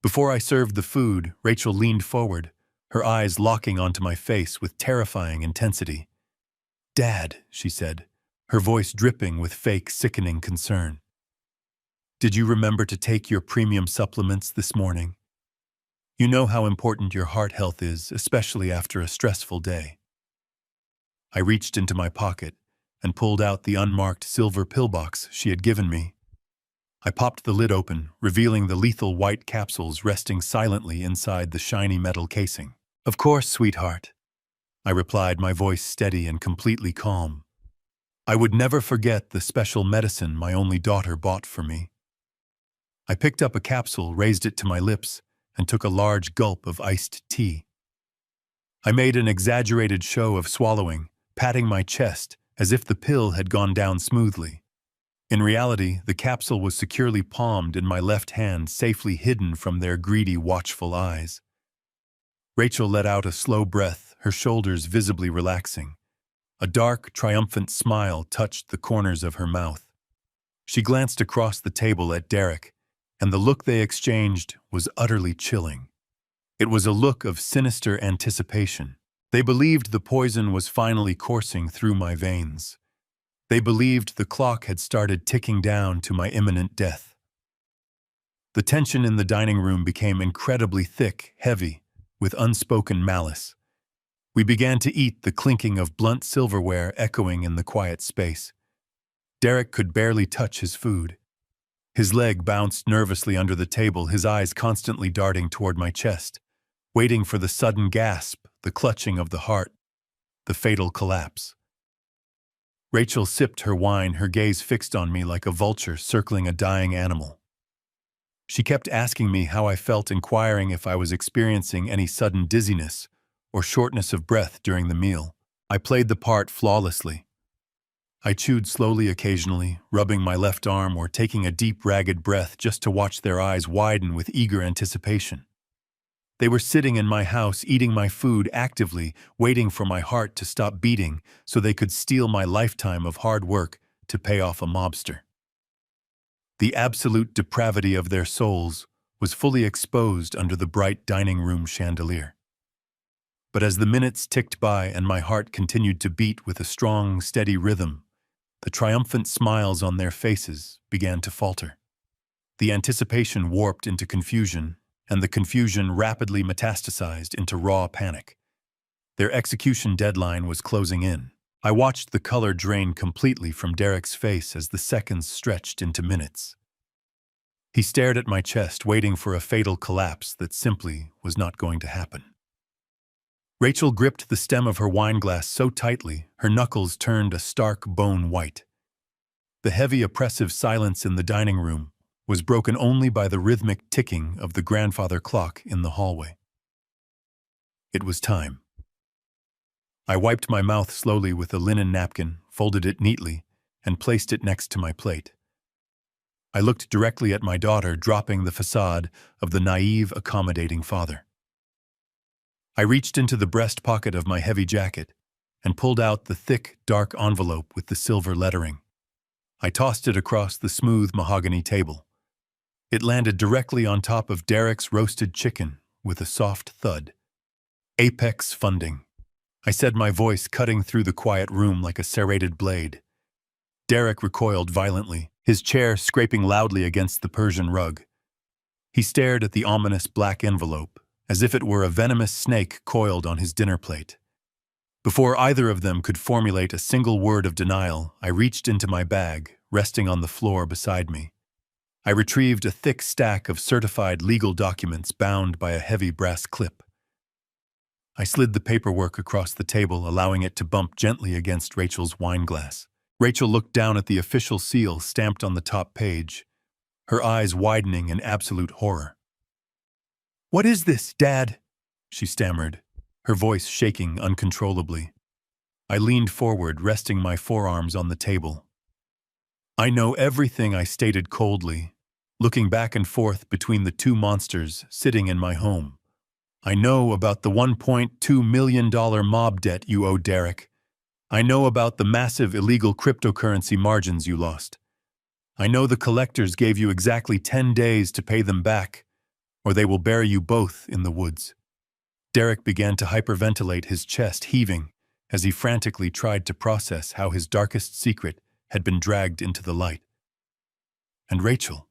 Speaker 1: Before I served the food, Rachel leaned forward, her eyes locking onto my face with terrifying intensity. "Dad," she said, her voice dripping with fake, sickening concern. "Did you remember to take your premium supplements this morning? You know how important your heart health is, especially after a stressful day." I reached into my pocket and pulled out the unmarked silver pillbox she had given me. I popped the lid open, revealing the lethal white capsules resting silently inside the shiny metal casing. "Of course, sweetheart," I replied, my voice steady and completely calm. "I would never forget the special medicine my only daughter bought for me." I picked up a capsule, raised it to my lips, and took a large gulp of iced tea. I made an exaggerated show of swallowing, patting my chest as if the pill had gone down smoothly. In reality, the capsule was securely palmed in my left hand, safely hidden from their greedy, watchful eyes. Rachel let out a slow breath, her shoulders visibly relaxing. A dark, triumphant smile touched the corners of her mouth. She glanced across the table at Derek, and the look they exchanged was utterly chilling. It was a look of sinister anticipation. They believed the poison was finally coursing through my veins. They believed the clock had started ticking down to my imminent death. The tension in the dining room became incredibly thick, heavy, with unspoken malice. We began to eat, the clinking of blunt silverware echoing in the quiet space. Derek could barely touch his food. His leg bounced nervously under the table, his eyes constantly darting toward my chest, waiting for the sudden gasp, the clutching of the heart, the fatal collapse. Rachel sipped her wine, her gaze fixed on me like a vulture circling a dying animal. She kept asking me how I felt, inquiring if I was experiencing any sudden dizziness or shortness of breath during the meal. I played the part flawlessly. I chewed slowly occasionally, rubbing my left arm or taking a deep, ragged breath just to watch their eyes widen with eager anticipation. They were sitting in my house, eating my food actively, waiting for my heart to stop beating so they could steal my lifetime of hard work to pay off a mobster. The absolute depravity of their souls was fully exposed under the bright dining room chandelier. But as the minutes ticked by and my heart continued to beat with a strong, steady rhythm, the triumphant smiles on their faces began to falter. The anticipation warped into confusion, and the confusion rapidly metastasized into raw panic. Their execution deadline was closing in. I watched the color drain completely from Derek's face as the seconds stretched into minutes. He stared at my chest, waiting for a fatal collapse that simply was not going to happen. Rachel gripped the stem of her wineglass so tightly, her knuckles turned a stark bone white. The heavy, oppressive silence in the dining room was broken only by the rhythmic ticking of the grandfather clock in the hallway. It was time. I wiped my mouth slowly with a linen napkin, folded it neatly, and placed it next to my plate. I looked directly at my daughter, dropping the facade of the naive, accommodating father. I reached into the breast pocket of my heavy jacket and pulled out the thick, dark envelope with the silver lettering. I tossed it across the smooth mahogany table. It landed directly on top of Derek's roasted chicken with a soft thud. Apex funding, I said, my voice cutting through the quiet room like a serrated blade. Derek recoiled violently, his chair scraping loudly against the Persian rug. He stared at the ominous black envelope, as if it were a venomous snake coiled on his dinner plate. Before either of them could formulate a single word of denial, I reached into my bag, resting on the floor beside me. I retrieved a thick stack of certified legal documents bound by a heavy brass clip. I slid the paperwork across the table, allowing it to bump gently against Rachel's wineglass. Rachel looked down at the official seal stamped on the top page, her eyes widening in absolute horror. "What is this, Dad?" she stammered, her voice shaking uncontrollably. I leaned forward, resting my forearms on the table. "I know everything," I stated coldly, looking back and forth between the two monsters sitting in my home. "I know about the $1.2 million mob debt you owe Derek. I know about the massive illegal cryptocurrency margins you lost. I know the collectors gave you exactly 10 days to pay them back, or they will bury you both in the woods." Derek began to hyperventilate, his chest heaving as he frantically tried to process how his darkest secret had been dragged into the light. And Rachel?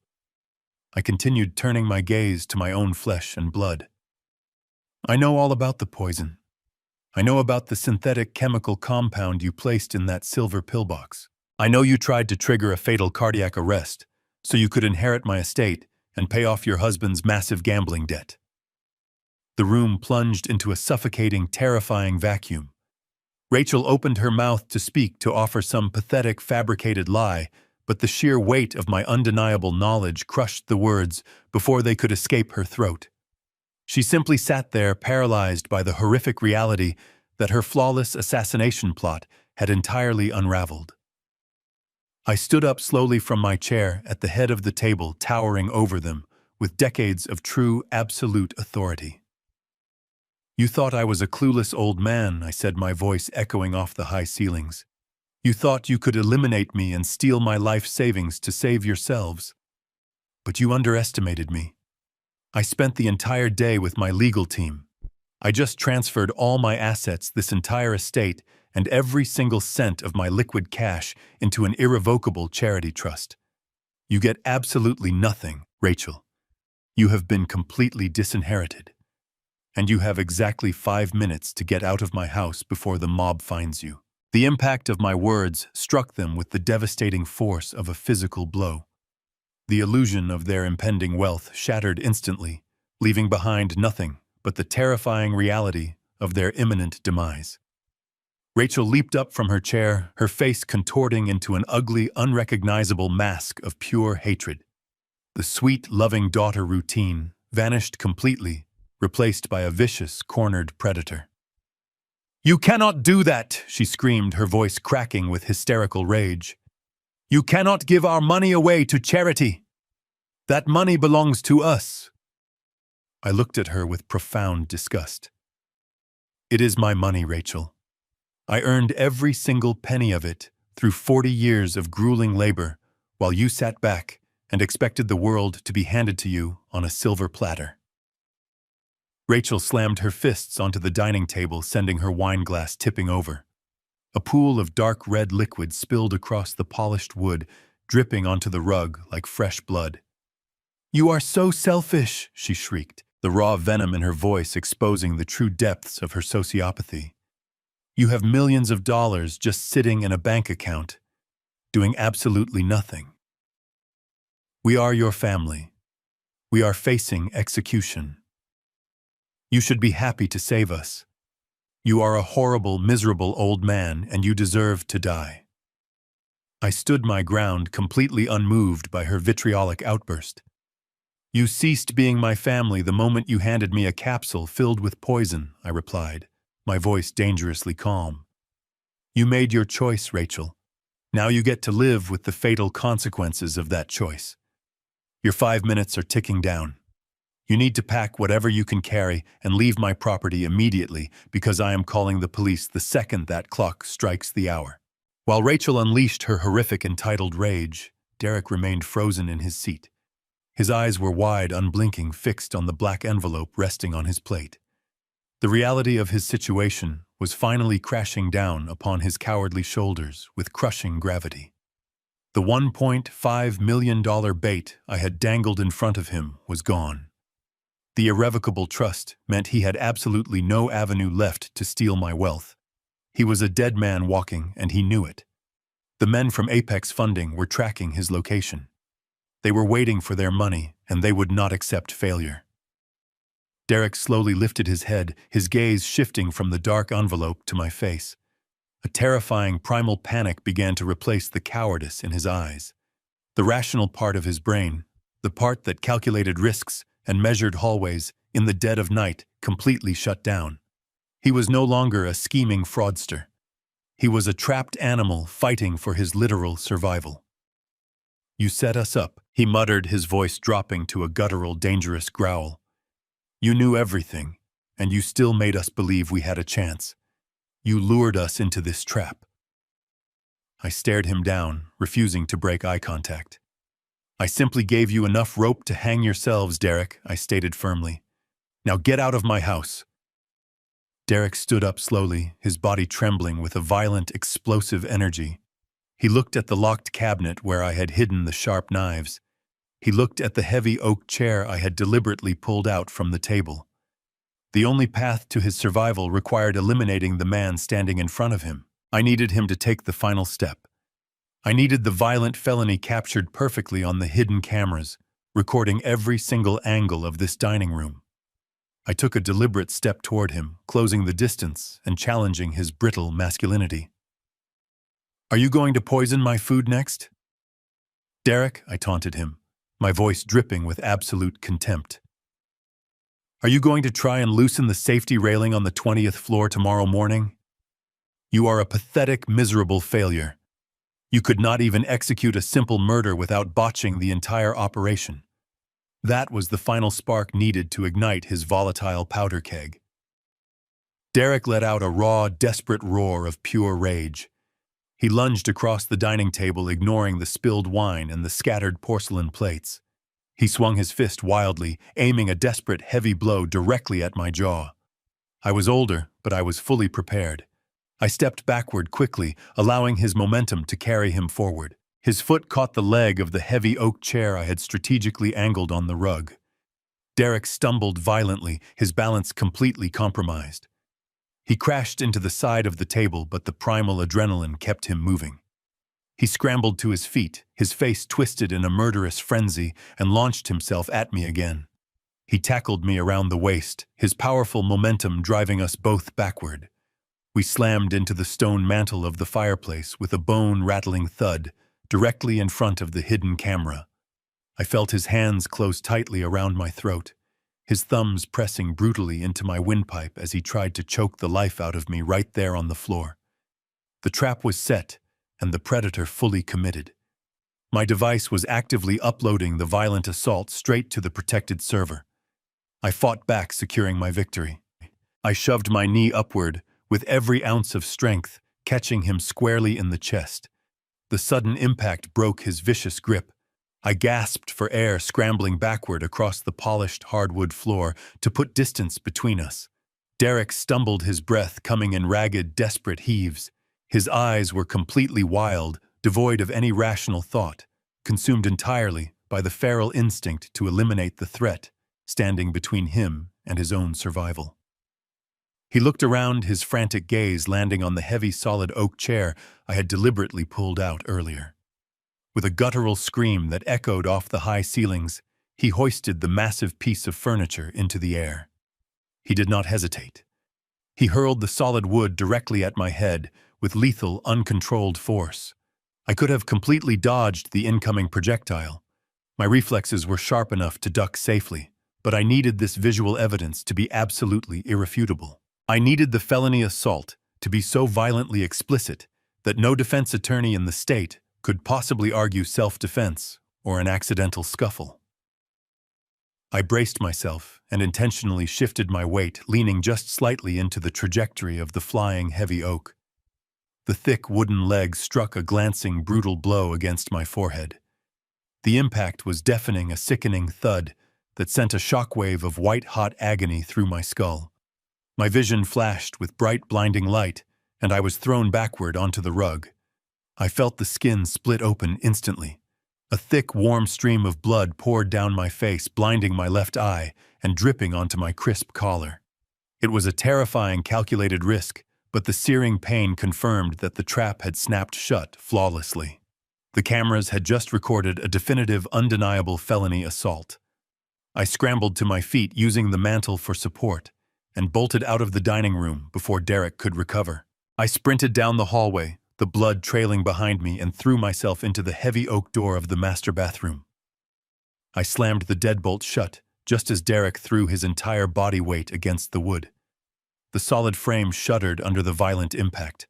Speaker 1: I continued, turning my gaze to my own flesh and blood. "I know all about the poison. I know about the synthetic chemical compound you placed in that silver pillbox. I know you tried to trigger a fatal cardiac arrest so you could inherit my estate and pay off your husband's massive gambling debt." The room plunged into a suffocating, terrifying vacuum. Rachel opened her mouth to speak, to offer some pathetic, fabricated lie, but the sheer weight of my undeniable knowledge crushed the words before they could escape her throat. She simply sat there, paralyzed by the horrific reality that her flawless assassination plot had entirely unraveled. I stood up slowly from my chair at the head of the table, towering over them, with decades of true, absolute authority. You thought I was a clueless old man, I said, my voice echoing off the high ceilings. You thought you could eliminate me and steal my life savings to save yourselves. But you underestimated me. I spent the entire day with my legal team. I just transferred all my assets, this entire estate, and every single cent of my liquid cash into an irrevocable charity trust. You get absolutely nothing, Rachel. You have been completely disinherited. And you have exactly 5 minutes to get out of my house before the mob finds you. The impact of my words struck them with the devastating force of a physical blow. The illusion of their impending wealth shattered instantly, leaving behind nothing but the terrifying reality of their imminent demise. Rachel leaped up from her chair, her face contorting into an ugly, unrecognizable mask of pure hatred. The sweet, loving daughter routine vanished completely, replaced by a vicious, cornered predator. "You cannot do that," she screamed, her voice cracking with hysterical rage. "You cannot give our money away to charity. That money belongs to us." I looked at her with profound disgust. "It is my money, Rachel. I earned every single penny of it through 40 years of grueling labor, while you sat back and expected the world to be handed to you on a silver platter." Rachel slammed her fists onto the dining table, sending her wine glass tipping over. A pool of dark red liquid spilled across the polished wood, dripping onto the rug like fresh blood. "You are so selfish," she shrieked, the raw venom in her voice exposing the true depths of her sociopathy. "You have millions of dollars just sitting in a bank account, doing absolutely nothing. We are your family. We are facing execution. You should be happy to save us. You are a horrible, miserable old man, and you deserve to die." I stood my ground, completely unmoved by her vitriolic outburst. "You ceased being my family the moment you handed me a capsule filled with poison," I replied, my voice dangerously calm. "You made your choice, Rachel. Now you get to live with the fatal consequences of that choice. Your 5 minutes are ticking down. You need to pack whatever you can carry and leave my property immediately, because I am calling the police the second that clock strikes the hour." While Rachel unleashed her horrific entitled rage, Derek remained frozen in his seat. His eyes were wide, unblinking, fixed on the black envelope resting on his plate. The reality of his situation was finally crashing down upon his cowardly shoulders with crushing gravity. The $1.5 million bait I had dangled in front of him was gone. The irrevocable trust meant he had absolutely no avenue left to steal my wealth. He was a dead man walking, and he knew it. The men from Apex Funding were tracking his location. They were waiting for their money, and they would not accept failure. Derek slowly lifted his head, his gaze shifting from the dark envelope to my face. A terrifying primal panic began to replace the cowardice in his eyes. The rational part of his brain, the part that calculated risks and measured hallways in the dead of night, completely shut down. He was no longer a scheming fraudster. He was a trapped animal fighting for his literal survival. "You set us up," he muttered, his voice dropping to a guttural, dangerous growl. "You knew everything, and you still made us believe we had a chance. You lured us into this trap." I stared him down, refusing to break eye contact. "I simply gave you enough rope to hang yourselves, Derek," I stated firmly. "Now get out of my house." Derek stood up slowly, his body trembling with a violent, explosive energy. He looked at the locked cabinet where I had hidden the sharp knives. He looked at the heavy oak chair I had deliberately pulled out from the table. The only path to his survival required eliminating the man standing in front of him. I needed him to take the final step. I needed the violent felony captured perfectly on the hidden cameras, recording every single angle of this dining room. I took a deliberate step toward him, closing the distance and challenging his brittle masculinity. "Are you going to poison my food next?" "Derek," I taunted him, my voice dripping with absolute contempt. "Are you going to try and loosen the safety railing on the 20th floor tomorrow morning? You are a pathetic, miserable failure. You could not even execute a simple murder without botching the entire operation. That was the final spark needed to ignite his volatile powder keg. Derek let out a raw, desperate roar of pure rage. He lunged across the dining table, ignoring the spilled wine and the scattered porcelain plates. He swung his fist wildly, aiming a desperate, heavy blow directly at my jaw. I was older, but I was fully prepared. I stepped backward quickly, allowing his momentum to carry him forward. His foot caught the leg of the heavy oak chair I had strategically angled on the rug. Derek stumbled violently, his balance completely compromised. He crashed into the side of the table, but the primal adrenaline kept him moving. He scrambled to his feet, his face twisted in a murderous frenzy, and launched himself at me again. He tackled me around the waist, his powerful momentum driving us both backward. We slammed into the stone mantel of the fireplace with a bone-rattling thud, directly in front of the hidden camera. I felt his hands close tightly around my throat, his thumbs pressing brutally into my windpipe as he tried to choke the life out of me right there on the floor. The trap was set, and the predator fully committed. My device was actively uploading the violent assault straight to the protected server. I fought back, securing my victory. I shoved my knee upward, with every ounce of strength, catching him squarely in the chest. The sudden impact broke his vicious grip. I gasped for air, scrambling backward across the polished hardwood floor to put distance between us. Derek stumbled, his breath coming in ragged, desperate heaves. His eyes were completely wild, devoid of any rational thought, consumed entirely by the feral instinct to eliminate the threat, standing between him and his own survival. He looked around, his frantic gaze landing on the heavy solid oak chair I had deliberately pulled out earlier. With a guttural scream that echoed off the high ceilings, he hoisted the massive piece of furniture into the air. He did not hesitate. He hurled the solid wood directly at my head with lethal, uncontrolled force. I could have completely dodged the incoming projectile. My reflexes were sharp enough to duck safely, but I needed this visual evidence to be absolutely irrefutable. I needed the felony assault to be so violently explicit that no defense attorney in the state could possibly argue self-defense or an accidental scuffle. I braced myself and intentionally shifted my weight, leaning just slightly into the trajectory of the flying heavy oak. The thick wooden leg struck a glancing, brutal blow against my forehead. The impact was deafening, a sickening thud that sent a shockwave of white-hot agony through my skull. My vision flashed with bright, blinding light, and I was thrown backward onto the rug. I felt the skin split open instantly. A thick, warm stream of blood poured down my face, blinding my left eye and dripping onto my crisp collar. It was a terrifying, calculated risk, but the searing pain confirmed that the trap had snapped shut flawlessly. The cameras had just recorded a definitive, undeniable felony assault. I scrambled to my feet, using the mantel for support, and bolted out of the dining room before Derek could recover. I sprinted down the hallway, the blood trailing behind me, and threw myself into the heavy oak door of the master bathroom. I slammed the deadbolt shut, just as Derek threw his entire body weight against the wood. The solid frame shuddered under the violent impact.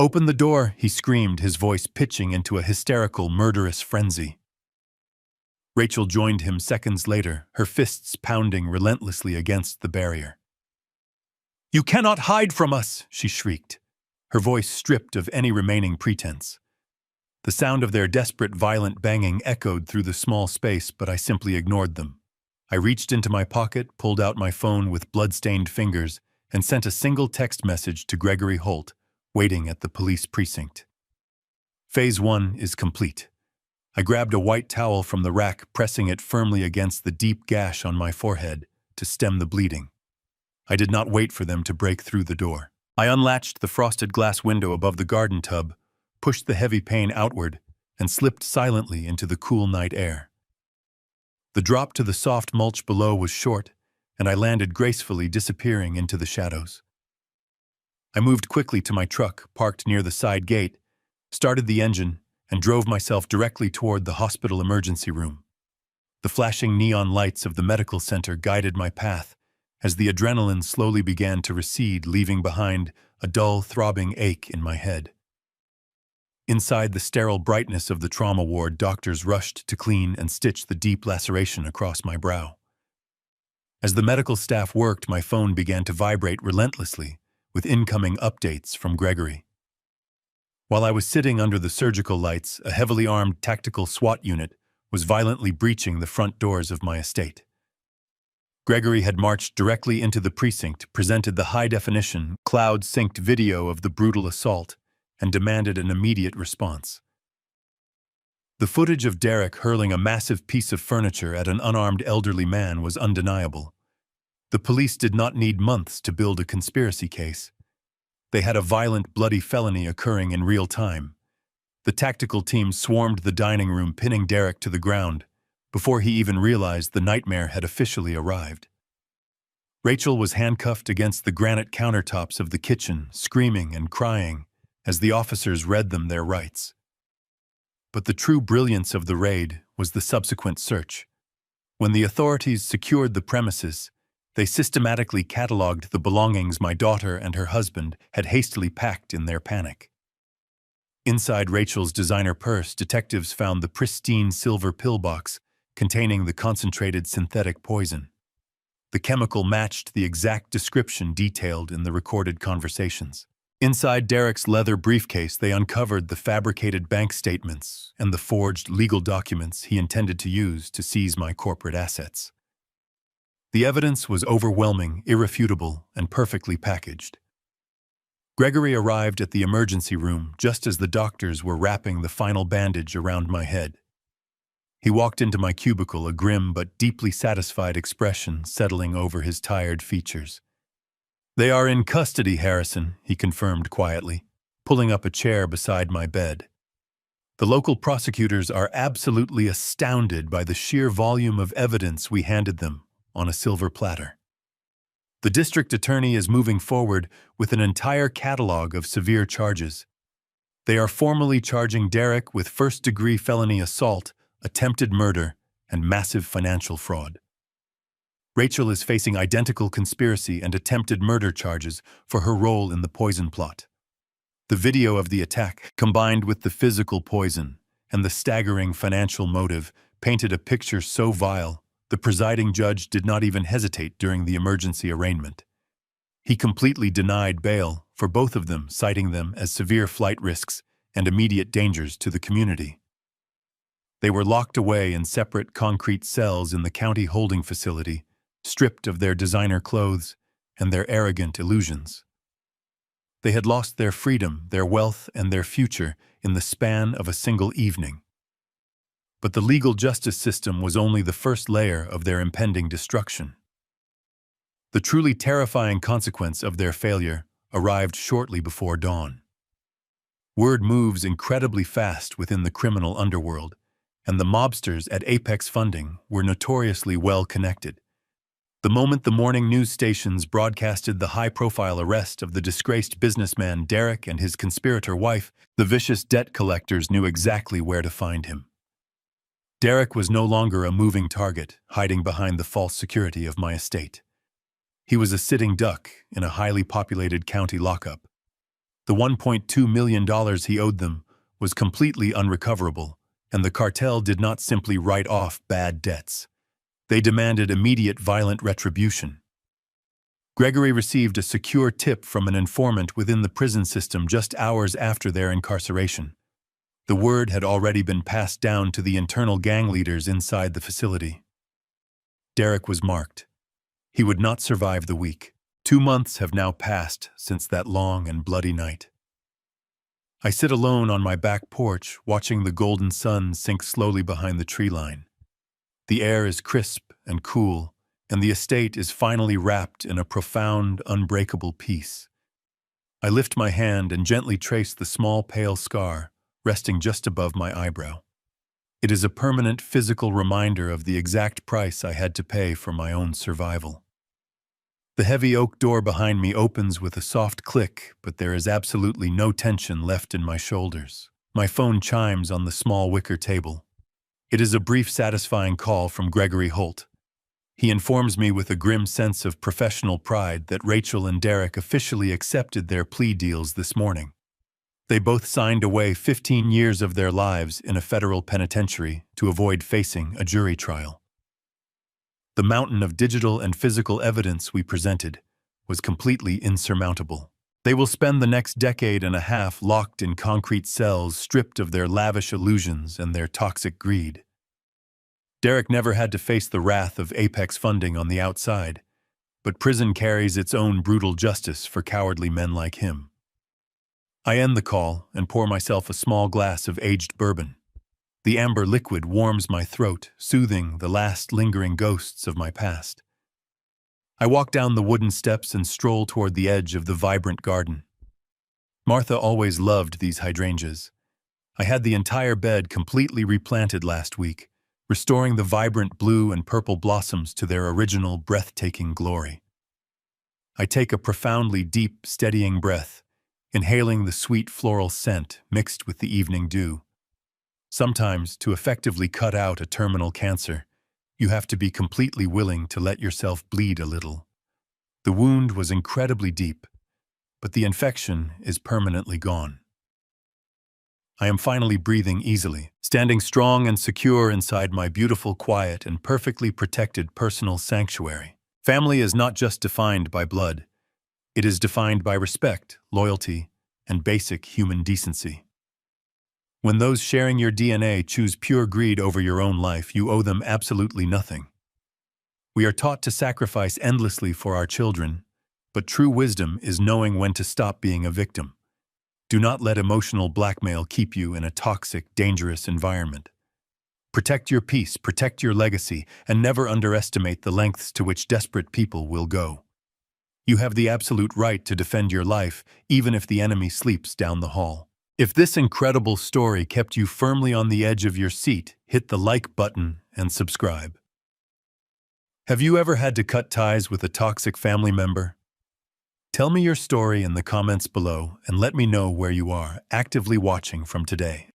Speaker 1: "Open the door," he screamed, his voice pitching into a hysterical, murderous frenzy. Rachel joined him seconds later, her fists pounding relentlessly against the barrier. "You cannot hide from us," she shrieked, her voice stripped of any remaining pretense. The sound of their desperate, violent banging echoed through the small space, but I simply ignored them. I reached into my pocket, pulled out my phone with blood-stained fingers, and sent a single text message to Gregory Holt, waiting at the police precinct. Phase 1 is complete. I grabbed a white towel from the rack, pressing it firmly against the deep gash on my forehead to stem the bleeding. I did not wait for them to break through the door. I unlatched the frosted glass window above the garden tub, pushed the heavy pane outward, and slipped silently into the cool night air. The drop to the soft mulch below was short, and I landed gracefully, disappearing into the shadows. I moved quickly to my truck, parked near the side gate, started the engine, and drove myself directly toward the hospital emergency room. The flashing neon lights of the medical center guided my path as the adrenaline slowly began to recede, leaving behind a dull, throbbing ache in my head. Inside the sterile brightness of the trauma ward, doctors rushed to clean and stitch the deep laceration across my brow. As the medical staff worked, my phone began to vibrate relentlessly, with incoming updates from Gregory. While I was sitting under the surgical lights, a heavily armed tactical SWAT unit was violently breaching the front doors of my estate. Gregory had marched directly into the precinct, presented the high-definition, cloud-synced video of the brutal assault, and demanded an immediate response. The footage of Derek hurling a massive piece of furniture at an unarmed elderly man was undeniable. The police did not need months to build a conspiracy case. They had a violent, bloody felony occurring in real time. The tactical team swarmed the dining room, pinning Derek to the ground, before he even realized the nightmare had officially arrived. Rachel was handcuffed against the granite countertops of the kitchen, screaming and crying as the officers read them their rights. But the true brilliance of the raid was the subsequent search. When the authorities secured the premises, they systematically cataloged the belongings my daughter and her husband had hastily packed in their panic. Inside Rachel's designer purse, detectives found the pristine silver pillbox containing the concentrated synthetic poison. The chemical matched the exact description detailed in the recorded conversations. Inside Derek's leather briefcase, they uncovered the fabricated bank statements and the forged legal documents he intended to use to seize my corporate assets. The evidence was overwhelming, irrefutable, and perfectly packaged. Gregory arrived at the emergency room just as the doctors were wrapping the final bandage around my head. He walked into my cubicle, a grim but deeply satisfied expression settling over his tired features. "They are in custody, Harrison," he confirmed quietly, pulling up a chair beside my bed. "The local prosecutors are absolutely astounded by the sheer volume of evidence we handed them on a silver platter. The district attorney is moving forward with an entire catalog of severe charges. They are formally charging Derek with first-degree felony assault, attempted murder, and massive financial fraud. Rachel is facing identical conspiracy and attempted murder charges for her role in the poison plot. The video of the attack, combined with the physical poison and the staggering financial motive, painted a picture so vile, the presiding judge did not even hesitate during the emergency arraignment. He completely denied bail for both of them, citing them as severe flight risks and immediate dangers to the community. They were locked away in separate concrete cells in the county holding facility, stripped of their designer clothes and their arrogant illusions. They had lost their freedom, their wealth, and their future in the span of a single evening. But the legal justice system was only the first layer of their impending destruction. The truly terrifying consequence of their failure arrived shortly before dawn. Word moves incredibly fast within the criminal underworld, and the mobsters at Apex Funding were notoriously well connected. The moment the morning news stations broadcasted the high-profile arrest of the disgraced businessman Derek and his conspirator wife, the vicious debt collectors knew exactly where to find him. Derek was no longer a moving target, hiding behind the false security of my estate. He was a sitting duck in a highly populated county lockup. The $1.2 million he owed them was completely unrecoverable, and the cartel did not simply write off bad debts. They demanded immediate violent retribution. Gregory received a secure tip from an informant within the prison system just hours after their incarceration. The word had already been passed down to the internal gang leaders inside the facility. Derek was marked. He would not survive the week. 2 months have now passed since that long and bloody night. I sit alone on my back porch, watching the golden sun sink slowly behind the tree line. The air is crisp and cool, and the estate is finally wrapped in a profound, unbreakable peace. I lift my hand and gently trace the small pale scar resting just above my eyebrow. It is a permanent physical reminder of the exact price I had to pay for my own survival. The heavy oak door behind me opens with a soft click, but there is absolutely no tension left in my shoulders. My phone chimes on the small wicker table. It is a brief, satisfying call from Gregory Holt. He informs me with a grim sense of professional pride that Rachel and Derek officially accepted their plea deals this morning. They both signed away 15 years of their lives in a federal penitentiary to avoid facing a jury trial. The mountain of digital and physical evidence we presented was completely insurmountable. They will spend the next decade and a half locked in concrete cells, stripped of their lavish illusions and their toxic greed. Derek never had to face the wrath of Apex funding on the outside, but prison carries its own brutal justice for cowardly men like him. I end the call and pour myself a small glass of aged bourbon. The amber liquid warms my throat, soothing the last lingering ghosts of my past. I walk down the wooden steps and stroll toward the edge of the vibrant garden. Martha always loved these hydrangeas. I had the entire bed completely replanted last week, restoring the vibrant blue and purple blossoms to their original breathtaking glory. I take a profoundly deep, steadying breath, inhaling the sweet floral scent mixed with the evening dew. Sometimes, to effectively cut out a terminal cancer, you have to be completely willing to let yourself bleed a little. The wound was incredibly deep, but the infection is permanently gone. I am finally breathing easily, standing strong and secure inside my beautiful, quiet, and perfectly protected personal sanctuary. Family is not just defined by blood. It is defined by respect, loyalty, and basic human decency. When those sharing your DNA choose pure greed over your own life, you owe them absolutely nothing. We are taught to sacrifice endlessly for our children, but true wisdom is knowing when to stop being a victim. Do not let emotional blackmail keep you in a toxic, dangerous environment. Protect your peace, protect your legacy, and never underestimate the lengths to which desperate people will go. You have the absolute right to defend your life, even if the enemy sleeps down the hall. If this incredible story kept you firmly on the edge of your seat, hit the like button and subscribe. Have you ever had to cut ties with a toxic family member? Tell me your story in the comments below and let me know where you are actively watching from today.